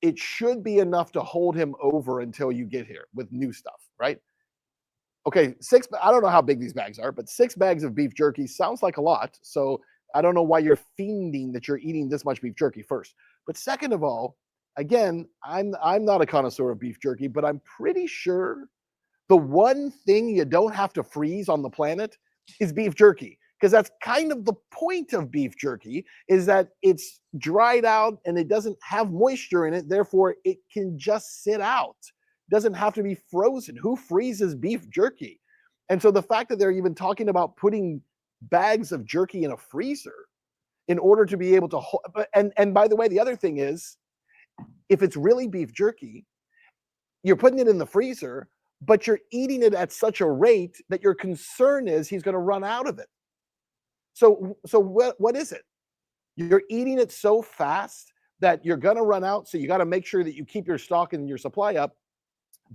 Speaker 18: it should be enough to hold him over until you get here with new stuff, right? Okay, I don't know how big these bags are, but 6 bags of beef jerky sounds like a lot. So I don't know why you're fiending that you're eating this much beef jerky first. But second of all, again, I'm not a connoisseur of beef jerky, but I'm pretty sure the one thing you don't have to freeze on the planet is beef jerky, because that's kind of the point of beef jerky, is that it's dried out and it doesn't have moisture in it. Therefore, it can just sit out. It doesn't have to be frozen. Who freezes beef jerky? And so the fact that they're even talking about putting bags of jerky in a freezer in order to be able to hold, and by the way, the other thing is, if it's really beef jerky, you're putting it in the freezer, but you're eating it at such a rate that your concern is he's going to run out of it. So what is it? You're eating it so fast that you're going to run out. So you got to make sure that you keep your stock and your supply up.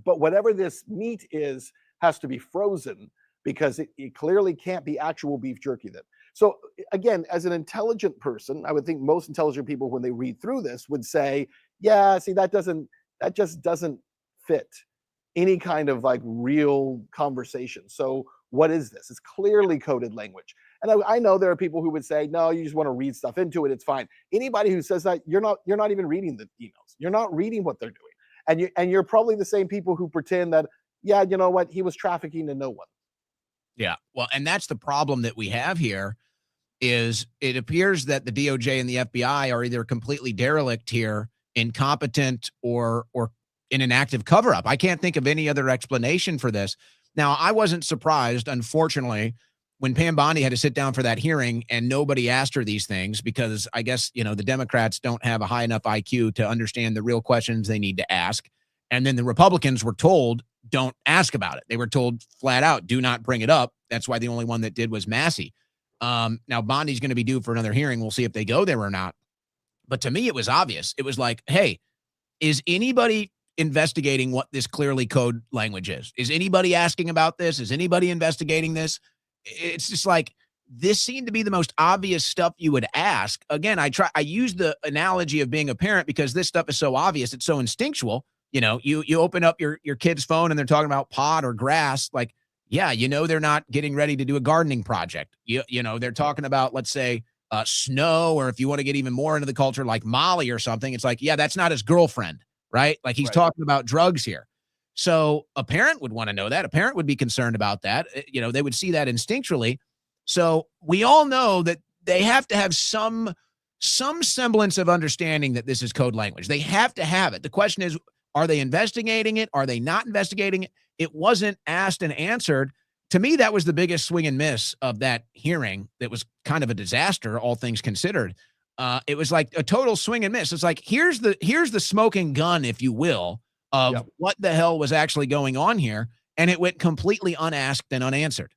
Speaker 18: But whatever this meat is has to be frozen, because it clearly can't be actual beef jerky then. So again, as an intelligent person, I would think most intelligent people, when they read through this, would say, yeah, see, that just doesn't fit any kind of like real conversation. So what is this? It's clearly coded language. And I know there are people who would say, no, you just want to read stuff into it. It's fine. Anybody who says that, you're not even reading the emails. You're not reading what they're doing. And you're probably the same people who pretend that, yeah, you know what, he was trafficking to no one.
Speaker 1: Yeah. Well, and that's the problem that we have here, is it appears that the DOJ and the FBI are either completely derelict here, incompetent, or in an active cover-up. I can't think of any other explanation for this. Now, I wasn't surprised, unfortunately, when Pam Bondi had to sit down for that hearing and nobody asked her these things, because I guess, the Democrats don't have a high enough IQ to understand the real questions they need to ask. And then the Republicans were told, don't ask about it. They were told flat out, do not bring it up. That's why the only one that did was Massey. Now Bondi's going to be due for another hearing. We'll see if they go there or not. But to me, it was obvious. It was like, hey, is anybody investigating what this clearly code language is? Is anybody asking about this? Is anybody investigating this? It's just like, this seemed to be the most obvious stuff you would ask. Again, I use the analogy of being a parent because this stuff is so obvious. It's so instinctual. You open up your kid's phone and they're talking about pot or grass. Like, yeah, they're not getting ready to do a gardening project. They're talking about, let's say, snow, or if you want to get even more into the culture, like Molly or something. It's like, yeah, that's not his girlfriend, right? Like, he's talking about drugs here. So a parent would want to know that. A parent would be concerned about that. They would see that instinctually. So we all know that they have to have some semblance of understanding that this is code language. They have to have it. The question is, are they investigating it? Are they not investigating it? It wasn't asked and answered. To me, that was the biggest swing and miss of that hearing. That was kind of a disaster, all things considered. It was like a total swing and miss. It's like, here's the smoking gun, if you will, of what the hell was actually going on here. And it went completely unasked and unanswered.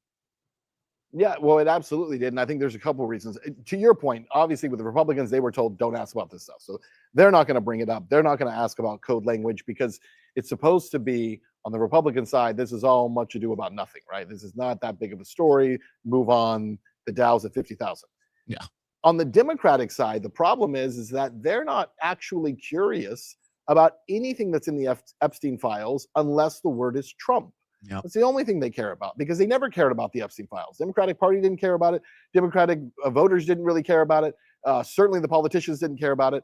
Speaker 18: Yeah, well, it absolutely did. And I think there's a couple of reasons. To your point, obviously with the Republicans, they were told, don't ask about this stuff. So they're not going to bring it up. They're not going to ask about code language, because it's supposed to be, on the Republican side, this is all much ado about nothing, right? This is not that big of a story. Move on. The Dow's at 50,000.
Speaker 1: Yeah.
Speaker 18: On the Democratic side, the problem is that they're not actually curious about anything that's in the Epstein files unless the word is Trump.
Speaker 1: Yep.
Speaker 18: That's the only thing they care about, because they never cared about the Epstein files. Democratic Party didn't care about it. Democratic voters didn't really care about it. Certainly the politicians didn't care about it.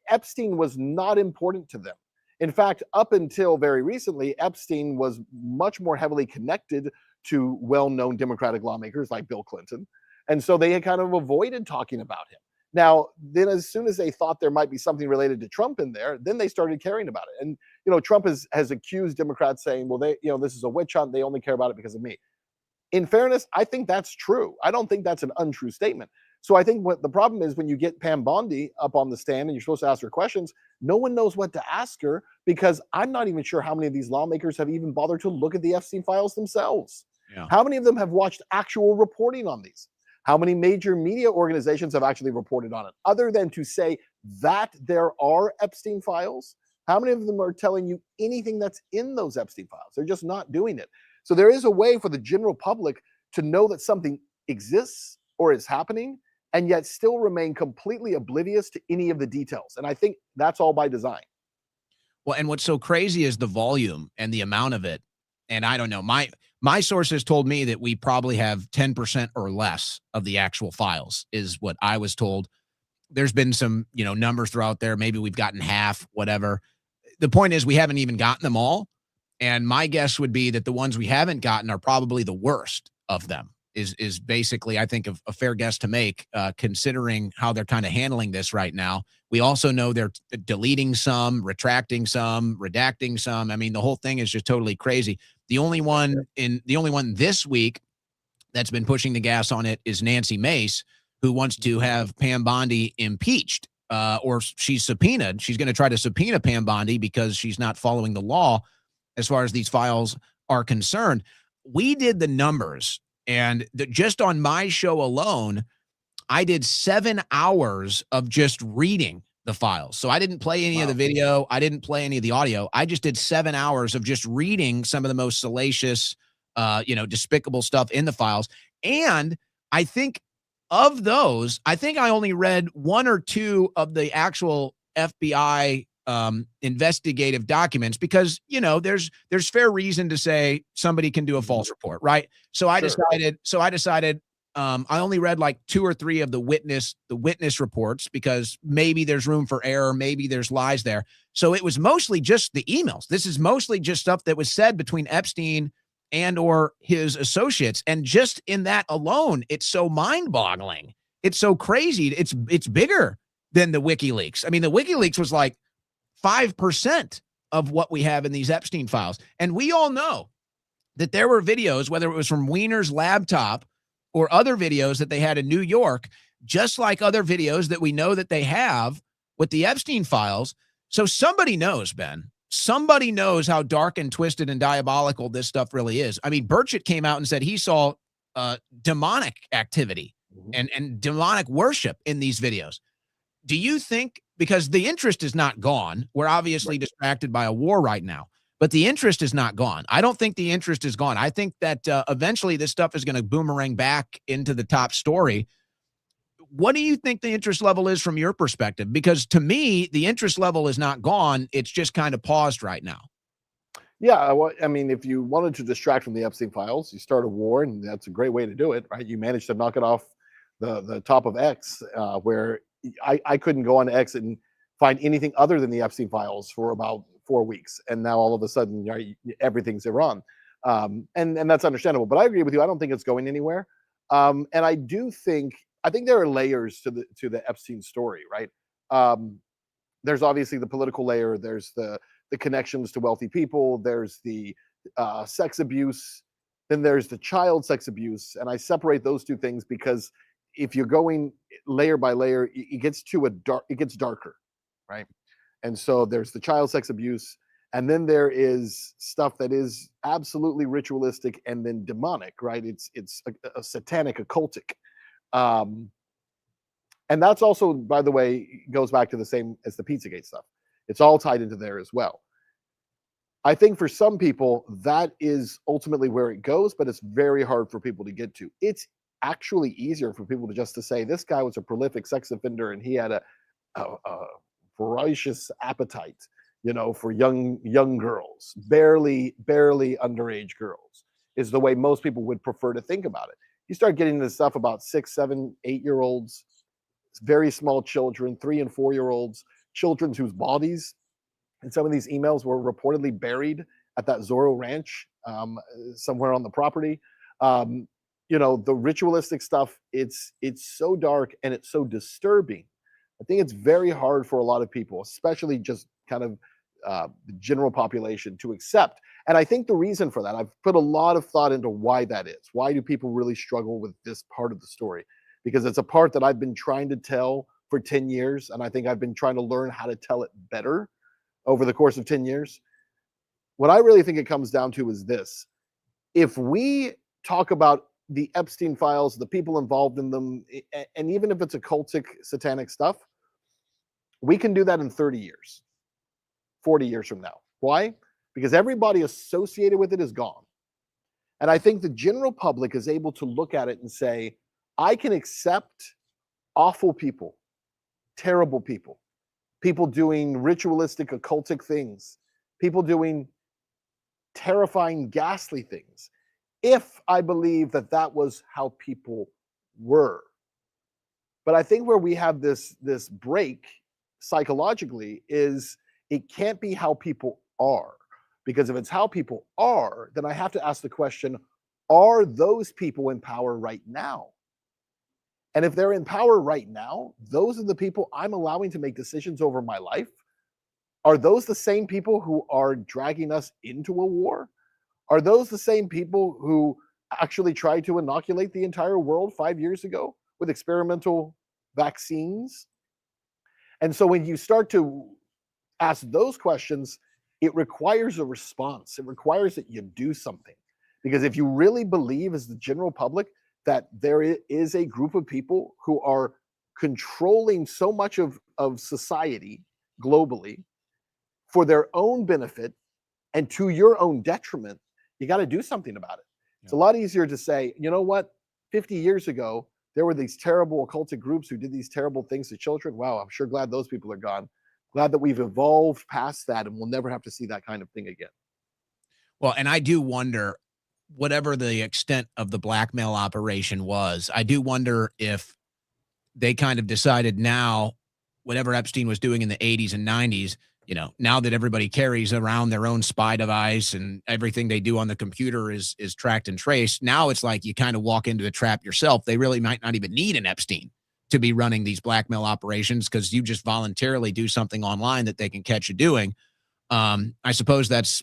Speaker 18: Epstein was not important to them. In fact, up until very recently, Epstein was much more heavily connected to well-known Democratic lawmakers like Bill Clinton. And so they had kind of avoided talking about him. Now, then as soon as they thought there might be something related to Trump in there, then they started caring about it. And, Trump has accused Democrats, saying, well, this is a witch hunt. They only care about it because of me. In fairness, I think that's true. I don't think that's an untrue statement. So I think what the problem is, when you get Pam Bondi up on the stand and you're supposed to ask her questions, no one knows what to ask her, because I'm not even sure how many of these lawmakers have even bothered to look at the Epstein files themselves.
Speaker 1: Yeah.
Speaker 18: How many of them have watched actual reporting on these? How many major media organizations have actually reported on it, other than to say that there are Epstein files? How many of them are telling you anything that's in those Epstein files? They're just not doing it. So there is a way for the general public to know that something exists or is happening, and yet still remain completely oblivious to any of the details. And I think that's all by design.
Speaker 1: Well, and what's so crazy is the volume and the amount of it. And I don't know, my sources told me that we probably have 10% or less of the actual files is what I was told. There's been some, numbers throughout there. Maybe we've gotten half, whatever. The point is we haven't even gotten them all. And my guess would be that the ones we haven't gotten are probably the worst of them is basically, I think, a fair guess to make, considering how they're kind of handling this right now. We also know they're deleting some, retracting some, redacting some. I mean, the whole thing is just totally crazy. The only one this week that's been pushing the gas on it is Nancy Mace, who wants to have Pam Bondi impeached, or she's subpoenaed. She's going to try to subpoena Pam Bondi because she's not following the law as far as these files are concerned. We did the numbers, and just on my show alone, I did 7 hours of just reading the files. So I didn't play any of the video. I didn't play any of the audio. I just did 7 hours of just reading some of the most salacious, despicable stuff in the files. And I think of those, I think I only read 1 or 2 of the actual FBI investigative documents because, there's fair reason to say somebody can do a false report, right? So I decided I only read like 2 or 3 of the witness reports because maybe there's room for error, maybe there's lies there. So it was mostly just the emails. This is mostly just stuff that was said between Epstein and or his associates. And just in that alone, it's so mind-boggling. It's so crazy. It's bigger than the WikiLeaks. I mean, the WikiLeaks was like 5% of what we have in these Epstein files. And we all know that there were videos, whether it was from Weiner's laptop or other videos that they had in New York, just like other videos that we know that they have with the Epstein files. So somebody knows, Ben. Somebody knows how dark and twisted and diabolical this stuff really is. I mean, Burchett came out and said he saw demonic activity and demonic worship in these videos. Do you think, because the interest is not gone, we're obviously distracted by a war right now, but the interest is not gone. I don't think the interest is gone. I think that eventually this stuff is going to boomerang back into the top story. What do you think the interest level is from your perspective? Because to me, the interest level is not gone. It's just kind of paused right now.
Speaker 18: Yeah, well, I mean, if you wanted to distract from the Epstein files, you start a war, and that's a great way to do it, right? You managed to knock it off the top of X, where I couldn't go on X and find anything other than the Epstein files for about 4 weeks, and now all of a sudden, right, everything's Iran, and that's understandable. But I agree with you. I don't think it's going anywhere, and I think there are layers to the Epstein story, right? There's obviously the political layer. There's the connections to wealthy people. There's the sex abuse. Then there's the child sex abuse, and I separate those two things because if you're going layer by layer, it gets darker, right? And so there's the child sex abuse, and then there is stuff that is absolutely ritualistic and then demonic, right? It's a satanic, occultic. And that's also, by the way, goes back to the same as the Pizzagate stuff. It's all tied into there as well. I think for some people, that is ultimately where it goes, but it's very hard for people to get to. It's actually easier for people to say, this guy was a prolific sex offender and he had a voracious appetite, for young girls, barely underage girls, is the way most people would prefer to think about it. You start getting this stuff about 6, 7, 8-year-olds, very small children, 3 and 4-year-olds, children whose bodies and some of these emails were reportedly buried at that Zorro Ranch somewhere on the property. The ritualistic stuff, it's so dark and it's so disturbing. I think it's very hard for a lot of people, especially just kind of the general population, to accept. And I think the reason for that, I've put a lot of thought into why that is. Why do people really struggle with this part of the story? Because it's a part that I've been trying to tell for 10 years, and I think I've been trying to learn how to tell it better over the course of 10 years. What I really think it comes down to is this. If we talk about the Epstein files, the people involved in them, and even if it's occultic, satanic stuff, we can do that in 30 years, 40 years from now. Why? Because everybody associated with it is gone. And I think the general public is able to look at it and say, I can accept awful people, terrible people, people doing ritualistic occultic things, people doing terrifying, ghastly things, if I believe that that was how people were. But I think where we have this break psychologically is it can't be how people are. Because if it's how people are, then I have to ask the question, are those people in power right now? And if they're in power right now, those are the people I'm allowing to make decisions over my life. Are those the same people who are dragging us into a war? Are those the same people who actually tried to inoculate the entire world 5 years ago with experimental vaccines? And so when you start to ask those questions, it requires a response. It requires that you do something. Because if you really believe, as the general public, that there is a group of people who are controlling so much of society globally for their own benefit and to your own detriment, you got to do something about it. It's a lot easier to say, you know what, 50 years ago, there were these terrible occultic groups who did these terrible things to children. Wow, I'm sure glad those people are gone. Glad that we've evolved past that and we'll never have to see that kind of thing again.
Speaker 1: Well, and I do wonder, whatever the extent of the blackmail operation was, I do wonder if they kind of decided now, whatever Epstein was doing in the 80s and 90s, you know, now that everybody carries around their own spy device and everything they do on the computer is tracked and traced, now it's like you kind of walk into the trap yourself. They really might not even need an Epstein to be running these blackmail operations because you just voluntarily do something online that they can catch you doing. I suppose that's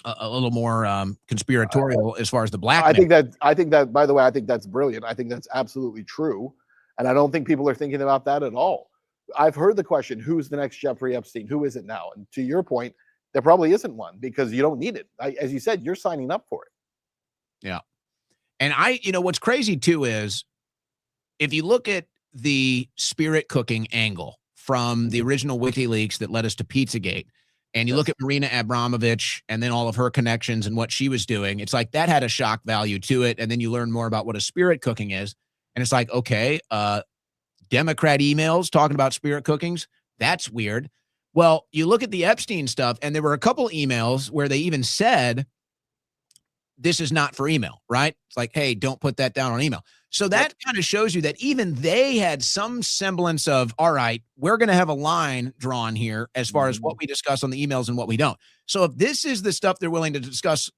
Speaker 1: a little more conspiratorial as far as the blackmail.
Speaker 18: I think that, by the way, I think that's brilliant. I think that's absolutely true. And I don't think people are thinking about that at all. I've heard the question, who's the next Jeffrey Epstein? Who is it now? And to your point, there probably isn't one because you don't need it. As you said, you're signing up for it.
Speaker 1: Yeah. And what's crazy too is if you look at the spirit cooking angle from the original WikiLeaks that led us to Pizzagate, and you look at Marina Abramovich and then all of her connections and what she was doing, it's like that had a shock value to it. And then you learn more about what a spirit cooking is. And it's like, okay, Democrat emails talking about spirit cookings. That's weird. Well, you look at the Epstein stuff, and there were a couple emails where they even said, this is not for email, right? It's like, hey, don't put that down on email. So that kind of shows you that even they had some semblance of, all right, we're going to have a line drawn here as far as what we discuss on the emails and what we don't. So if this is the stuff they're willing to discuss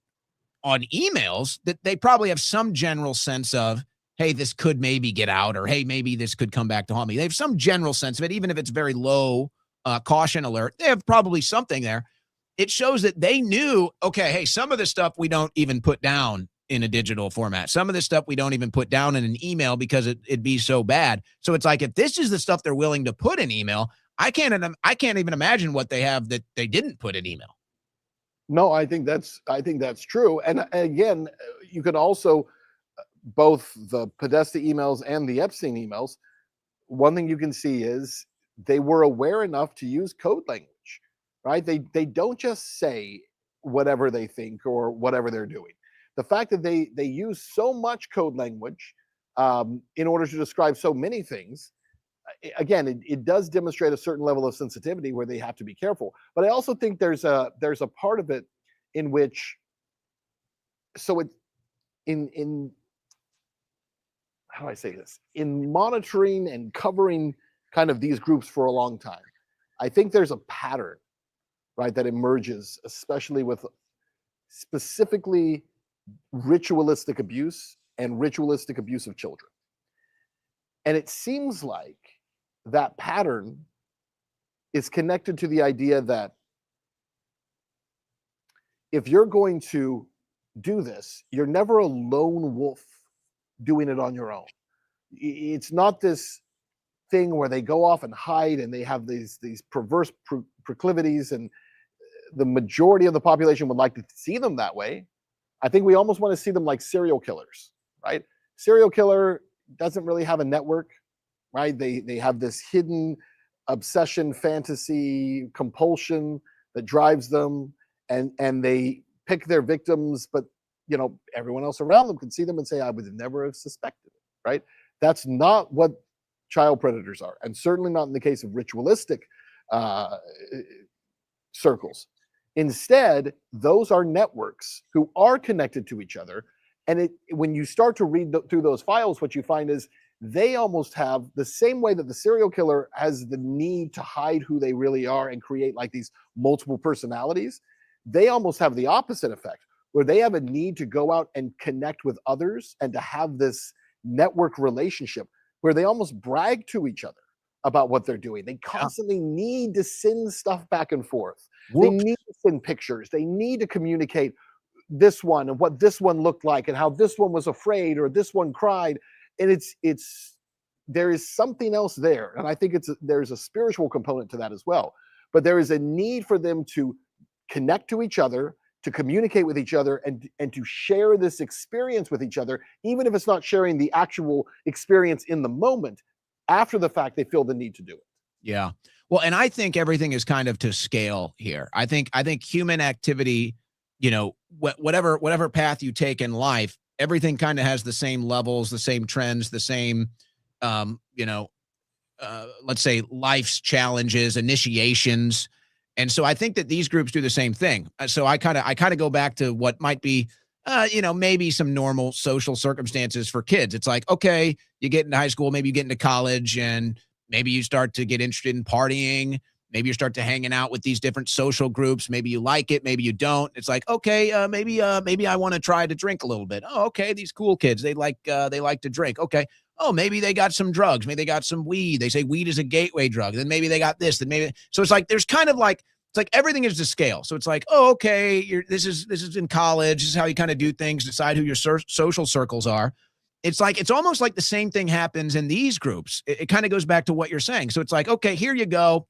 Speaker 1: on emails, that they probably have some general sense of, hey, this could maybe get out, or hey, maybe this could come back to haunt me. They have some general sense of it, even if it's very low caution alert. They have probably something there. It shows that they knew, okay, hey, some of this stuff we don't even put down in a digital format. Some of this stuff we don't even put down in an email because it'd be so bad. So it's like, if this is the stuff they're willing to put in email, I can't even imagine what they have that they didn't put in email.
Speaker 18: No, I think that's true. And again, you could also, both the Podesta emails and the Epstein emails, one thing you can see is they were aware enough to use code language, right? They don't just say whatever they think or whatever they're doing. The fact that they use so much code language in order to describe so many things, again, it does demonstrate a certain level of sensitivity where they have to be careful. But I also think there's a part of it in which, so it in how do I say this? In monitoring and covering kind of these groups for a long time, I think there's a pattern, right, that emerges, especially with specifically ritualistic abuse and ritualistic abuse of children. And it seems like that pattern is connected to the idea that if you're going to do this, you're never a lone wolf doing it on your own. It's not this thing where they go off and hide and they have these perverse proclivities, and the majority of the population would like to see them that way. I think we almost want to see them like serial killers, right? Serial killer doesn't really have a network, right? They have this hidden obsession, fantasy, compulsion that drives them, and they pick their victims, but everyone else around them can see them and say, I would never have suspected it, right? That's not what child predators are, and certainly not in the case of ritualistic circles. Instead, those are networks who are connected to each other. And when you start to read through those files, what you find is they almost have the same way that the serial killer has the need to hide who they really are and create like these multiple personalities. They almost have the opposite effect, where they have a need to go out and connect with others and to have this network relationship where they almost brag to each other about what they're doing. They constantly need to send stuff back and forth. They need to send pictures. They need to communicate this one and what this one looked like and how this one was afraid or this one cried. And there is something else there. And I think there's a spiritual component to that as well. But there is a need for them to connect to each other, to communicate with each other, and to share this experience with each other, even if it's not sharing the actual experience in the moment. After the fact, they feel the need to do it.
Speaker 1: Yeah. Well, and I think everything is kind of to scale here. I think human activity, whatever path you take in life, everything kind of has the same levels, the same trends, the same, let's say life's challenges, initiations. And so I think that these groups do the same thing. So I kind of go back to what might be, maybe some normal social circumstances for kids. It's like, okay, you get into high school, maybe you get into college, and maybe you start to get interested in partying. Maybe you start to hanging out with these different social groups. Maybe you like it, maybe you don't. It's like, okay, maybe I want to try to drink a little bit. Oh, okay, these cool kids, they like to drink. Okay. Oh, maybe they got some drugs. Maybe they got some weed. They say weed is a gateway drug. Then maybe they got this. Then maybe. So it's like there's kind of like, it's like everything is to scale. So it's like, oh, okay, this is in college. This is how you kind of do things, decide who your social circles are. It's like, it's almost like the same thing happens in these groups. It kind of goes back to what you're saying. So it's like, okay, here you go.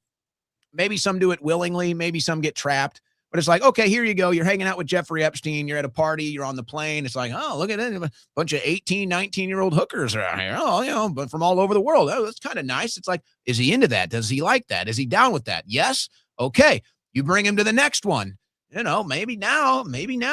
Speaker 1: Maybe some do it willingly. Maybe some get trapped. But it's like, okay, here you go. You're hanging out with Jeffrey Epstein. You're at a party. You're on the plane. It's like, oh, look at it. A bunch of 18, 19-year-old hookers around here. Oh, but from all over the world. Oh, that's kind of nice. It's like, is he into that? Does he like that? Is he down with that? Yes. Okay. You bring him to the next one. Maybe now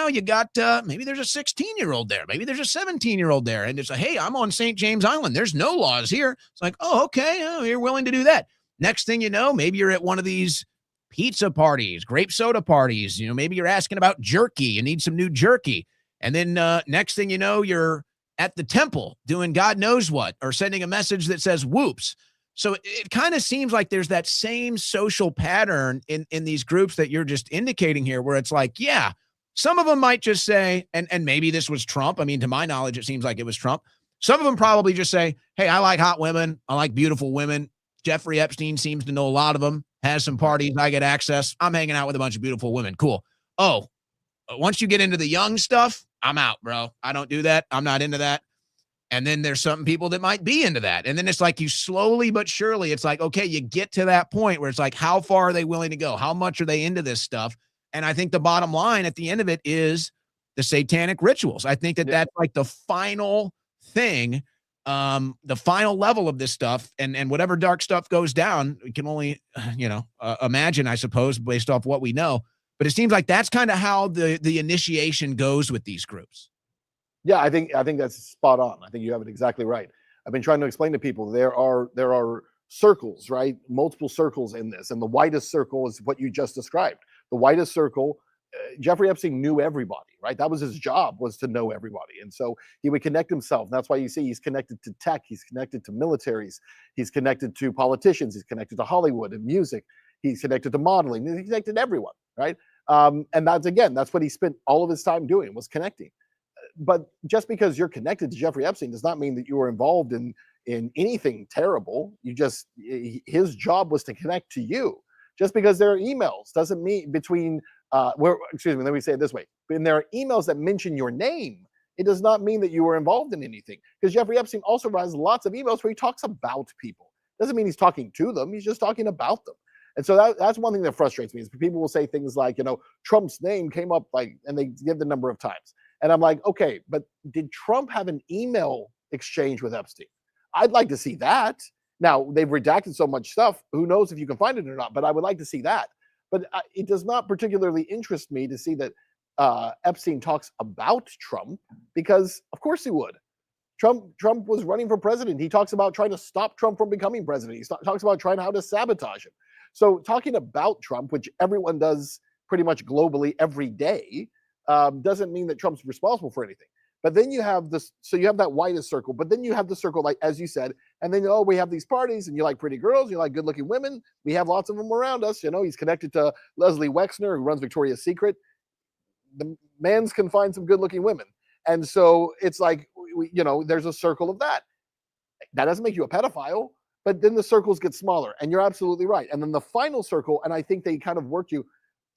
Speaker 1: you got, maybe there's a 16-year-old there. Maybe there's a 17-year-old there. And it's like, hey, I'm on St. James Island. There's no laws here. It's like, oh, okay. Oh, you're willing to do that. Next thing you know, maybe you're at one of these pizza parties, grape soda parties. Maybe you're asking about jerky. You need some new jerky. And then next thing you know, you're at the temple doing God knows what, or sending a message that says whoops. So it kind of seems like there's that same social pattern in these groups that you're just indicating here, where it's like, yeah, some of them might just say, and maybe this was Trump. I mean, to my knowledge, it seems like it was Trump. Some of them probably just say, hey, I like hot women. I like beautiful women. Jeffrey Epstein seems to know a lot of them, has some parties. I get access. I'm hanging out with a bunch of beautiful women. Cool. Oh, once you get into the young stuff, I'm out, bro. I don't do that. I'm not into that. And then there's some people that might be into that. And then it's like you slowly but surely, it's like, okay, you get to that point where it's like, how far are they willing to go? How much are they into this stuff? And I think the bottom line at the end of it is the satanic rituals. I think that's like the final thing, the final level of this stuff. And whatever dark stuff goes down, we can only, imagine, I suppose, based off what we know. But it seems like that's kind of how the initiation goes with these groups.
Speaker 18: Yeah, I think that's spot on. I think you have it exactly right. I've been trying to explain to people there are circles, right? Multiple circles in this, and the widest circle is what you just described. The widest circle, Jeffrey Epstein knew everybody, right? That was his job, was to know everybody, and so he would connect himself. And that's why you see he's connected to tech, he's connected to militaries, he's connected to politicians, he's connected to Hollywood and music, he's connected to modeling, he's connected to everyone, right? And that's what he spent all of his time doing, was connecting. But just because you're connected to Jeffrey Epstein does not mean that you were involved in anything terrible. His job was to connect to you. Just because there are emails doesn't mean let me say it this way. When there are emails that mention your name, it does not mean that you were involved in anything. Because Jeffrey Epstein also has lots of emails where he talks about people. Doesn't mean he's talking to them. He's just talking about them. And so that's one thing that frustrates me, is people will say things like, Trump's name came up, and they give the number of times. And I'm like, okay, but did Trump have an email exchange with Epstein? I'd like to see that. Now, they've redacted so much stuff. Who knows if you can find it or not, but I would like to see that. But it does not particularly interest me to see that Epstein talks about Trump, because of course he would. Trump was running for president. He talks about trying to stop Trump from becoming president. He talks about trying how to sabotage him. So talking about Trump, which everyone does pretty much globally every day, doesn't mean that Trump's responsible for anything. But then you have this, so you have that widest circle, but then you have the circle, like, as you said, and then, we have these parties and you like pretty girls, you like good looking women. We have lots of them around us. He's connected to Leslie Wexner, who runs Victoria's Secret. The man's can find some good looking women. And so it's like, there's a circle of that. That doesn't make you a pedophile, but then the circles get smaller, and you're absolutely right. And then the final circle, and I think they kind of work you,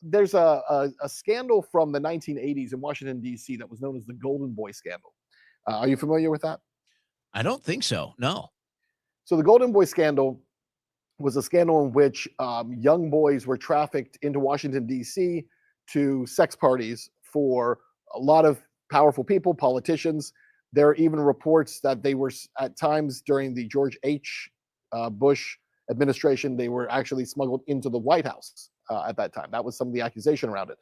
Speaker 18: there's a scandal from the 1980s in Washington, D.C. that was known as the Golden Boy scandal. Are you familiar with that?
Speaker 1: I don't think so. No.
Speaker 18: So the Golden Boy scandal was a scandal in which young boys were trafficked into Washington, D.C. to sex parties for a lot of powerful people, politicians. There are even reports that they were, at times during the George H. Bush administration, they were actually smuggled into the White House at that time. That was some of the accusation around it.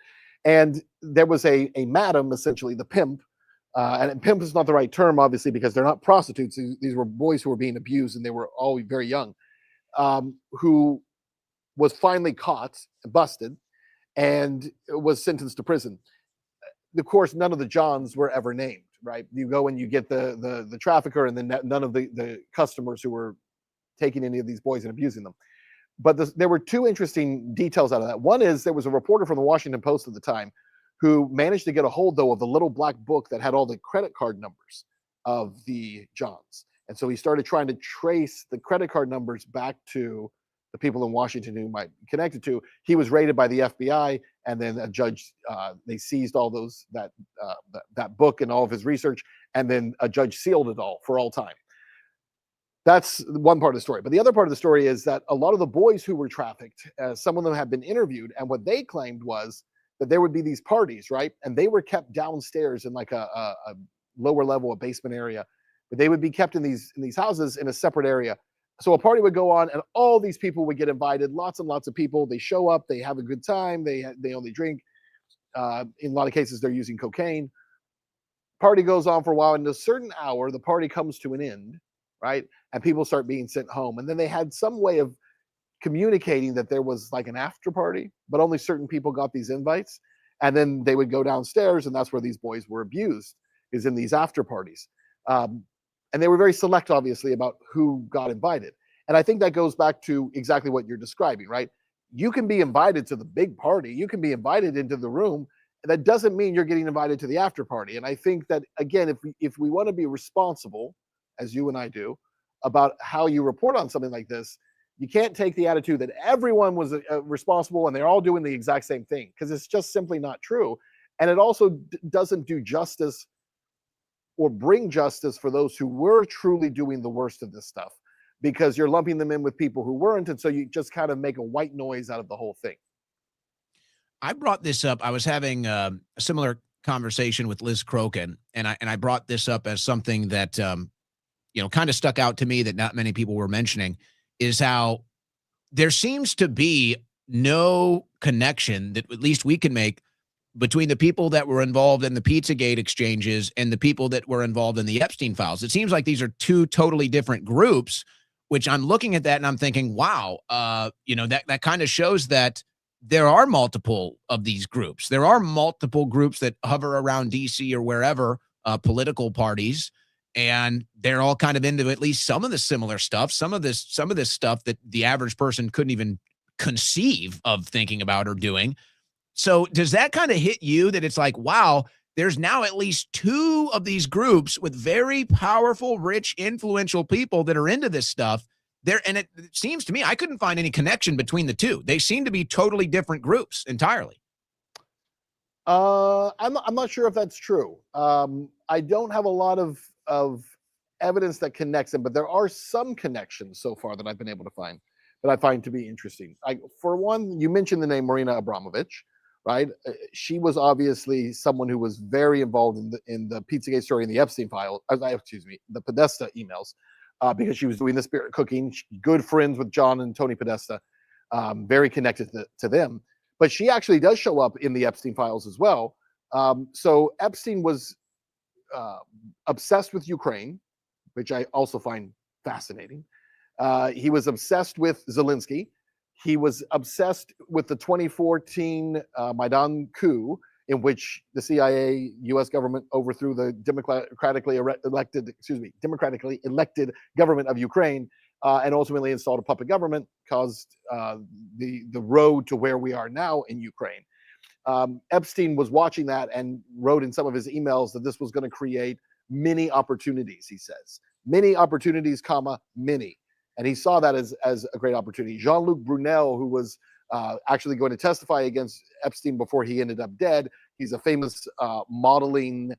Speaker 18: And there was a madam, essentially the pimp, and pimp is not the right term, obviously, because they're not prostitutes. These were boys who were being abused, and they were all very young, who was finally caught, busted, and was sentenced to prison. Of course, none of the Johns were ever named, right? You go and you get the trafficker, and then none of the customers who were taking any of these boys and abusing them. But there were two interesting details out of that. One is there was a reporter from the Washington Post at the time who managed to get a hold, though, of the little black book that had all the credit card numbers of the Johns. And so he started trying to trace the credit card numbers back to the people in Washington who might be connected to. He was raided by the FBI, and then a judge, they seized all that book and all of his research, and then a judge sealed it all for all time. That's one part of the story. But the other part of the story is that a lot of the boys who were trafficked, some of them have been interviewed, and what they claimed was that there would be these parties, right? And they were kept downstairs in like a lower level, a basement area, but they would be kept in these houses in a separate area. So a party would go on, and all these people would get invited, lots and lots of people. They show up, they have a good time, they only drink. In a lot of cases, they're using cocaine. Party goes on for a while, and at a certain hour, the party comes to an end, right? And people start being sent home. And then they had some way of communicating that there was like an after party, but only certain people got these invites. And then they would go downstairs, and that's where these boys were abused, is in these after parties. And they were very select, obviously, about who got invited. And I think that goes back to exactly what you're describing, right? You can be invited to the big party. You can be invited into the room. That doesn't mean you're getting invited to the after party. And I think that, again, if we want to be responsible, as you and I do, about how you report on something like this, you can't take the attitude that everyone was responsible and they're all doing the exact same thing, because it's just simply not true. And it also doesn't do justice or bring justice for those who were truly doing the worst of this stuff, because you're lumping them in with people who weren't. And so you just kind of make a white noise out of the whole thing.
Speaker 1: I brought this up. I was having a similar conversation with Liz Crokin, and I brought this up as something that, kind of stuck out to me that not many people were mentioning, is how there seems to be no connection that at least we can make between the people that were involved in the Pizzagate exchanges and the people that were involved in the Epstein files. It seems like these are two totally different groups, which I'm looking at that and I'm thinking, wow, that kind of shows that there are multiple of these groups. There are multiple groups that hover around DC or wherever, political parties, and they're all kind of into at least some of the similar stuff, some of this stuff that the average person couldn't even conceive of thinking about or doing. So does that kind of hit you that it's like, wow, there's now at least two of these groups with very powerful, rich, influential people that are into this stuff there? And it seems to me, I couldn't find any connection between the two. They seem to be totally different groups entirely.
Speaker 18: I'm not sure if that's true. I don't have a lot of evidence that connects them, but there are some connections so far that I've been able to find that I find to be interesting. For one, you mentioned the name Marina Abramovich, right? She was obviously someone who was very involved in the Pizzagate story and the Epstein file, the Podesta emails, because she was doing the spirit cooking, good friends with John and Tony Podesta, very connected to them. But she actually does show up in the Epstein files as well. So Epstein was obsessed with Ukraine. which I also find fascinating. He was obsessed with Zelensky. He was obsessed with the 2014 Maidan coup, in which the CIA, U.S. government overthrew the democratically elected government of Ukraine, and ultimately installed a puppet government, caused the road to where we are now in Ukraine. Epstein was watching that and wrote in some of his emails that this was going to create many opportunities. He says many opportunities, comma many. And he saw that as a great opportunity. Jean-Luc Brunel, who was actually going to testify against Epstein before he ended up dead, he's a famous modeling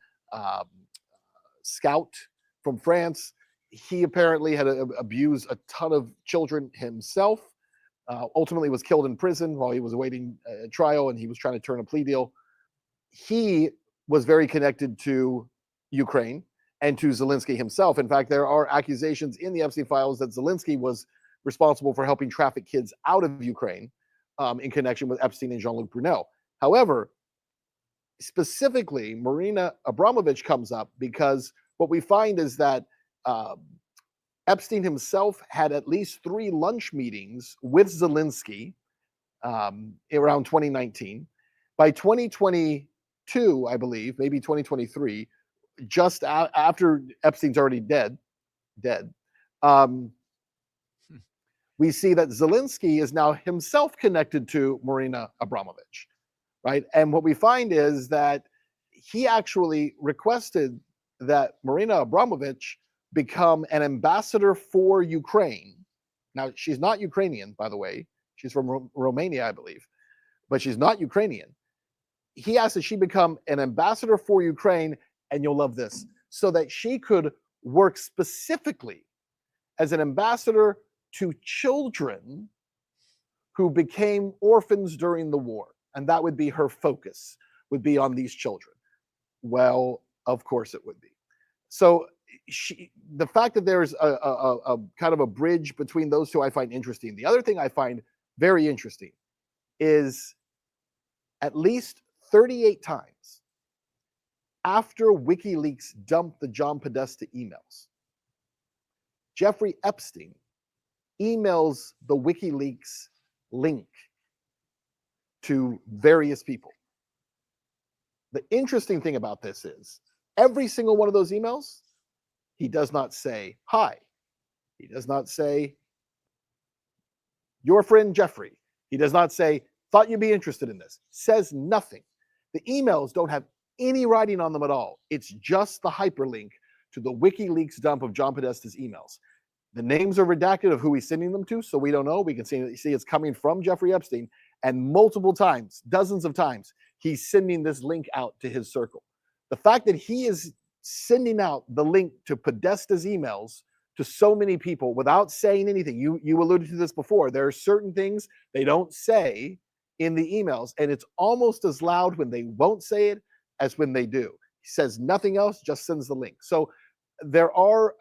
Speaker 18: scout from France. He apparently had abused a ton of children himself, ultimately was killed in prison while he was awaiting a trial, and he was trying to turn a plea deal. He was very connected to Ukraine and to Zelensky himself. In fact, there are accusations in the Epstein files that Zelensky was responsible for helping traffic kids out of Ukraine in connection with Epstein and Jean-Luc Brunel. However, specifically, Marina Abramovich comes up because what we find is that Epstein himself had at least 3 lunch meetings with Zelensky around 2019. By 2022, I believe, maybe 2023, just after Epstein's already dead, we see that Zelensky is now himself connected to Marina Abramovich, right? And what we find is that he actually requested that Marina Abramovich become an ambassador for Ukraine. Now, she's not Ukrainian, by the way. She's from Romania, I believe, but she's not Ukrainian. He asked that she become an ambassador for Ukraine, and you'll love this, so that she could work specifically as an ambassador to children who became orphans during the war. And that would be her focus, would be on these children. Well, of course it would be. So the fact that there's a kind of a bridge between those two, I find interesting. The other thing I find very interesting is at least 38 times after WikiLeaks dumped the John Podesta emails, Jeffrey Epstein emails the WikiLeaks link to various people. The interesting thing about this is every single one of those emails, he does not say hi. He does not say your friend Jeffrey. He does not say thought you'd be interested in this. Says nothing. The emails don't have any writing on them at all. It's just the hyperlink to the WikiLeaks dump of John Podesta's emails. The names are redacted of who he's sending them to, so we don't know. We can see it's coming from Jeffrey Epstein, and multiple times, dozens of times, he's sending this link out to his circle. The fact that he is sending out the link to Podesta's emails to so many people without saying anything. You alluded to this before. There are certain things they don't say in the emails, and it's almost as loud when they won't say it as when they do. He says nothing else, just sends the link. So there are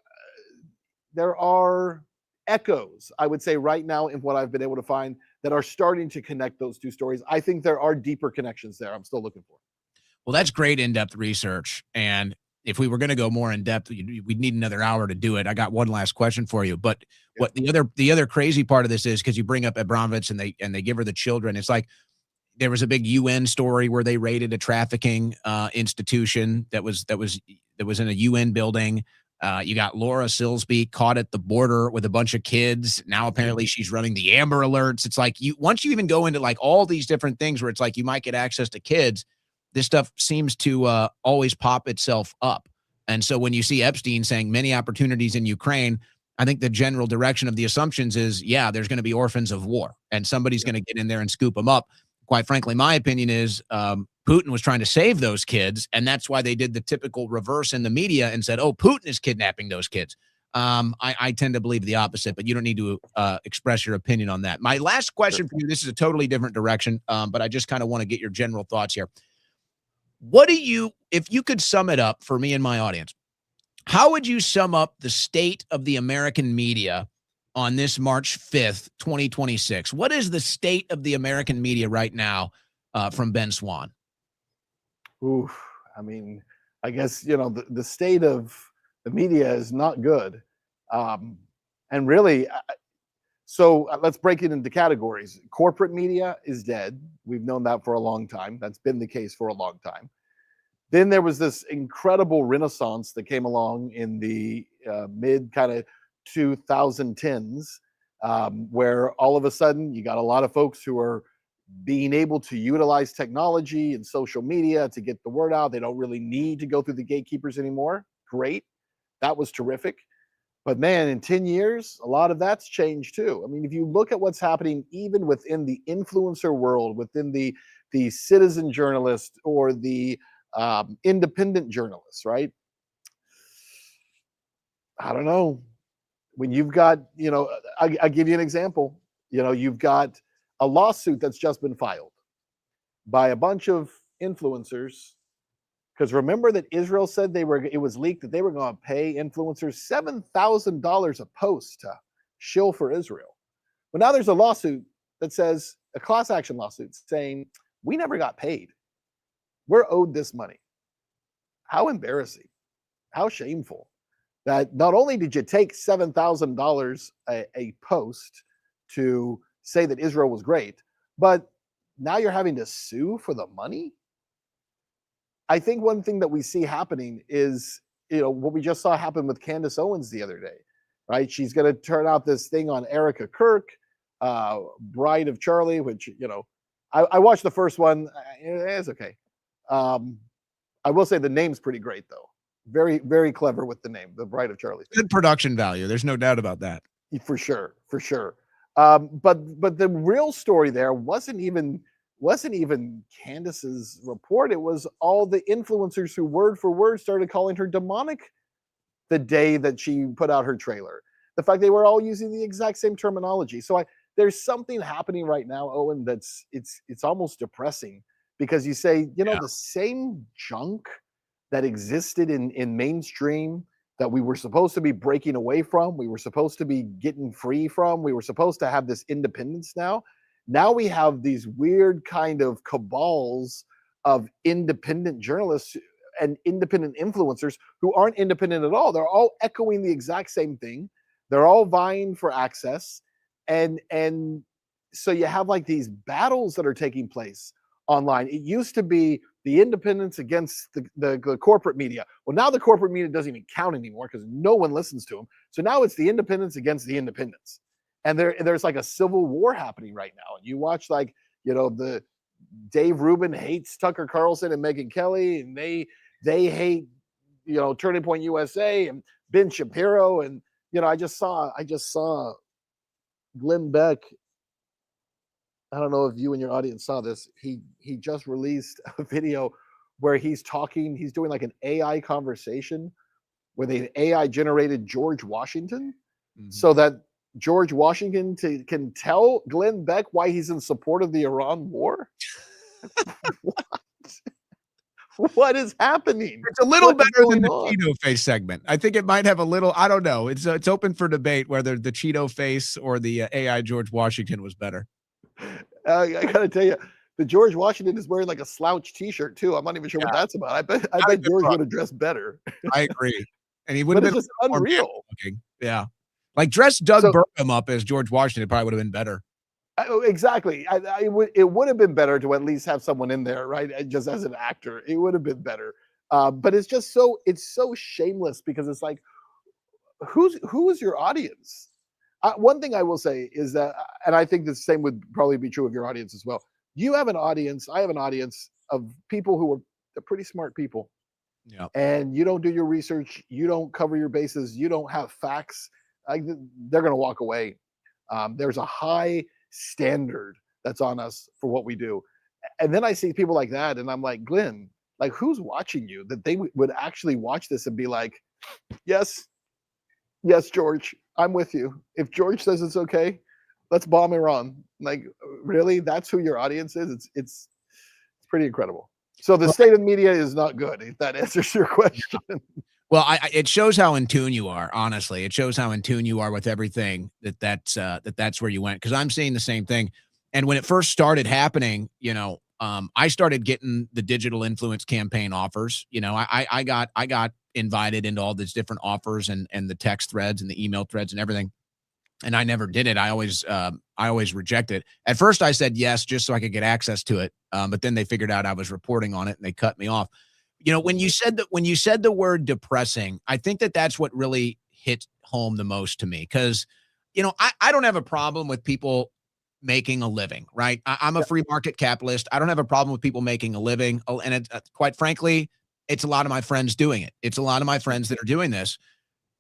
Speaker 18: echoes, I would say, right now in what I've been able to find that are starting to connect those two stories. I think there are deeper connections there. I'm still looking for.
Speaker 1: Well, that's great in-depth research. And if we were going to go more in depth, we'd need another hour to do it. I got one last question for you. But what the other crazy part of this is, because you bring up Abramovich and they give her the children. It's like there was a big UN story where they raided a trafficking institution that was in a UN building. You got Laura Silsby caught at the border with a bunch of kids. Now apparently she's running the Amber Alerts. It's like once you even go into like all these different things where it's like you might get access to kids, this stuff seems to always pop itself up. And so when you see Epstein saying many opportunities in Ukraine, I think the general direction of the assumptions is, yeah, there's going to be orphans of war and somebody's going to get in there and scoop them up. Quite frankly, my opinion is Putin was trying to save those kids, and that's why they did the typical reverse in the media and said, oh, Putin is kidnapping those kids. I tend to believe the opposite, but you don't need to express your opinion on that. My last question for you, this is a totally different direction, but I just kind of want to get your general thoughts here. If you could sum it up for me and my audience, how would you sum up the state of the American media on this March 5th, 2026? What is the state of the American media right now from Ben Swan?
Speaker 18: Ooh, I mean, I guess, the state of The media is not good. And really, so let's break it into categories. Corporate media is dead. We've known that for a long time. That's been the case for a long time. Then there was this incredible renaissance that came along in the mid kind of 2010s, where all of a sudden you got a lot of folks who are being able to utilize technology and social media to get the word out. They don't really need to go through the gatekeepers anymore. Great. That was terrific. But man, in 10 years, a lot of that's changed too. I mean, if you look at what's happening even within the influencer world, within the citizen journalist or the independent journalists, right? I don't know. When you've got, I give you an example. You've got a lawsuit that's just been filed by a bunch of influencers. Because remember that Israel said it was leaked that they were going to pay influencers $7,000 a post to shill for Israel. Well, now there's a lawsuit that says, a class action lawsuit saying, we never got paid. We're owed this money. How embarrassing. How shameful that not only did you take $7,000 a post to say that Israel was great, but now you're having to sue for the money? I think one thing that we see happening is, what we just saw happen with Candace Owens the other day, right? She's going to turn out this thing on Erica Kirk, Bride of Charlie, which, I watched the first one. It's okay. I will say the name's pretty great, though. Very, very clever with the name, The Bride of Charlie.
Speaker 1: Good production value. There's no doubt about that.
Speaker 18: For sure. But the real story there wasn't even Candace's report. It was all the influencers who word for word started calling her demonic the day that she put out her trailer. The fact they were all using the exact same terminology. So there's something happening right now, Owen, that's it's almost depressing, because you say, the same junk that existed in mainstream that we were supposed to be breaking away from, we were supposed to be getting free from, we were supposed to have this independence now. Now we have these weird kind of cabals of independent journalists and independent influencers who aren't independent at all. They're all echoing the exact same thing. They're all vying for access. And so you have like these battles that are taking place online. It used to be the independents against the corporate media. Well, now the corporate media doesn't even count anymore because no one listens to them. So now it's the independents against the independents. And there's like a civil war happening right now. And you watch the Dave Rubin hates Tucker Carlson and Megyn Kelly, and they hate, Turning Point USA and Ben Shapiro. And, I just saw Glenn Beck. I don't know if you and your audience saw this. He just released a video where he's doing like an AI conversation where the AI generated George Washington so that George Washington can tell Glenn Beck why he's in support of the Iran war. What is happening?
Speaker 1: It's a little better than the Cheeto face segment. I think it might have a little, I don't know. It's open for debate whether the Cheeto face or the AI George Washington was better.
Speaker 18: I gotta tell you, the George Washington is wearing like a slouch T-shirt too. I'm not even sure what that's about. I bet George would have dressed better.
Speaker 1: I agree, and he would have been
Speaker 18: just unreal.
Speaker 1: Yeah, like dress Doug Burgum up as George Washington, it probably would have been better.
Speaker 18: Exactly. It would have been better to at least have someone in there, right? Just as an actor, it would have been better. But it's just so shameless because it's like, who is your audience? One thing I will say is that, and I think the same would probably be true of your audience as well. You have an audience. I have an audience of people who are pretty smart people.
Speaker 1: Yeah.
Speaker 18: And you don't do your research. You don't cover your bases. You don't have facts. They're going to walk away. There's a high standard that's on us for what we do. And then I see people like that, and I'm like, Glenn, like, who's watching you that they would actually watch this and be like, yes, George, I'm with you. If George says it's okay, let's bomb Iran. Like, really? That's who your audience is? It's pretty incredible. So the state of media is not good, if that answers your question.
Speaker 1: Well, it shows how in tune you are, honestly. It shows how in tune you are with everything, that's where you went. Because I'm seeing the same thing. And when it first started happening, I started getting the digital influence campaign offers. I got invited into all these different offers and the text threads and the email threads and everything. And I never did it. I always reject it. At first I said yes, just so I could get access to it. But then they figured out I was reporting on it and they cut me off. You know, when you said the word depressing, I think that's what really hit home the most to me. Cause you know, I don't have a problem with people making a living, right? I'm a free market capitalist. I don't have a problem with people making a living. And quite frankly, it's a lot of my friends doing it. It's a lot of my friends that are doing this.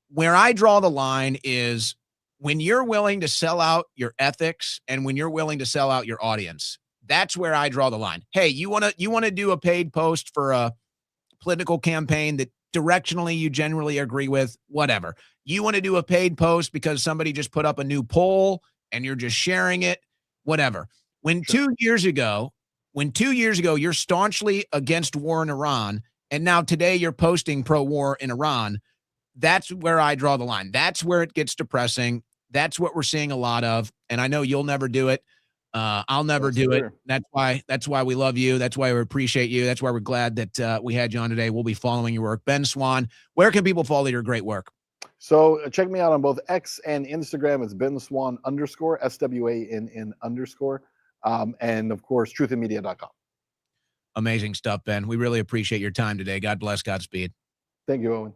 Speaker 1: Where I draw the line is when you're willing to sell out your ethics and when you're willing to sell out your audience. That's where I draw the line. Hey, you want to do a paid post for a political campaign that directionally you generally agree with, whatever. You want to do a paid post because somebody just put up a new poll and you're just sharing it, whatever. When 2 years ago, you're staunchly against war in Iran, and now today you're posting pro-war in Iran, that's where I draw the line. That's where it gets depressing. That's what we're seeing a lot of. And I know you'll never do it. I'll never do it. That's why we love you. That's why we appreciate you. That's why we're glad that we had you on today. We'll be following your work. Ben Swann, where can people follow your great work?
Speaker 18: So check me out on both X and Instagram. It's Ben Swann _ SWANN _. And of course, truthinmedia.com.
Speaker 1: Amazing stuff, Ben. We really appreciate your time today. God bless. Godspeed.
Speaker 18: Thank you, Owen.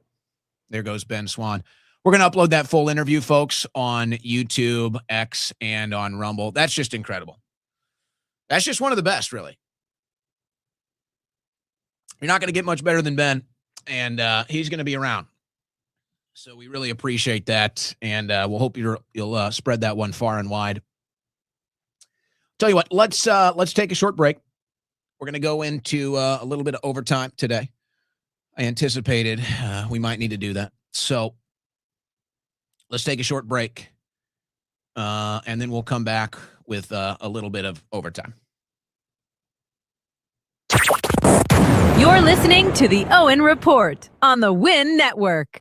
Speaker 1: There goes Ben Swann. We're going to upload that full interview, folks, on YouTube, X, and on Rumble. That's just incredible. That's just one of the best, really. You're not going to get much better than Ben, and he's going to be around. So we really appreciate that, and we'll hope you'll spread that one far and wide. Tell you what, let's take a short break. We're going to go into a little bit of overtime today. I anticipated we might need to do that. So let's take a short break, and then we'll come back with a little bit of overtime.
Speaker 2: You're listening to the Owen Report on the Win Network.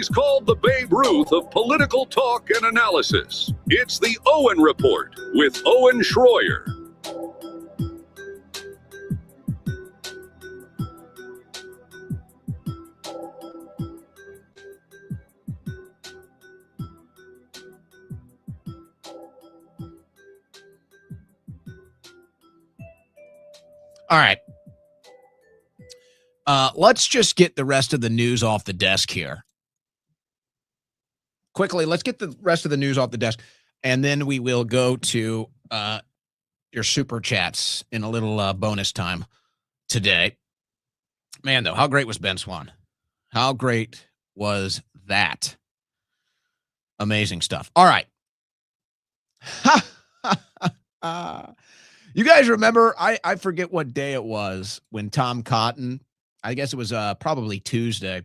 Speaker 3: He's called the Babe Ruth of political talk and analysis. It's the Owen Report with Owen Schroyer.
Speaker 1: All right. Let's just get the rest of the news off the desk here. Quickly, let's get the rest of the news off the desk, and then we will go to your super chats in a little bonus time today. Man, though, how great was Ben Swan? How great was that? Amazing stuff. All right. You guys remember, I forget what day it was when Tom Cotton, I guess it was probably Tuesday,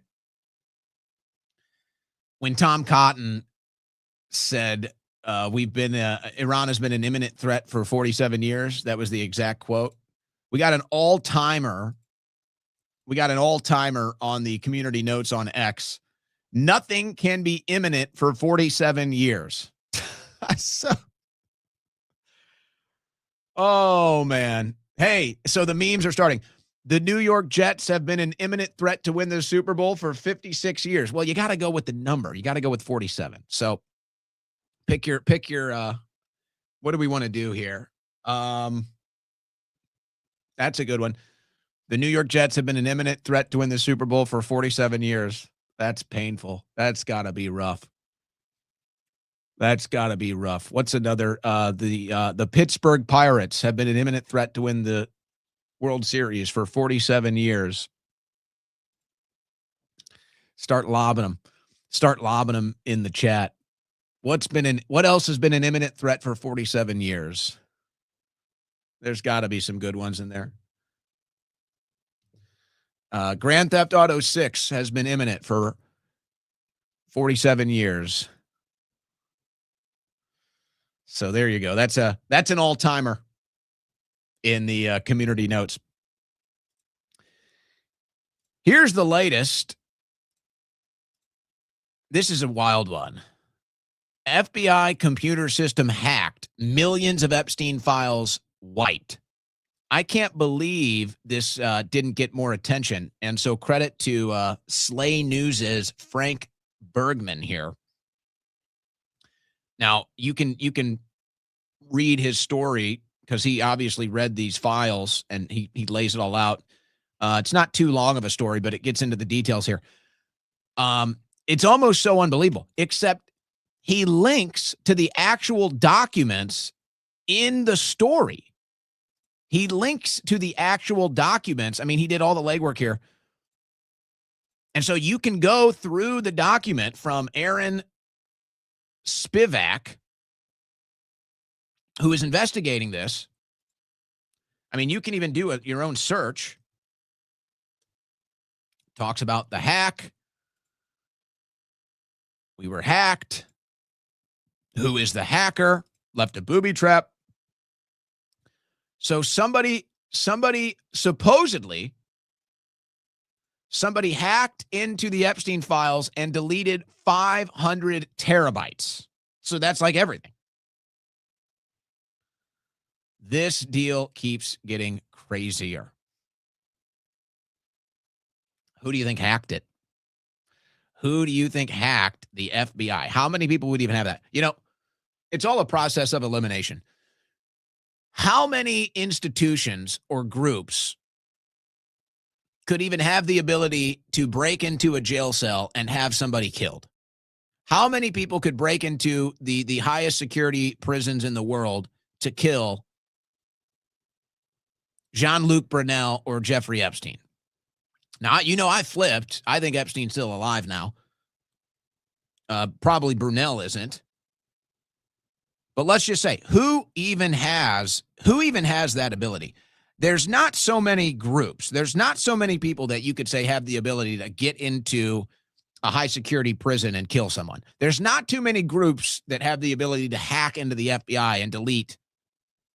Speaker 1: when Tom Cotton said, Iran has been an imminent threat for 47 years. That was the exact quote. We got an all-timer on the community notes on X. Nothing can be imminent for 47 years. So, oh, man. Hey, so the memes are starting. The New York Jets have been an imminent threat to win the Super Bowl for 56 years. Well, you got to go with the number. You got to go with 47. So pick your, what do we want to do here? That's a good one. The New York Jets have been an imminent threat to win the Super Bowl for 47 years. That's painful. That's got to be rough. That's got to be rough. What's another? The Pittsburgh Pirates have been an imminent threat to win the World Series for 47 years. Start lobbing them. Start lobbing them in the chat. What else has been an imminent threat for 47 years? There's got to be some good ones in there. Grand Theft Auto 6 has been imminent for 47 years. So there you go. That's an all-timer in the community notes. Here's the latest. This is a wild one. FBI computer system hacked. Millions of Epstein files wiped. I can't believe this didn't get more attention. And so credit to Slay News' Frank Bergman here. Now, you can read his story because he obviously read these files and he lays it all out. It's not too long of a story, but it gets into the details here. It's almost so unbelievable, except he links to the actual documents in the story. He links to the actual documents. I mean, he did all the legwork here. And so you can go through the document from Aaron Spivak, who is investigating this. I mean, you can even do your own search. Talks about the hack. We were hacked. Who is the hacker? Left a booby trap. So somebody supposedly, somebody hacked into the Epstein files and deleted 500 terabytes. So that's like everything. This deal keeps getting crazier. Who do you think hacked it? Who do you think hacked the FBI? How many people would even have that? You know, it's all a process of elimination. How many institutions or groups could even have the ability to break into a jail cell and have somebody killed? How many people could break into the highest security prisons in the world to kill Jean-Luc Brunel or Jeffrey Epstein? Now, you know, I flipped. I think Epstein's still alive now. Probably Brunel isn't. But let's just say, who even has that ability? There's not so many groups. There's not so many people that you could say have the ability to get into a high security prison and kill someone. There's not too many groups that have the ability to hack into the FBI and delete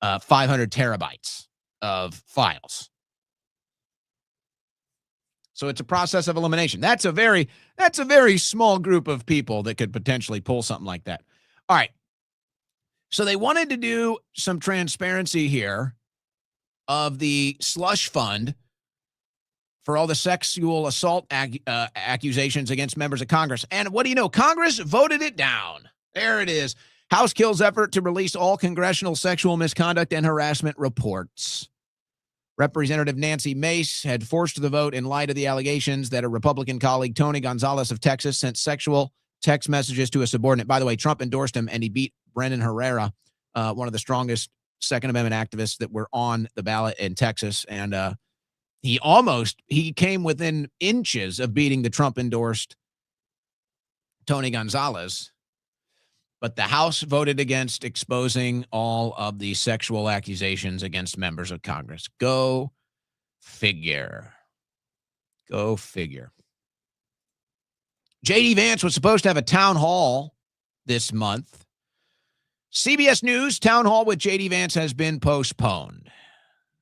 Speaker 1: 500 terabytes of files. So it's a process of elimination. That's a very small group of people that could potentially pull something like that. All right. So they wanted to do some transparency here of the slush fund for all the sexual assault accusations against members of Congress. And what do you know? Congress voted it down. There it is. House kills effort to release all congressional sexual misconduct and harassment reports. Representative Nancy Mace had forced the vote in light of the allegations that a Republican colleague, Tony Gonzalez of Texas, sent sexual text messages to a subordinate. By the way, Trump endorsed him, and he beat Brennan Herrera, one of the strongest Second Amendment activists that were on the ballot in Texas. And he came within inches of beating the Trump-endorsed Tony Gonzalez. But the House voted against exposing all of the sexual accusations against members of Congress. Go figure. Go figure. J.D. Vance was supposed to have a town hall this month. CBS News town hall with J.D. Vance has been postponed.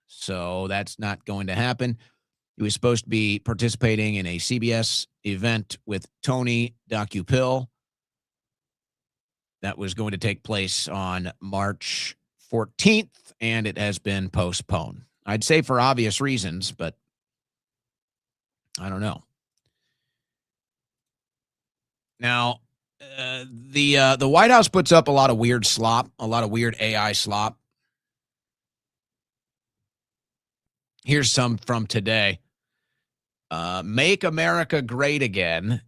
Speaker 1: So that's not going to happen. He was supposed to be participating in a CBS event with Tony Docupil. That was going to take place on March 14th, and it has been postponed. I'd say for obvious reasons, but I don't know. Now, the White House puts up a lot of weird slop, a lot of weird AI slop. Here's some from today. Make America Great Again.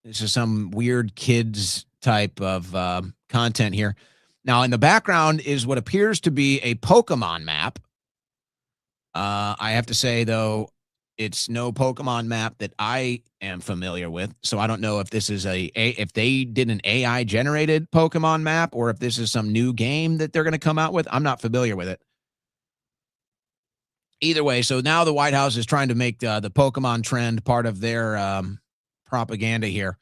Speaker 1: This is some weird kids type of content here. Now, in the background is what appears to be a Pokemon map. I have to say, though, it's no Pokemon map that I am familiar with. So I don't know if this is if they did an AI generated Pokemon map or if this is some new game that they're going to come out with. I'm not familiar with it. Either way, so now the White House is trying to make the Pokemon trend part of their propaganda here.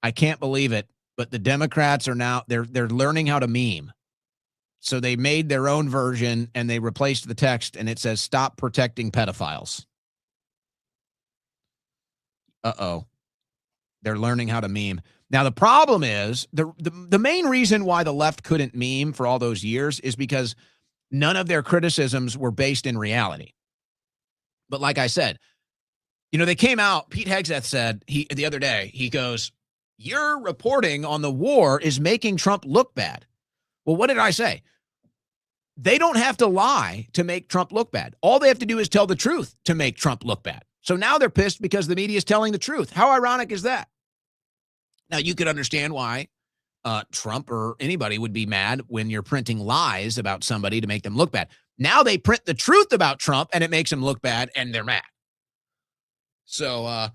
Speaker 1: I can't believe it, but the Democrats are now they're learning how to meme. So they made their own version and they replaced the text and it says stop protecting pedophiles. Uh-oh. They're learning how to meme. Now the problem is the main reason why the left couldn't meme for all those years is because none of their criticisms were based in reality. But like I said, they came out, Pete Hegseth said the other day, he goes, your reporting on the war is making Trump look bad. Well, what did I say? They don't have to lie to make Trump look bad. All they have to do is tell the truth to make Trump look bad. So now they're pissed because the media is telling the truth. How ironic is that? Now, you could understand why Trump or anybody would be mad when you're printing lies about somebody to make them look bad. Now they print the truth about Trump and it makes them look bad and they're mad. So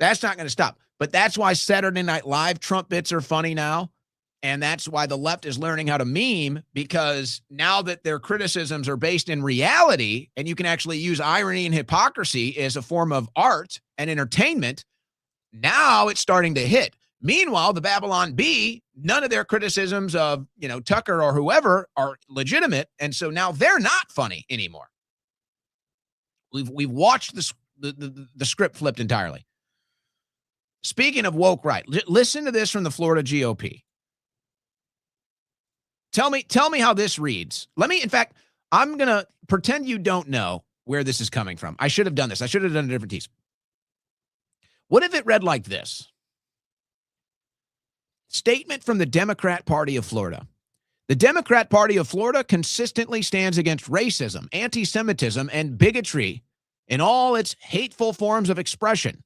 Speaker 1: that's not going to stop. But that's why Saturday Night Live Trump bits are funny now. And that's why the left is learning how to meme, because now that their criticisms are based in reality and you can actually use irony and hypocrisy as a form of art and entertainment, now it's starting to hit. Meanwhile, the Babylon Bee, none of their criticisms of, Tucker or whoever are legitimate. And so now they're not funny anymore. We've watched the script flipped entirely. Speaking of woke right, listen to this from the Florida GOP. Tell me how this reads. I'm going to pretend you don't know where this is coming from. I should have done this. I should have done a different piece. What if it read like this? Statement from the Democrat Party of Florida. The Democrat Party of Florida consistently stands against racism, anti-Semitism, and bigotry in all its hateful forms of expression.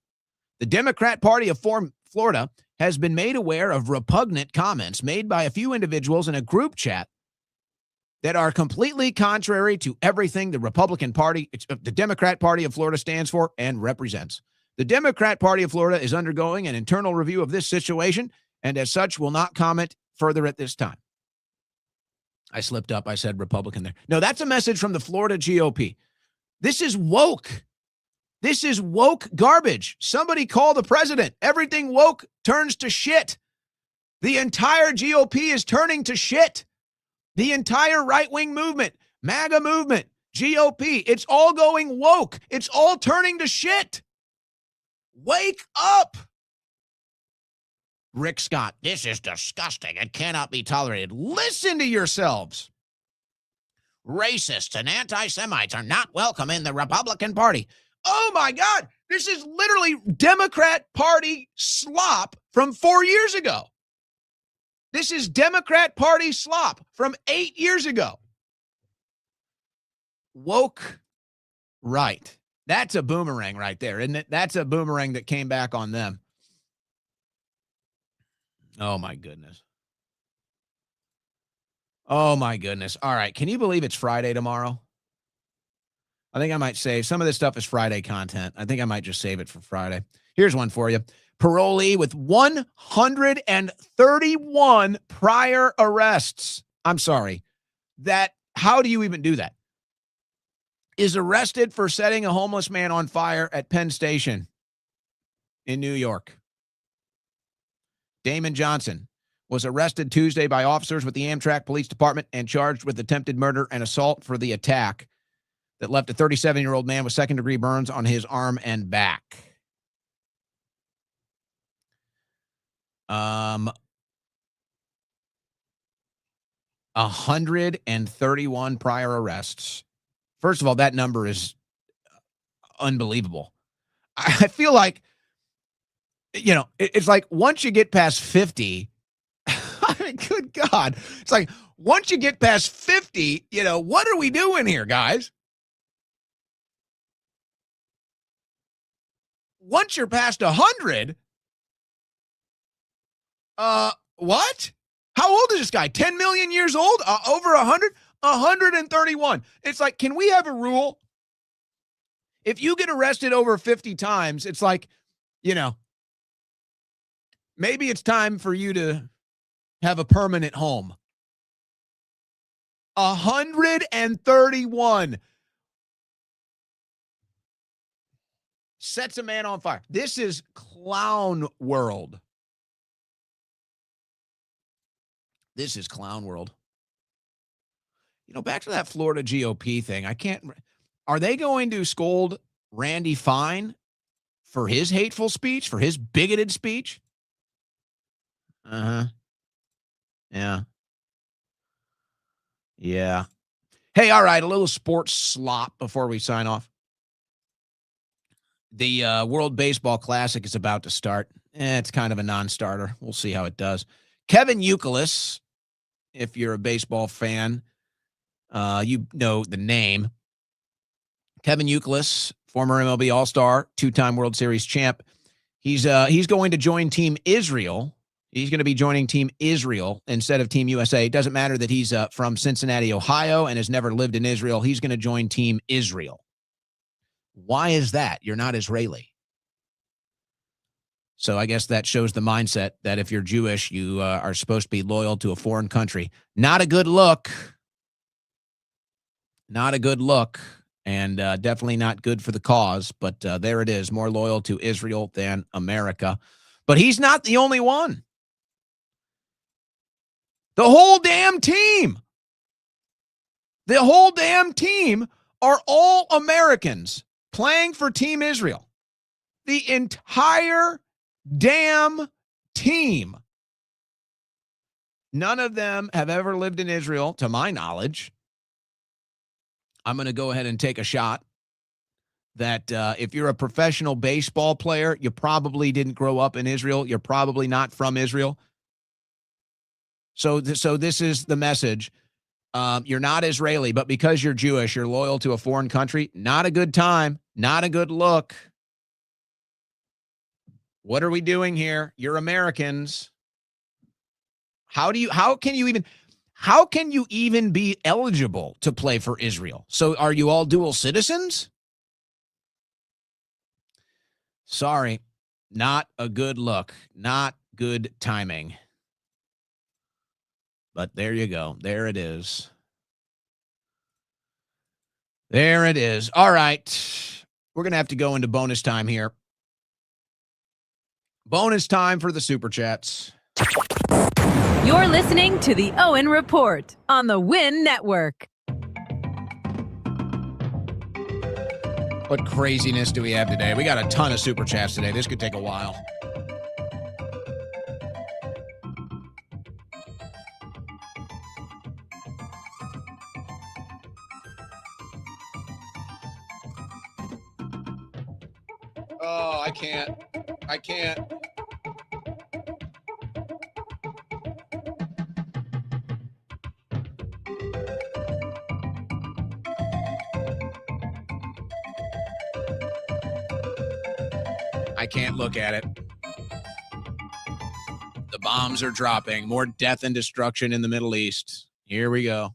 Speaker 1: The Democrat Party of Florida has been made aware of repugnant comments made by a few individuals in a group chat that are completely contrary to everything the the Democrat Party of Florida stands for and represents. The Democrat Party of Florida is undergoing an internal review of this situation and as such will not comment further at this time. I slipped up. I said Republican there. No, that's a message from the Florida GOP. This is woke. This is woke garbage. Somebody call the president. Everything woke turns to shit. The entire GOP is turning to shit. The entire right-wing movement, MAGA movement, GOP, it's all going woke. It's all turning to shit. Wake up! Rick Scott, this is disgusting. It cannot be tolerated. Listen to yourselves. Racists and anti-Semites are not welcome in the Republican Party. Oh my God, this is literally Democrat Party slop from 4 years ago. This is Democrat Party slop from 8 years ago. Woke right. That's a boomerang right there, isn't it? That's a boomerang that came back on them. Oh, my goodness. Oh, my goodness. All right. Can you believe it's Friday tomorrow? I think I might save. Some of this stuff is Friday content. I think I might just save it for Friday. Here's one for you. Parolee with 131 prior arrests. I'm sorry. How do you even do that? Is arrested for setting a homeless man on fire at Penn Station in New York. Damon Johnson was arrested Tuesday by officers with the Amtrak Police Department and charged with attempted murder and assault for the attack that left a 37-year-old man with second-degree burns on his arm and back. 131 prior arrests. First of all, that number is unbelievable. I feel like, it's like once you get past 50, I mean, good God. It's like once you get past 50, what are we doing here, guys? Once you're past 100, what? How old is this guy? 10 million years old? Over 100? 131. It's like, can we have a rule? If you get arrested over 50 times, it's like, maybe it's time for you to have a permanent home. 131 sets a man on fire. This is clown world. This is clown world. Back to that Florida GOP thing. Are they going to scold Randy Fine for his hateful speech, for his bigoted speech? Yeah. Yeah. Hey, all right, a little sports slop before we sign off. The World Baseball Classic is about to start. It's kind of a non-starter. We'll see how it does. Kevin Youkilis, if you're a baseball fan, you know the name. Kevin Youkilis, former MLB All-Star, two-time World Series champ. He's going to join Team Israel. He's going to be joining Team Israel instead of Team USA. It doesn't matter that he's from Cincinnati, Ohio, and has never lived in Israel. He's going to join Team Israel. Why is that? You're not Israeli. So I guess that shows the mindset that if you're Jewish, you are supposed to be loyal to a foreign country. Not a good look. Not a good look, and definitely not good for the cause. But there it is, more loyal to Israel than America. But he's not the only one. The whole damn team. The whole damn team are all Americans playing for Team Israel. The entire damn team. None of them have ever lived in Israel, to my knowledge. I'm going to go ahead and take a shot that if you're a professional baseball player, you probably didn't grow up in Israel. You're probably not from Israel. So this is the message. You're not Israeli, but because you're Jewish, you're loyal to a foreign country. Not a good time. Not a good look. What are we doing here? You're Americans. How can you even be eligible to play for Israel? So are you all dual citizens? Sorry, not a good look. Not good timing. But there you go. There it is. There it is. All right. We're going to have to go into bonus time here. Bonus time for the Super Chats.
Speaker 2: You're listening to the Owen Report on the Win Network.
Speaker 1: What craziness do we have today? We got a ton of super chats today. This could take a while. Oh, I can't. I can't. I can't look at it. The bombs are dropping. More death and destruction in the Middle East. Here we go.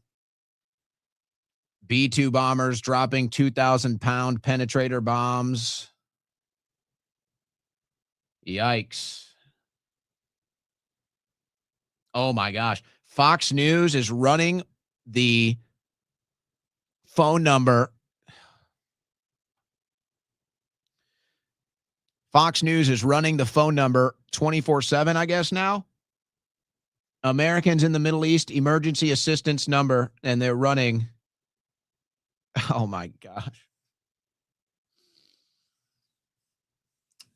Speaker 1: B-2 bombers dropping 2,000-pound penetrator bombs. Yikes. Oh, my gosh. Fox News is running the phone number. Fox News is running the phone number 24/7, I guess now. Americans in the Middle East emergency assistance number, and they're running. Oh, my gosh.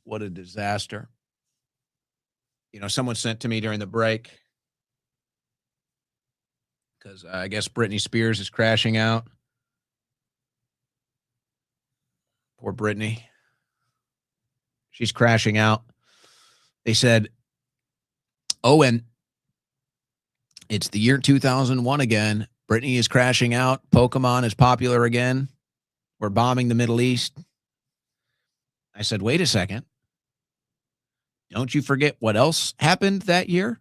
Speaker 1: What a disaster. You know, someone sent to me during the break, because I guess Britney Spears is crashing out. Poor Britney. She's crashing out. They said, Owen, it's the year 2001 again. Britney is crashing out. Pokemon is popular again. We're bombing the Middle East. I said, wait a second. Don't you forget what else happened that year?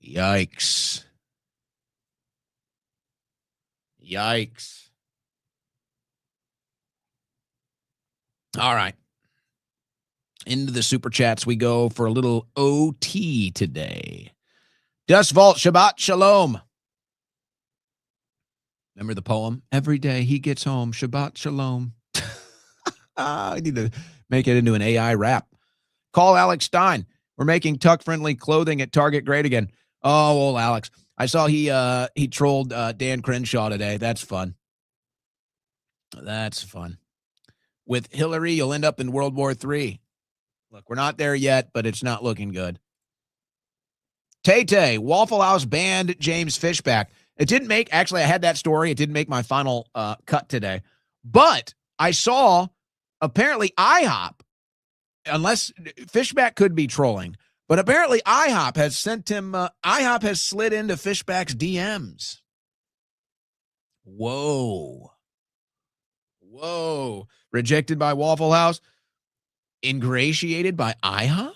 Speaker 1: Yikes. Yikes. All right. Into the super chats we go for a little OT today. Dust Vault, Shabbat Shalom. Remember the poem? Every day he gets home, Shabbat Shalom. I need to make it into an AI rap. Call Alex Stein. We're making tuck-friendly clothing at Target great again. Oh, old Alex. I saw he trolled Dan Crenshaw today. That's fun. That's fun. With Hillary, you'll end up in World War III. Look, we're not there yet, but it's not looking good. Tay-Tay, Waffle House banned James Fishback. It didn't make, actually, I had that story. It didn't make my final cut today. But I saw, apparently, IHOP, unless Fishback could be trolling, but apparently IHOP has sent him, IHOP has slid into Fishback's DMs. Whoa. Whoa. Rejected by Waffle House. Ingratiated by IHOP?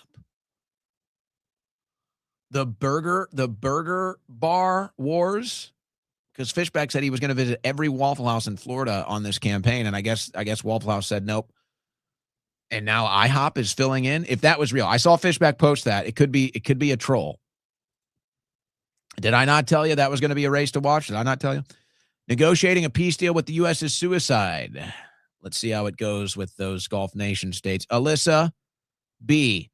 Speaker 1: The burger bar wars? Because Fishback said he was going to visit every Waffle House in Florida on this campaign, and I guess Waffle House said nope. And now IHOP is filling in. If that was real, I saw Fishback post that. It could be a troll. Did I not tell you that was going to be a race to watch? Did I not tell you? Negotiating a peace deal with the U.S. is suicide. Let's see how it goes with those Gulf nation states. Alyssa B.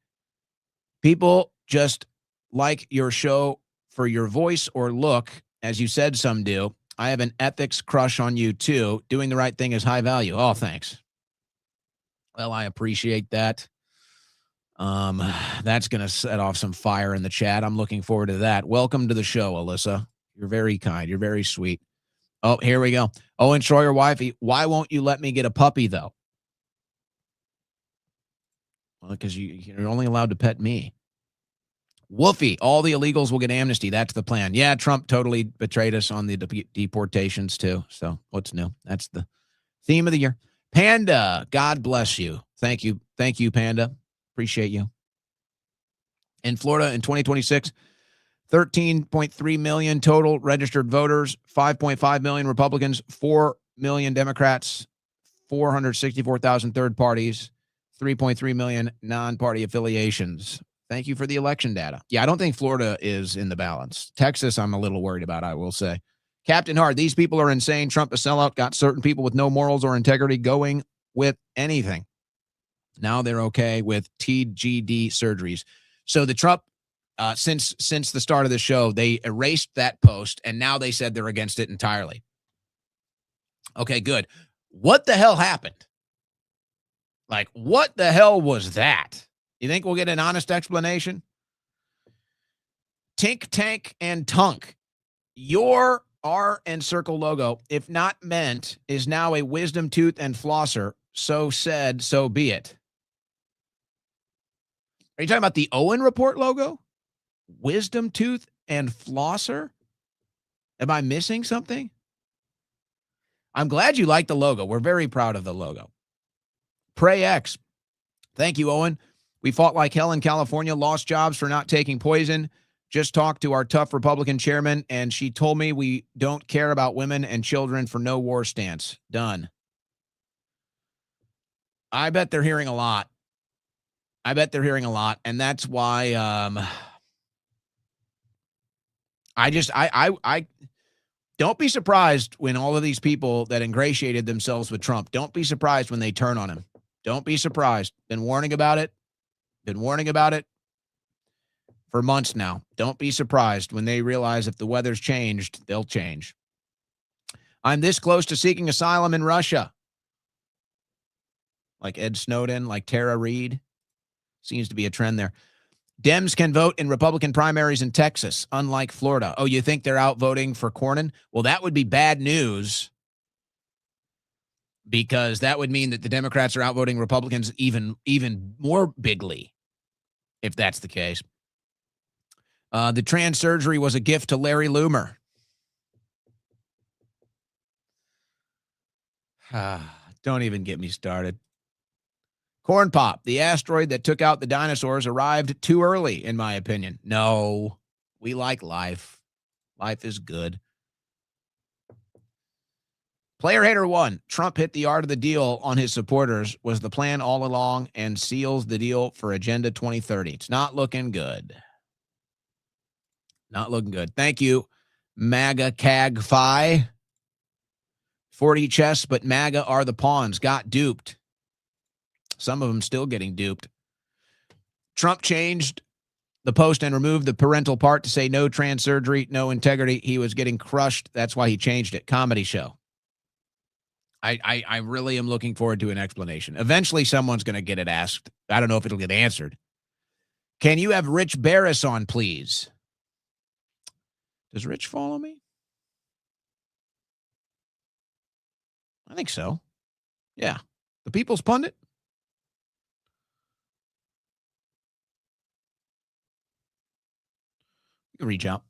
Speaker 1: People just like your show for your voice or look, as you said some do. I have an ethics crush on you, too. Doing the right thing is high value. Oh, thanks. Well, I appreciate that. That's going to set off some fire in the chat. I'm looking forward to that. Welcome to the show, Alyssa. You're very kind. You're very sweet. Oh, here we go. Owen Schroyer, wifey, why won't you let me get a puppy, though? Well, because you're only allowed to pet me. Woofy, all the illegals will get amnesty. That's the plan. Yeah, Trump totally betrayed us on the deportations, too. So what's new? That's the theme of the year. Panda, God bless you. Thank you. Thank you, Panda. Appreciate you. In Florida in 2026, 13.3 million total registered voters, 5.5 million Republicans, 4 million Democrats, 464,000 third parties, 3.3 million non-party affiliations. Thank you for the election data. Yeah, I don't think Florida is in the balance. Texas, I'm a little worried about, I will say. Captain Hard, these people are insane. Trump a sellout, got certain people with no morals or integrity going with anything. Now they're okay with TGD surgeries. So the Trump, since the start of the show, they erased that post, and now they said they're against it entirely. Okay, good. What the hell happened? Like, what the hell was that? You think we'll get an honest explanation? Tink, Tank, and Tunk. Your R and Circle logo, if not meant, is now a wisdom tooth and flosser. So said, so be it. Are you talking about the Owen Report logo? Wisdom tooth and flosser? Am I missing something? I'm glad you like the logo. We're very proud of the logo. Pray X. Thank you, Owen. We fought like hell in California, lost jobs for not taking poison. Just talked to our tough Republican chairman, and she told me we don't care about women and children for no war stance. Done. I bet they're hearing a lot. And that's why I don't be surprised when all of these people that ingratiated themselves with Trump, don't be surprised when they turn on him. Don't be surprised. Been warning about it for months now. Don't be surprised when they realize if the weather's changed, they'll change. I'm this close to seeking asylum in Russia. Like Ed Snowden, like Tara Reid. Seems to be a trend there. Dems can vote in Republican primaries in Texas, unlike Florida. Oh, you think they're out voting for Cornyn? Well, that would be bad news, because that would mean that the Democrats are outvoting Republicans even more bigly, if that's the case. The trans surgery was a gift to Larry Loomer. Don't even get me started. Corn Pop, the asteroid that took out the dinosaurs, arrived too early, in my opinion. No, we like life. Life is good. Player Hater 1, Trump hit the art of the deal on his supporters, was the plan all along, and seals the deal for Agenda 2030. It's not looking good. Not looking good. Thank you, MAGA CAG Phi. 40 chests, but MAGA are the pawns. Got duped. Some of them still getting duped. Trump changed the post and removed the parental part to say no trans surgery, no integrity. He was getting crushed. That's why he changed it. Comedy show. I really am looking forward to an explanation. Eventually, someone's going to get it asked. I don't know if it'll get answered. Can you have Rich Barris on, please? Does Rich follow me? I think so. Yeah. The People's Pundit. You can reach out.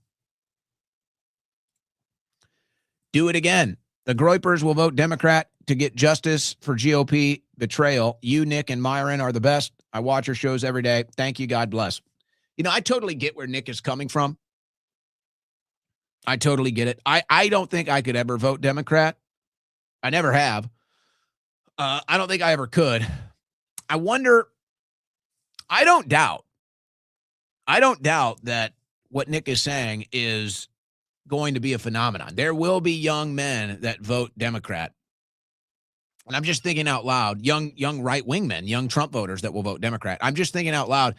Speaker 1: Do it again. The Groypers will vote Democrat to get justice for GOP betrayal. You, Nick, and Myron are the best. I watch your shows every day. Thank you. God bless. You know, I totally get where Nick is coming from. I totally get it. I don't think I could ever vote Democrat. I never have. I don't think I ever could. I wonder, I don't doubt that what Nick is saying is going to be a phenomenon. There will be young men that vote Democrat. And I'm just thinking out loud, young right-wing men, young Trump voters that will vote Democrat. I'm just thinking out loud,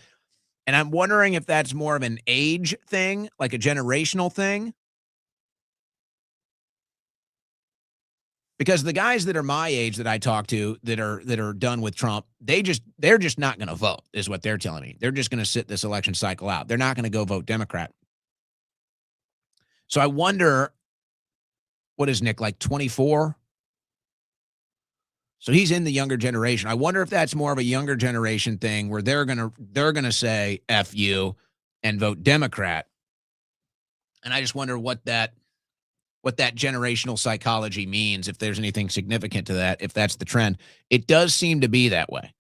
Speaker 1: and I'm wondering if that's more of an age thing, like a generational thing. Because the guys that are my age that I talk to that are done with Trump, they're just not going to vote, is what they're telling me. They're just going to sit this election cycle out. They're not going to go vote Democrat. So I wonder, what is Nick, like 24? So he's in the younger generation. I wonder if that's more of a younger generation thing where they're gonna say F you and vote Democrat. And I just wonder what that generational psychology means, if there's anything significant to that, if that's the trend. It does seem to be that way.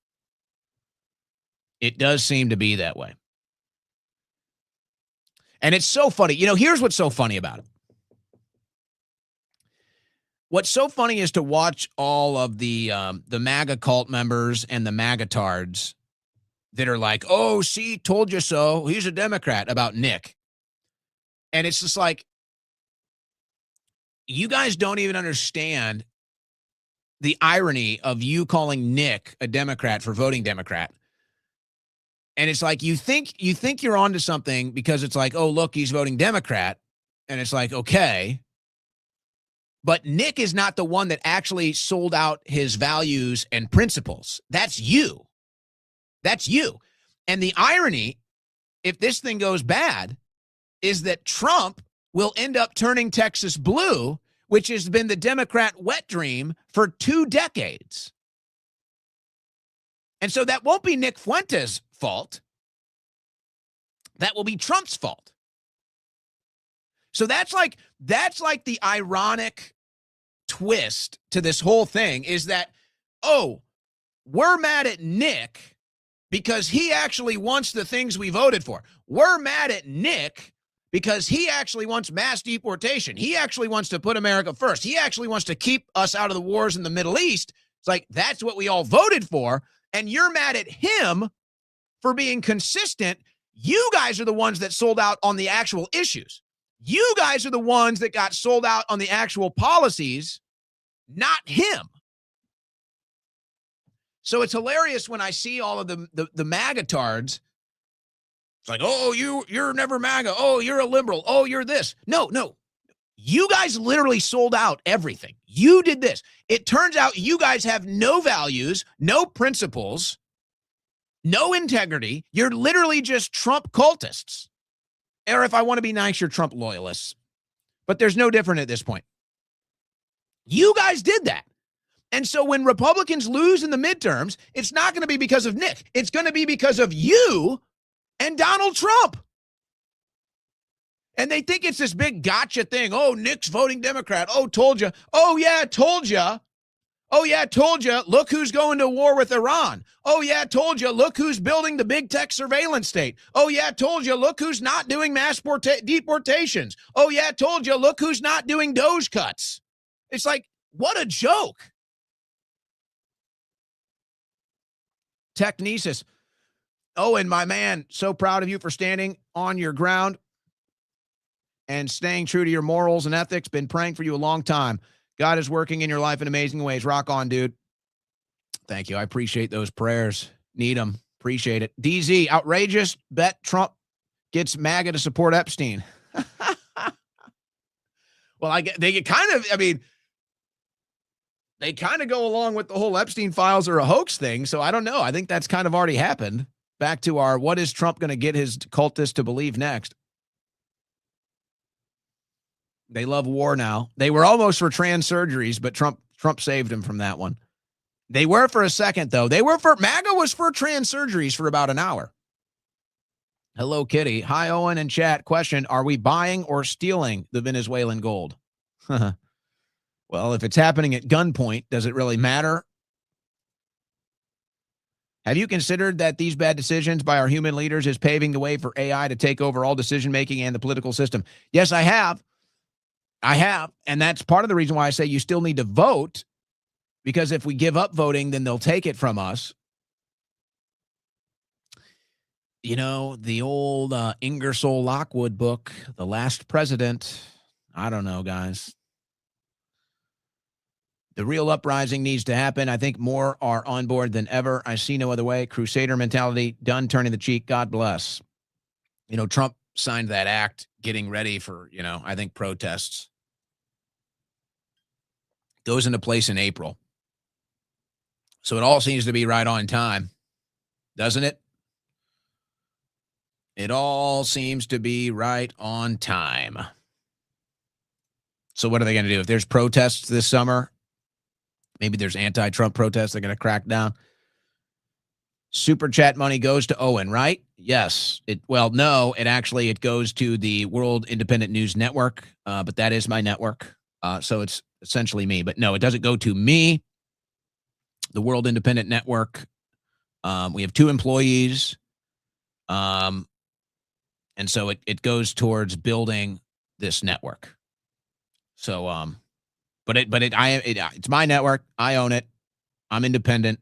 Speaker 1: And it's so funny. You know, here's what's so funny about it. What's so funny is to watch all of the MAGA cult members and the MAGA-tards that are like, oh, see, told you so. He's a Democrat, about Nick. And it's just like, you guys don't even understand the irony of you calling Nick a Democrat for voting Democrat. And it's like, you think you're onto something because it's like, oh, look, he's voting Democrat. And it's like, okay. But Nick is not the one that actually sold out his values and principles. That's you. That's you. And the irony, if this thing goes bad, is that Trump will end up turning Texas blue, which has been the Democrat wet dream for 2 decades. And so that won't be Nick Fuentes' fault. That will be Trump's fault. So that's like the ironic twist to this whole thing is that, oh, we're mad at Nick because he actually wants the things we voted for. We're mad at Nick because he actually wants mass deportation. He actually wants to put America first. He actually wants to keep us out of the wars in the Middle East. It's like, that's what we all voted for. And you're mad at him for being consistent. You guys are the ones that sold out on the actual issues. You guys are the ones that got sold out on the actual policies, not him. So it's hilarious when I see all of the MAGA-tards. It's like, oh, you're never MAGA. Oh, you're a liberal. Oh, you're this. No. You guys literally sold out everything. You did this. It turns out you guys have no values, no principles, no integrity. You're literally just Trump cultists. Or if I want to be nice, you're Trump loyalists. But there's no different at this point. You guys did that. And so when Republicans lose in the midterms, it's not going to be because of Nick. It's going to be because of you and Donald Trump. And they think it's this big gotcha thing. Oh, Nick's voting Democrat. Oh, told you. Oh, yeah, told you. Oh, yeah, told you. Look who's going to war with Iran. Oh, yeah, told you. Look who's building the big tech surveillance state. Oh, yeah, told you. Look who's not doing mass deportations. Oh, yeah, told you. Look who's not doing Doge cuts. It's like, what a joke. Technesis. Oh, and my man, so proud of you for standing on your ground and staying true to your morals and ethics. Been praying for you a long time. God is working in your life in amazing ways. Rock on, dude. Thank you. I appreciate those prayers. Need them. Appreciate it. DZ, outrageous. Bet Trump gets MAGA to support Epstein. Well, they kind of go along with the whole Epstein files are a hoax thing. So I don't know. I think that's kind of already happened. Back to our, what is Trump going to get his cultists to believe next? They love war now. They were almost for trans surgeries, but Trump saved them from that one. They were for a second, though. MAGA was for trans surgeries for about an hour. Hello, Kitty. Hi, Owen and chat. Question, are we buying or stealing the Venezuelan gold? Well, if it's happening at gunpoint, does it really matter? Have you considered that these bad decisions by our human leaders is paving the way for AI to take over all decision-making and the political system? Yes, I have. And that's part of the reason why I say you still need to vote, because if we give up voting, then they'll take it from us. You know, the old Ingersoll Lockwood book, The Last President. I don't know, guys. The real uprising needs to happen. I think more are on board than ever. I see no other way. Crusader mentality, done turning the cheek. God bless. You know, Trump signed that act getting ready for, I think protests. Goes into place in April. So it all seems to be right on time, doesn't it? It all seems to be right on time. So what are they going to do? If there's protests this summer, maybe there's anti-Trump protests, they're going to crack down. Super chat money goes to Owen, right? Yes. No, it goes to the World Independent News Network, but that is my network. So it's essentially me. But no, it doesn't go to me. The World Independent Network. We have 2 employees. And so it goes towards building this network. So, it's my network. I own it. I'm independent.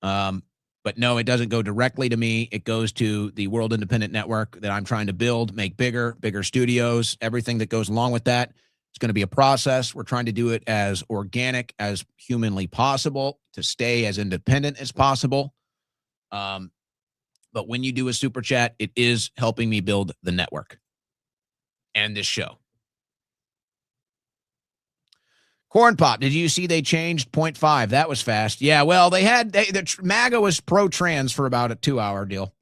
Speaker 1: But no, it doesn't go directly to me. It goes to the World Independent Network that I'm trying to build, make bigger studios, everything that goes along with that. It's going to be a process. We're trying to do it as organic as humanly possible to stay as independent as possible. But when you do a super chat, it is helping me build the network and this show. Corn Pop, did you see they changed 0.5? That was fast. Yeah, well, MAGA was pro-trans for about a 2-hour deal.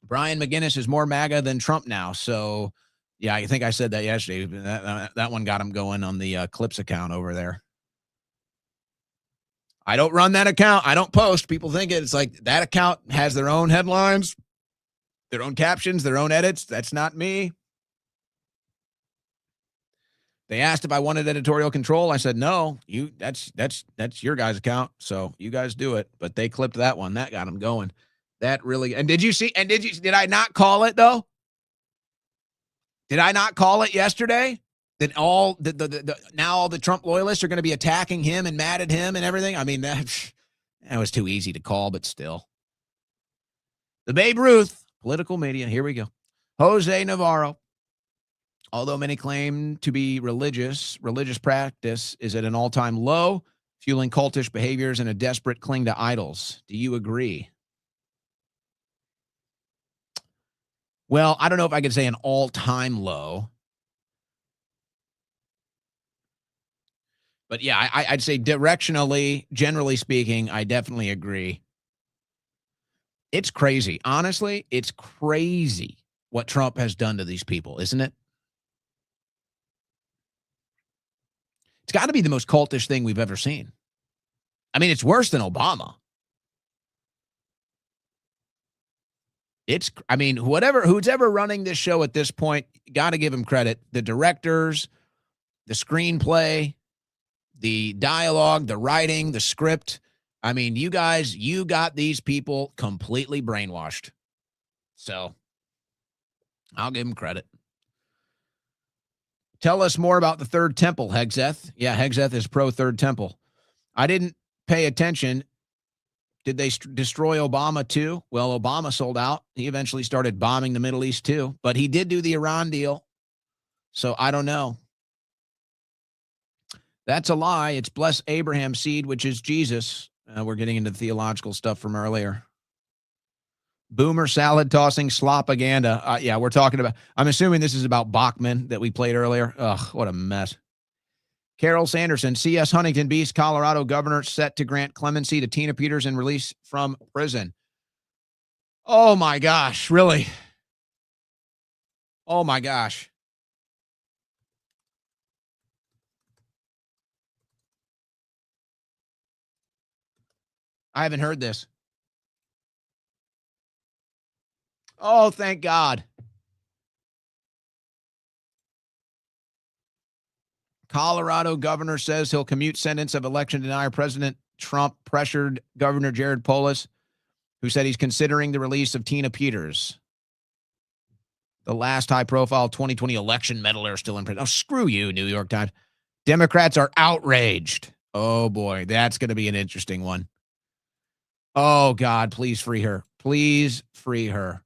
Speaker 1: Brian McGinnis is more MAGA than Trump now. So, yeah, I think I said that yesterday. That one got him going on the Clips account over there. I don't run that account. I don't post. People think it's like that account has their own headlines, their own captions, their own edits. That's not me. They asked if I wanted editorial control. I said, no, that's your guys' account. So you guys do it. But they clipped that one. That got them going. That really, and did I not call it though? Did I not call it yesterday? That all now all the Trump loyalists are going to be attacking him and mad at him and everything? I mean, that was too easy to call, but still. The Babe Ruth, political media. Here we go. Jose Navarro. Although many claim to be religious practice is at an all-time low, fueling cultish behaviors and a desperate cling to idols. Do you agree? Well, I don't know if I could say an all-time low. But yeah, I'd say directionally, generally speaking, I definitely agree. It's crazy. Honestly, it's crazy what Trump has done to these people, isn't it? It's got to be the most cultish thing we've ever seen. I mean, it's worse than Obama. Who's ever running this show at this point, got to give him credit. The directors, the screenplay, the dialogue, the writing, the script. I mean, you got these people completely brainwashed. So I'll give him credit. Tell us more about the Third Temple, Hegzeth. Yeah, Hegzeth is pro-Third Temple. I didn't pay attention. Did they destroy Obama too? Well, Obama sold out. He eventually started bombing the Middle East too. But he did do the Iran deal. So I don't know. That's a lie. It's bless Abraham's seed, which is Jesus. We're getting into theological stuff from earlier. Boomer salad tossing slopaganda. Yeah, we're talking about, I'm assuming this is about Bachman that we played earlier. Ugh, what a mess. Carol Sanderson, C.S. Huntington Beach, Colorado governor set to grant clemency to Tina Peters and release from prison. Oh my gosh, really? Oh my gosh. I haven't heard this. Oh, thank God. Colorado governor says he'll commute sentence of election denier. President Trump pressured Governor Jared Polis, who said he's considering the release of Tina Peters. The last high-profile 2020 election meddler still in prison. Oh, screw you, New York Times. Democrats are outraged. Oh, boy, that's going to be an interesting one. Oh, God, please free her. Please free her.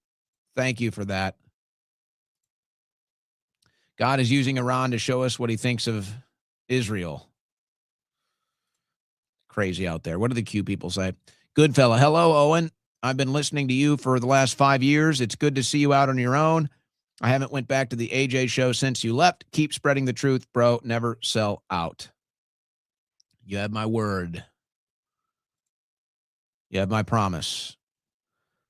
Speaker 1: Thank you for that. God is using Iran to show us what he thinks of Israel. Crazy out there. What do the Q people say? Good fella. Hello, Owen. I've been listening to you for the last 5 years. It's good to see you out on your own. I haven't went back to the AJ show since you left. Keep spreading the truth, bro. Never sell out. You have my word. You have my promise.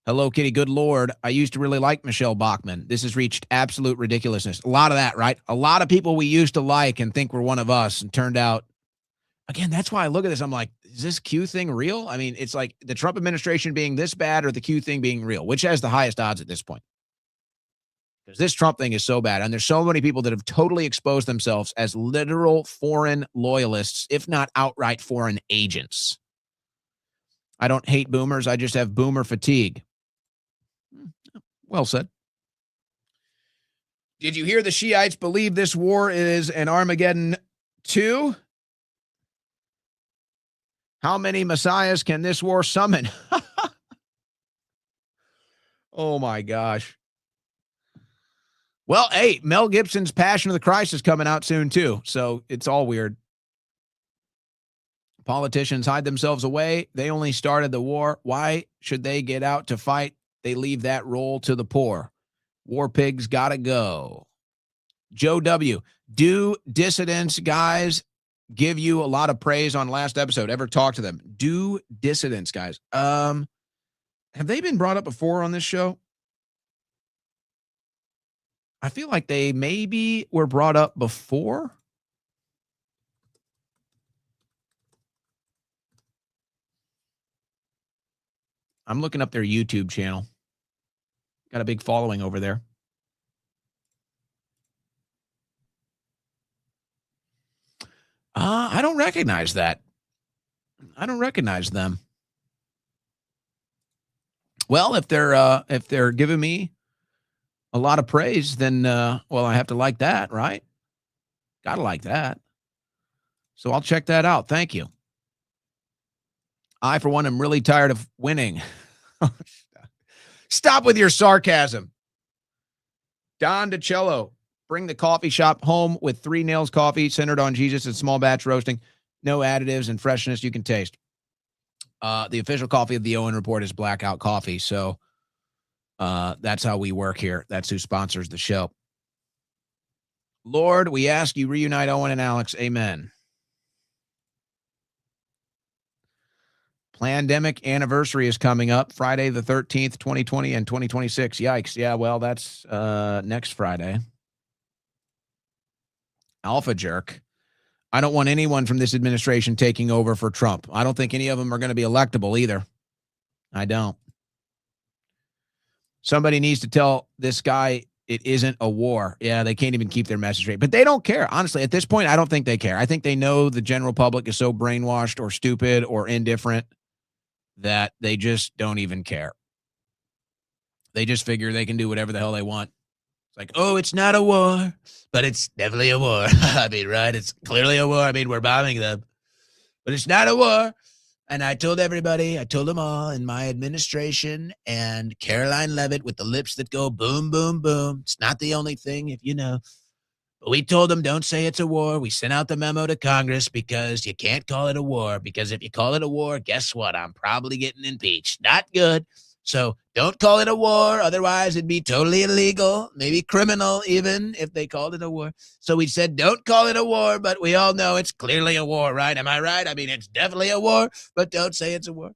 Speaker 1: Hello, Kitty. Good Lord. I used to really like Michelle Bachmann. This has reached absolute ridiculousness. A lot of that, right? A lot of people we used to like and think were one of us and turned out. Again, that's why I look at this. I'm like, is this Q thing real? I mean, it's like the Trump administration being this bad or the Q thing being real, which has the highest odds at this point. Because this Trump thing is so bad. And there's so many people that have totally exposed themselves as literal foreign loyalists, if not outright foreign agents. I don't hate boomers. I just have boomer fatigue. Well said. Did you hear the Shiites believe this war is an Armageddon 2? How many messiahs can this war summon? Oh, my gosh. Well, hey, Mel Gibson's Passion of the Christ is coming out soon, too. So it's all weird. Politicians hide themselves away. They only started the war. Why should they get out to fight? They leave that role to the poor. War pigs gotta go. Joe W. Do dissidents, guys, give you a lot of praise on last episode. Ever talk to them? Do dissidents, guys. Have they been brought up before on this show? I feel like they maybe were brought up before. I'm looking up their YouTube channel. Got a big following over there. I don't recognize that. I don't recognize them. Well, if they're giving me a lot of praise, then well, I have to like that, right? Gotta like that. So I'll check that out. Thank you. I, for one, am really tired of winning. Stop with your sarcasm. Don DiCello, bring the coffee shop home with 3 Nails coffee centered on Jesus and small batch roasting. No additives and freshness you can taste. The official coffee of the Owen Report is Blackout Coffee. So that's how we work here. That's who sponsors the show. Lord, we ask you reunite Owen and Alex. Amen. Plandemic anniversary is coming up Friday the 13th, 2020 and 2026. Yikes. Yeah, well, that's next Friday. Alpha jerk. I don't want anyone from this administration taking over for Trump. I don't think any of them are going to be electable either. I don't. Somebody needs to tell this guy it isn't a war. Yeah, they can't even keep their message straight. But they don't care. Honestly, at this point, I don't think they care. I think they know the general public is so brainwashed or stupid or indifferent that they just don't even care. They just figure they can do whatever the hell they want. It's like, oh, it's not a war, but it's definitely a war. I mean, right? It's clearly a war. I mean, we're bombing them, but it's not a war. And I told everybody, I told them all in my administration and Caroline Levitt with the lips that go boom, boom, boom. It's not the only thing, if you know. But we told them, don't say it's a war. We sent out the memo to Congress because you can't call it a war. Because if you call it a war, guess what? I'm probably getting impeached. Not good. So don't call it a war. Otherwise, it'd be totally illegal, maybe criminal even if they called it a war. So we said, don't call it a war, but we all know it's clearly a war, right? Am I right? I mean, it's definitely a war, but don't say it's a war.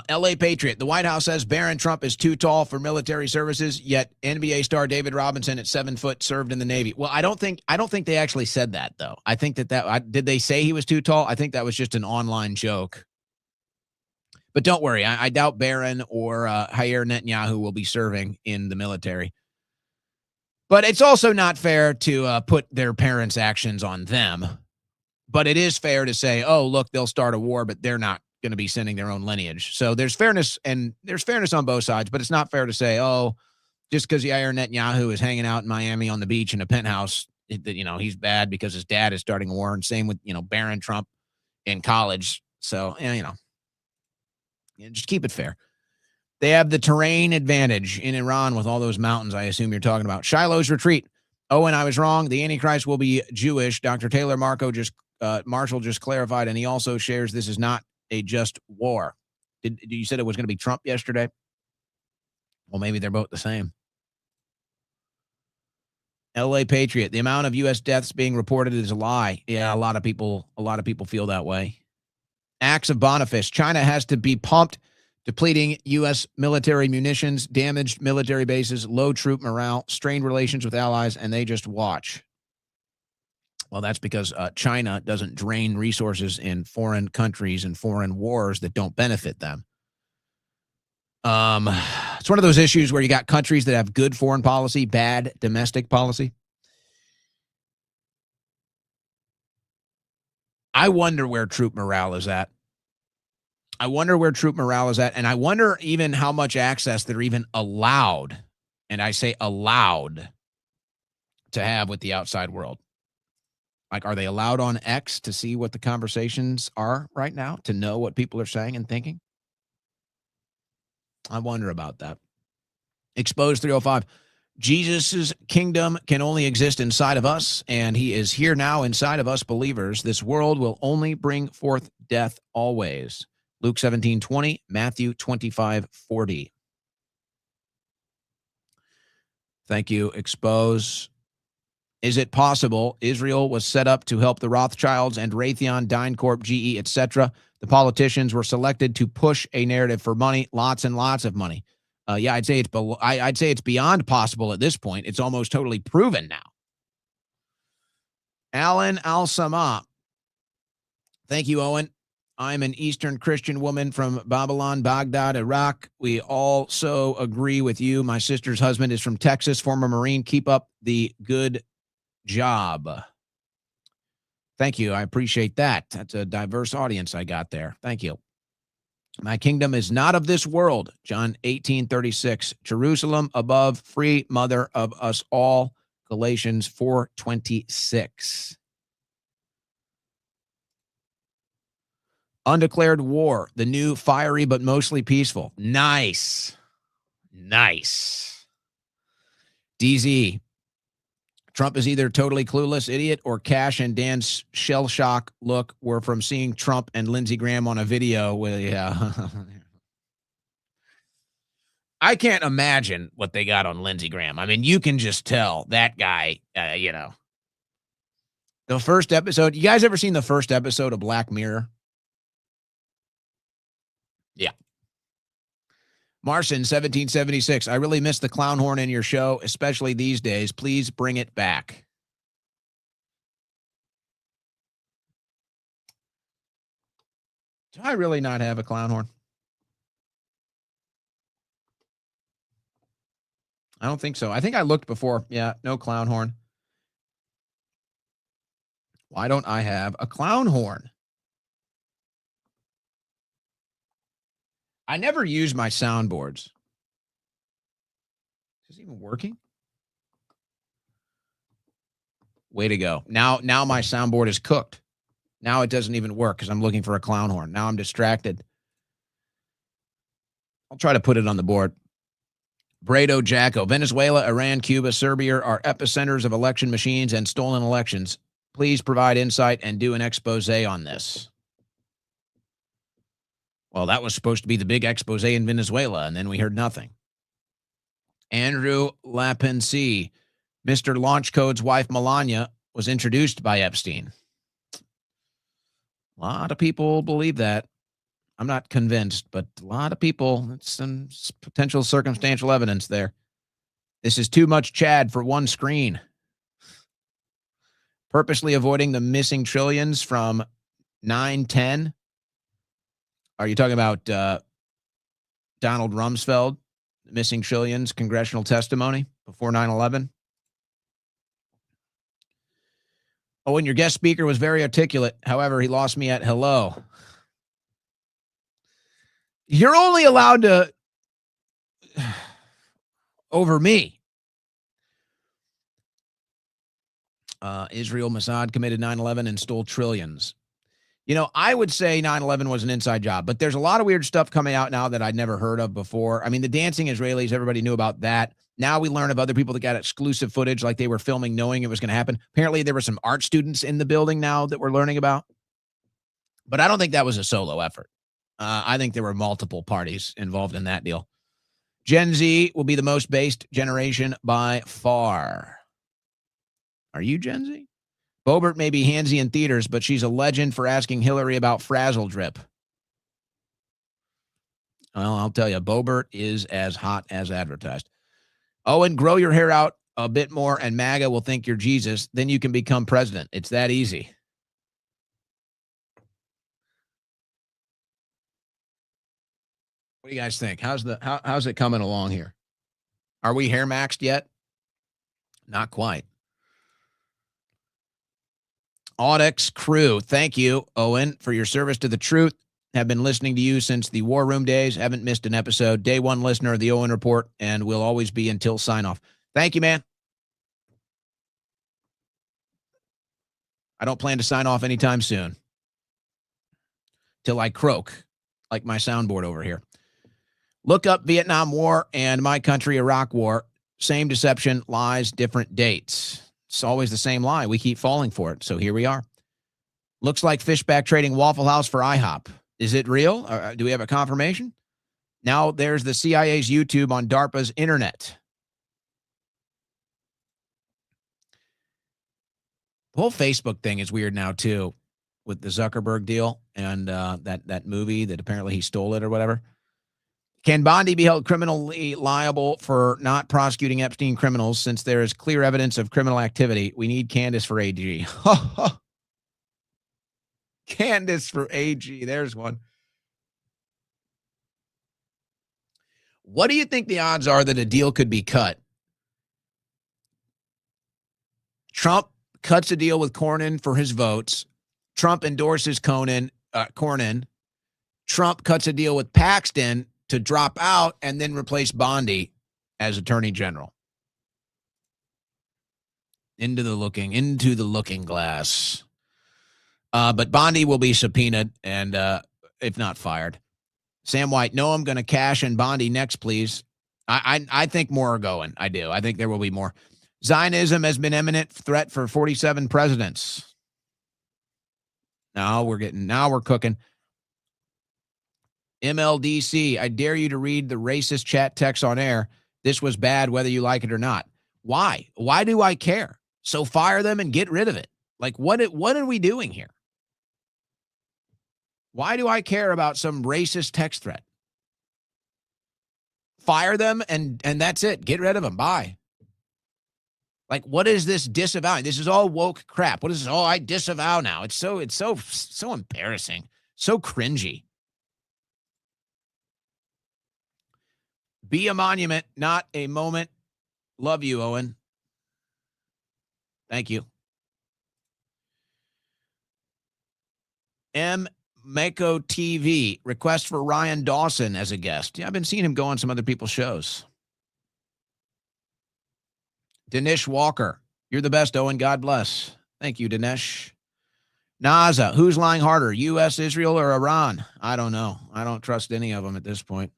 Speaker 1: LA Patriot. The White House says Barron Trump is too tall for military services, yet NBA star David Robinson at 7 foot served in the Navy. Well, I don't think they actually said that, though. I think did they say he was too tall? I think that was just an online joke. But don't worry. I doubt Barron or Yair Netanyahu will be serving in the military. But it's also not fair to put their parents' actions on them. But it is fair to say, oh, look, they'll start a war, but they're not going to be sending their own lineage. So there's fairness on both sides, but it's not fair to say, oh, just because Yair Netanyahu is hanging out in Miami on the beach in a penthouse, he's bad because his dad is starting a war. And same with, Barron Trump in college. So, just keep it fair. They have the terrain advantage in Iran with all those mountains I assume you're talking about. Shiloh's retreat. Oh, and I was wrong. The Antichrist will be Jewish. Dr. Taylor Marshall just clarified, and he also shares this is not a just war. You said it was going to be Trump yesterday? Well, maybe they're both the same. LA Patriot. The amount of U.S. deaths being reported is a lie. Yeah, a lot of people feel that way. Acts of Boniface. China has to be pumped, depleting U.S. military munitions, damaged military bases, low troop morale, strained relations with allies, and they just watch. Well, that's because China doesn't drain resources in foreign countries and foreign wars that don't benefit them. It's one of those issues where you got countries that have good foreign policy, bad domestic policy. I wonder where troop morale is at. And I wonder even how much access they're even allowed, and I say allowed, to have with the outside world. Like, are they allowed on X to see what the conversations are right now, to know what people are saying and thinking? I wonder about that. Exposed 305. Jesus' kingdom can only exist inside of us, and he is here now inside of us believers. This world will only bring forth death always. Luke 17:20, Matthew 25:40. Thank you, Expose. Is it possible Israel was set up to help the Rothschilds and Raytheon, DynCorp, GE, etc.? The politicians were selected to push a narrative for money, lots and lots of money. Yeah, I'd say it's beyond possible at this point. It's almost totally proven now. Alan Al-Sama. Thank you, Owen. I'm an Eastern Christian woman from Babylon, Baghdad, Iraq. We also agree with you. My sister's husband is from Texas, former Marine. Keep up the good job. Thank you. I appreciate that. That's a diverse audience I got there. Thank you. My kingdom is not of this world. John 18:36. Jerusalem above, free mother of us all. Galatians 4:26. Undeclared war, the new fiery but mostly peaceful. Nice. Nice. DZ. Trump is either totally clueless idiot or Cash and Dan's shell shock look were from seeing Trump and Lindsey Graham on a video with, yeah. I can't imagine what they got on Lindsey Graham. I mean, you can just tell that guy, The first episode, you guys ever seen the first episode of Black Mirror? Yeah. Marson, 1776. I really miss the clown horn in your show, especially these days. Please bring it back. Do I really not have a clown horn? I don't think so. I think I looked before. Yeah, no clown horn. Why don't I have a clown horn? I never use my soundboards. Is this even working? Way to go. Now my soundboard is cooked. Now it doesn't even work because I'm looking for a clown horn. Now I'm distracted. I'll try to put it on the board. Brado Jacko. Venezuela, Iran, Cuba, Serbia are epicenters of election machines and stolen elections. Please provide insight and do an expose on this. Well, that was supposed to be the big expose in Venezuela, and then we heard nothing. Andrew Lapensee. Mr. Launch Code's wife, Melania, was introduced by Epstein. A lot of people believe that. I'm not convinced, but a lot of people, it's some potential circumstantial evidence there. This is too much Chad for one screen. Purposely avoiding the missing trillions from 9/10. Are you talking about Donald Rumsfeld, missing trillions, congressional testimony before 9/11? Oh, and your guest speaker was very articulate. However, he lost me at hello. You're only allowed to over me. Israel Mossad committed 9/11 and stole trillions. I would say 9/11 was an inside job, but there's a lot of weird stuff coming out now that I'd never heard of before. I mean, the dancing Israelis, everybody knew about that. Now we learn of other people that got exclusive footage, like they were filming knowing it was going to happen. Apparently, there were some art students in the building now that we're learning about. But I don't think that was a solo effort. I think there were multiple parties involved in that deal. Gen Z will be the most based generation by far. Are you Gen Z? Boebert may be handsy in theaters, but she's a legend for asking Hillary about Frazzle Drip. Well, I'll tell you, Boebert is as hot as advertised. Owen, grow your hair out a bit more and MAGA will think you're Jesus. Then you can become president. It's that easy. What do you guys think? How's it coming along here? Are we hair maxed yet? Not quite. Audix crew, thank you, Owen, for your service to the truth. Have been listening to you since the War Room days. Haven't missed an episode. Day one listener of the Owen Report, and will always be until sign off. Thank you, man. I don't plan to sign off anytime soon. Till I croak, like my soundboard over here. Look up Vietnam War and My Country, Iraq War. Same deception, lies, different dates. It's always the same lie. We keep falling for it. So here we are. Looks like Fishback trading Waffle House for IHOP. Is it real? Do we have a confirmation? Now there's the CIA's YouTube on DARPA's internet. The whole Facebook thing is weird now too, with the Zuckerberg deal and that movie that apparently he stole it or whatever. Can Bondi be held criminally liable for not prosecuting Epstein criminals since there is clear evidence of criminal activity? We need Candace for AG. Candace for AG. There's one. What do you think the odds are that a deal could be cut? Trump cuts a deal with Cornyn for his votes. Trump endorses Cornyn. Trump cuts a deal with Paxton to drop out and then replace Bondi as attorney general. Into the looking glass. But Bondi will be subpoenaed and, if not fired. Sam White, no, I'm going to cash in Bondi next, please. I think more are going. I do. I think there will be more. Zionism has been imminent threat for 47 presidents. Now we're cooking. MLDC, I dare you to read the racist chat text on air. This was bad, whether you like it or not. Why? Why do I care? So fire them and get rid of it. Like, what are we doing here? Why do I care about some racist text threat? Fire them and that's it. Get rid of them. Bye. Like, what is this disavowing? This is all woke crap. What is this? Oh, I disavow now. It's so embarrassing. So cringy. Be a monument, not a moment. Love you, Owen. Thank you. M. Mako TV, request for Ryan Dawson as a guest. Yeah, I've been seeing him go on some other people's shows. Dinesh Walker, you're the best, Owen. God bless. Thank you, Dinesh. NASA, who's lying harder, U.S., Israel, or Iran? I don't know. I don't trust any of them at this point.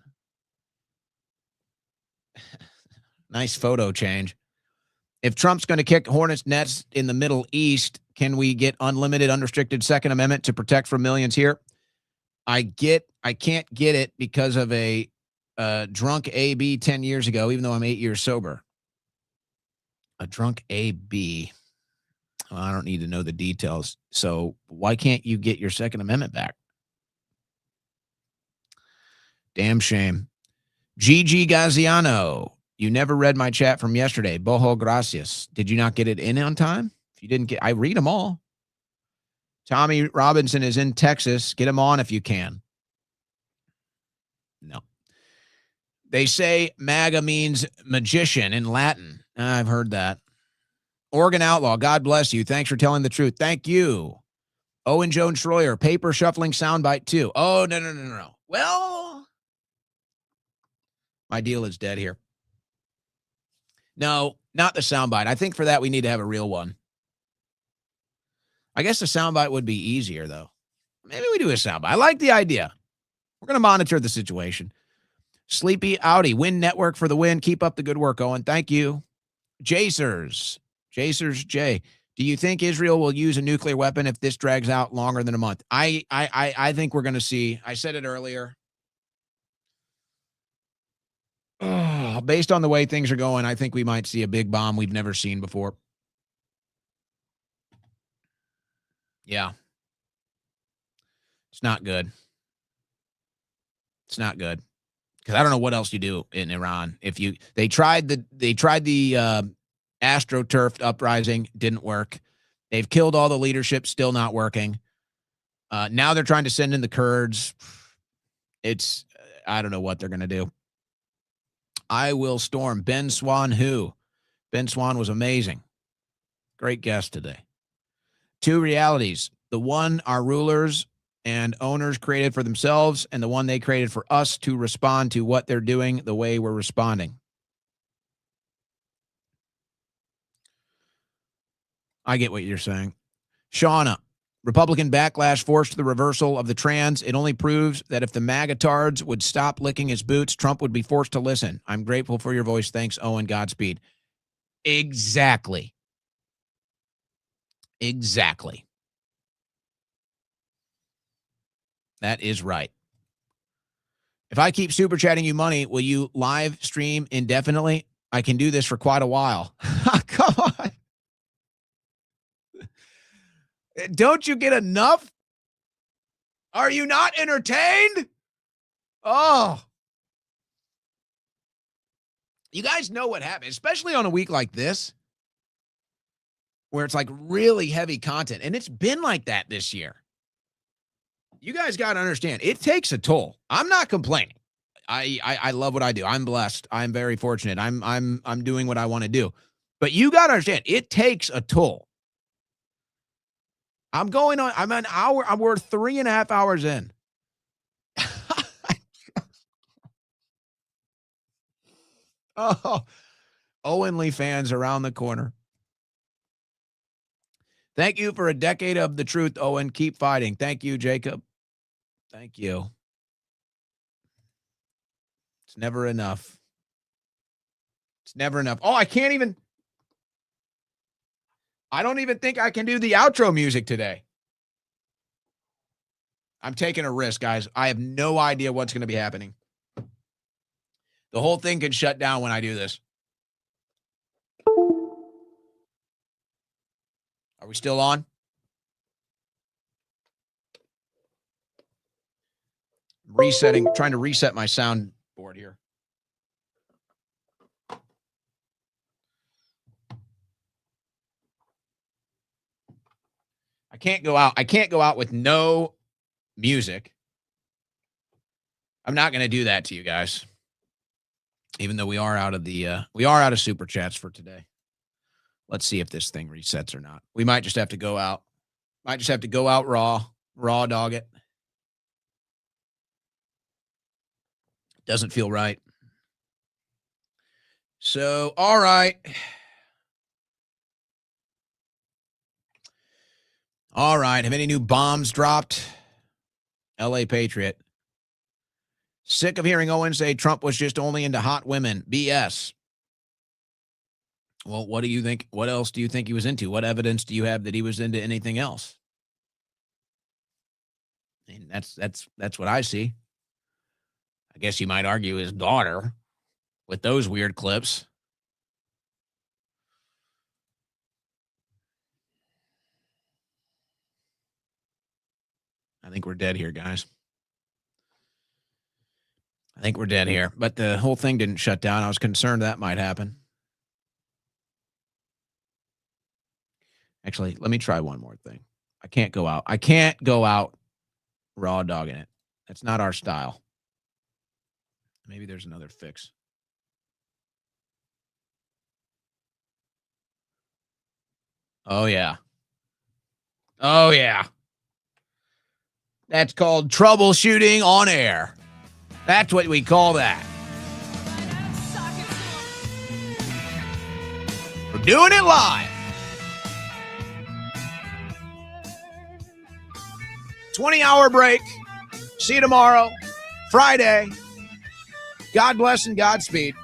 Speaker 1: Nice photo change. If Trump's going to kick Hornets nets in the Middle East, can we get unlimited, unrestricted Second Amendment to protect for millions here? I can't get it because of a drunk AB 10 years ago, even though I'm 8 years sober. A drunk AB. Well, I don't need to know the details. So why can't you get your Second Amendment back? Damn shame. Gigi Gaziano. You never read my chat from yesterday. Boho gracias. Did you not get it in on time? If you didn't get, I read them all. Tommy Robinson is in Texas. Get him on if you can. No. They say MAGA means magician in Latin. I've heard that. Oregon Outlaw, God bless you. Thanks for telling the truth. Thank you. Owen Jones Schroyer, paper shuffling soundbite too. Oh, no. Well, my deal is dead here. No, not the soundbite. I think for that we need to have a real one. I guess the soundbite would be easier, though. Maybe we do a soundbite. I like the idea. We're going to monitor the situation. Sleepy Audi, Win Network for the win. Keep up the good work, Owen. Thank you. Jacers J. Do you think Israel will use a nuclear weapon if this drags out longer than a month? I think we're going to see. I said it earlier. Oh, based on the way things are going, I think we might see a big bomb we've never seen before. Yeah. It's not good. It's not good. Because I don't know what else you do in Iran. If they tried the AstroTurf uprising, didn't work. They've killed all the leadership, still not working. Now they're trying to send in the Kurds. I don't know what they're going to do. I will storm. Ben Swan, who? Ben Swan was amazing. Great guest today. Two realities. The one our rulers and owners created for themselves, and the one they created for us to respond to what they're doing the way we're responding. I get what you're saying. Shauna, Republican backlash forced the reversal of the trans. It only proves that if the MAGA-tards would stop licking his boots, Trump would be forced to listen. I'm grateful for your voice. Thanks, Owen. Godspeed. Exactly. That is right. If I keep super chatting you money, will you live stream indefinitely? I can do this for quite a while. Come on. Don't you get enough? Are you not entertained? Oh. You guys know what happened, especially on a week like this, where it's like really heavy content. And it's been like that this year. You guys got to understand, it takes a toll. I'm not complaining. I love what I do. I'm blessed. I'm very fortunate. I'm doing what I want to do. But you got to understand, it takes a toll. I'm an hour. We're 3.5 hours in. Oh, Owenly fans around the corner. Thank you for a decade of the truth, Owen. Keep fighting. Thank you, Jacob. Thank you. It's never enough. It's never enough. Oh, I don't even think I can do the outro music today. I'm taking a risk, guys. I have no idea what's going to be happening. The whole thing can shut down when I do this. Are we still on? Trying to reset my sound board here. I can't go out with no music. I'm not going to do that to you guys. Even though we are out of super chats for today. Let's see if this thing resets or not. We might just have to go out. Might just have to go out raw dog it. Doesn't feel right. So, all right. All right. Have any new bombs dropped? LA Patriot. Sick of hearing Owen say Trump was just only into hot women. BS. Well, what do you think? What else do you think he was into? What evidence do you have that he was into anything else? I mean, that's what I see. I guess you might argue his daughter with those weird clips. I think we're dead here, guys. I think we're dead here. But the whole thing didn't shut down. I was concerned that might happen. Actually, let me try one more thing. I can't go out raw dogging it. That's not our style. Maybe there's another fix. Oh, yeah. Oh, yeah. That's called troubleshooting on air. That's what we call that. We're doing it live. 20-hour break. See you tomorrow, Friday. God bless and Godspeed.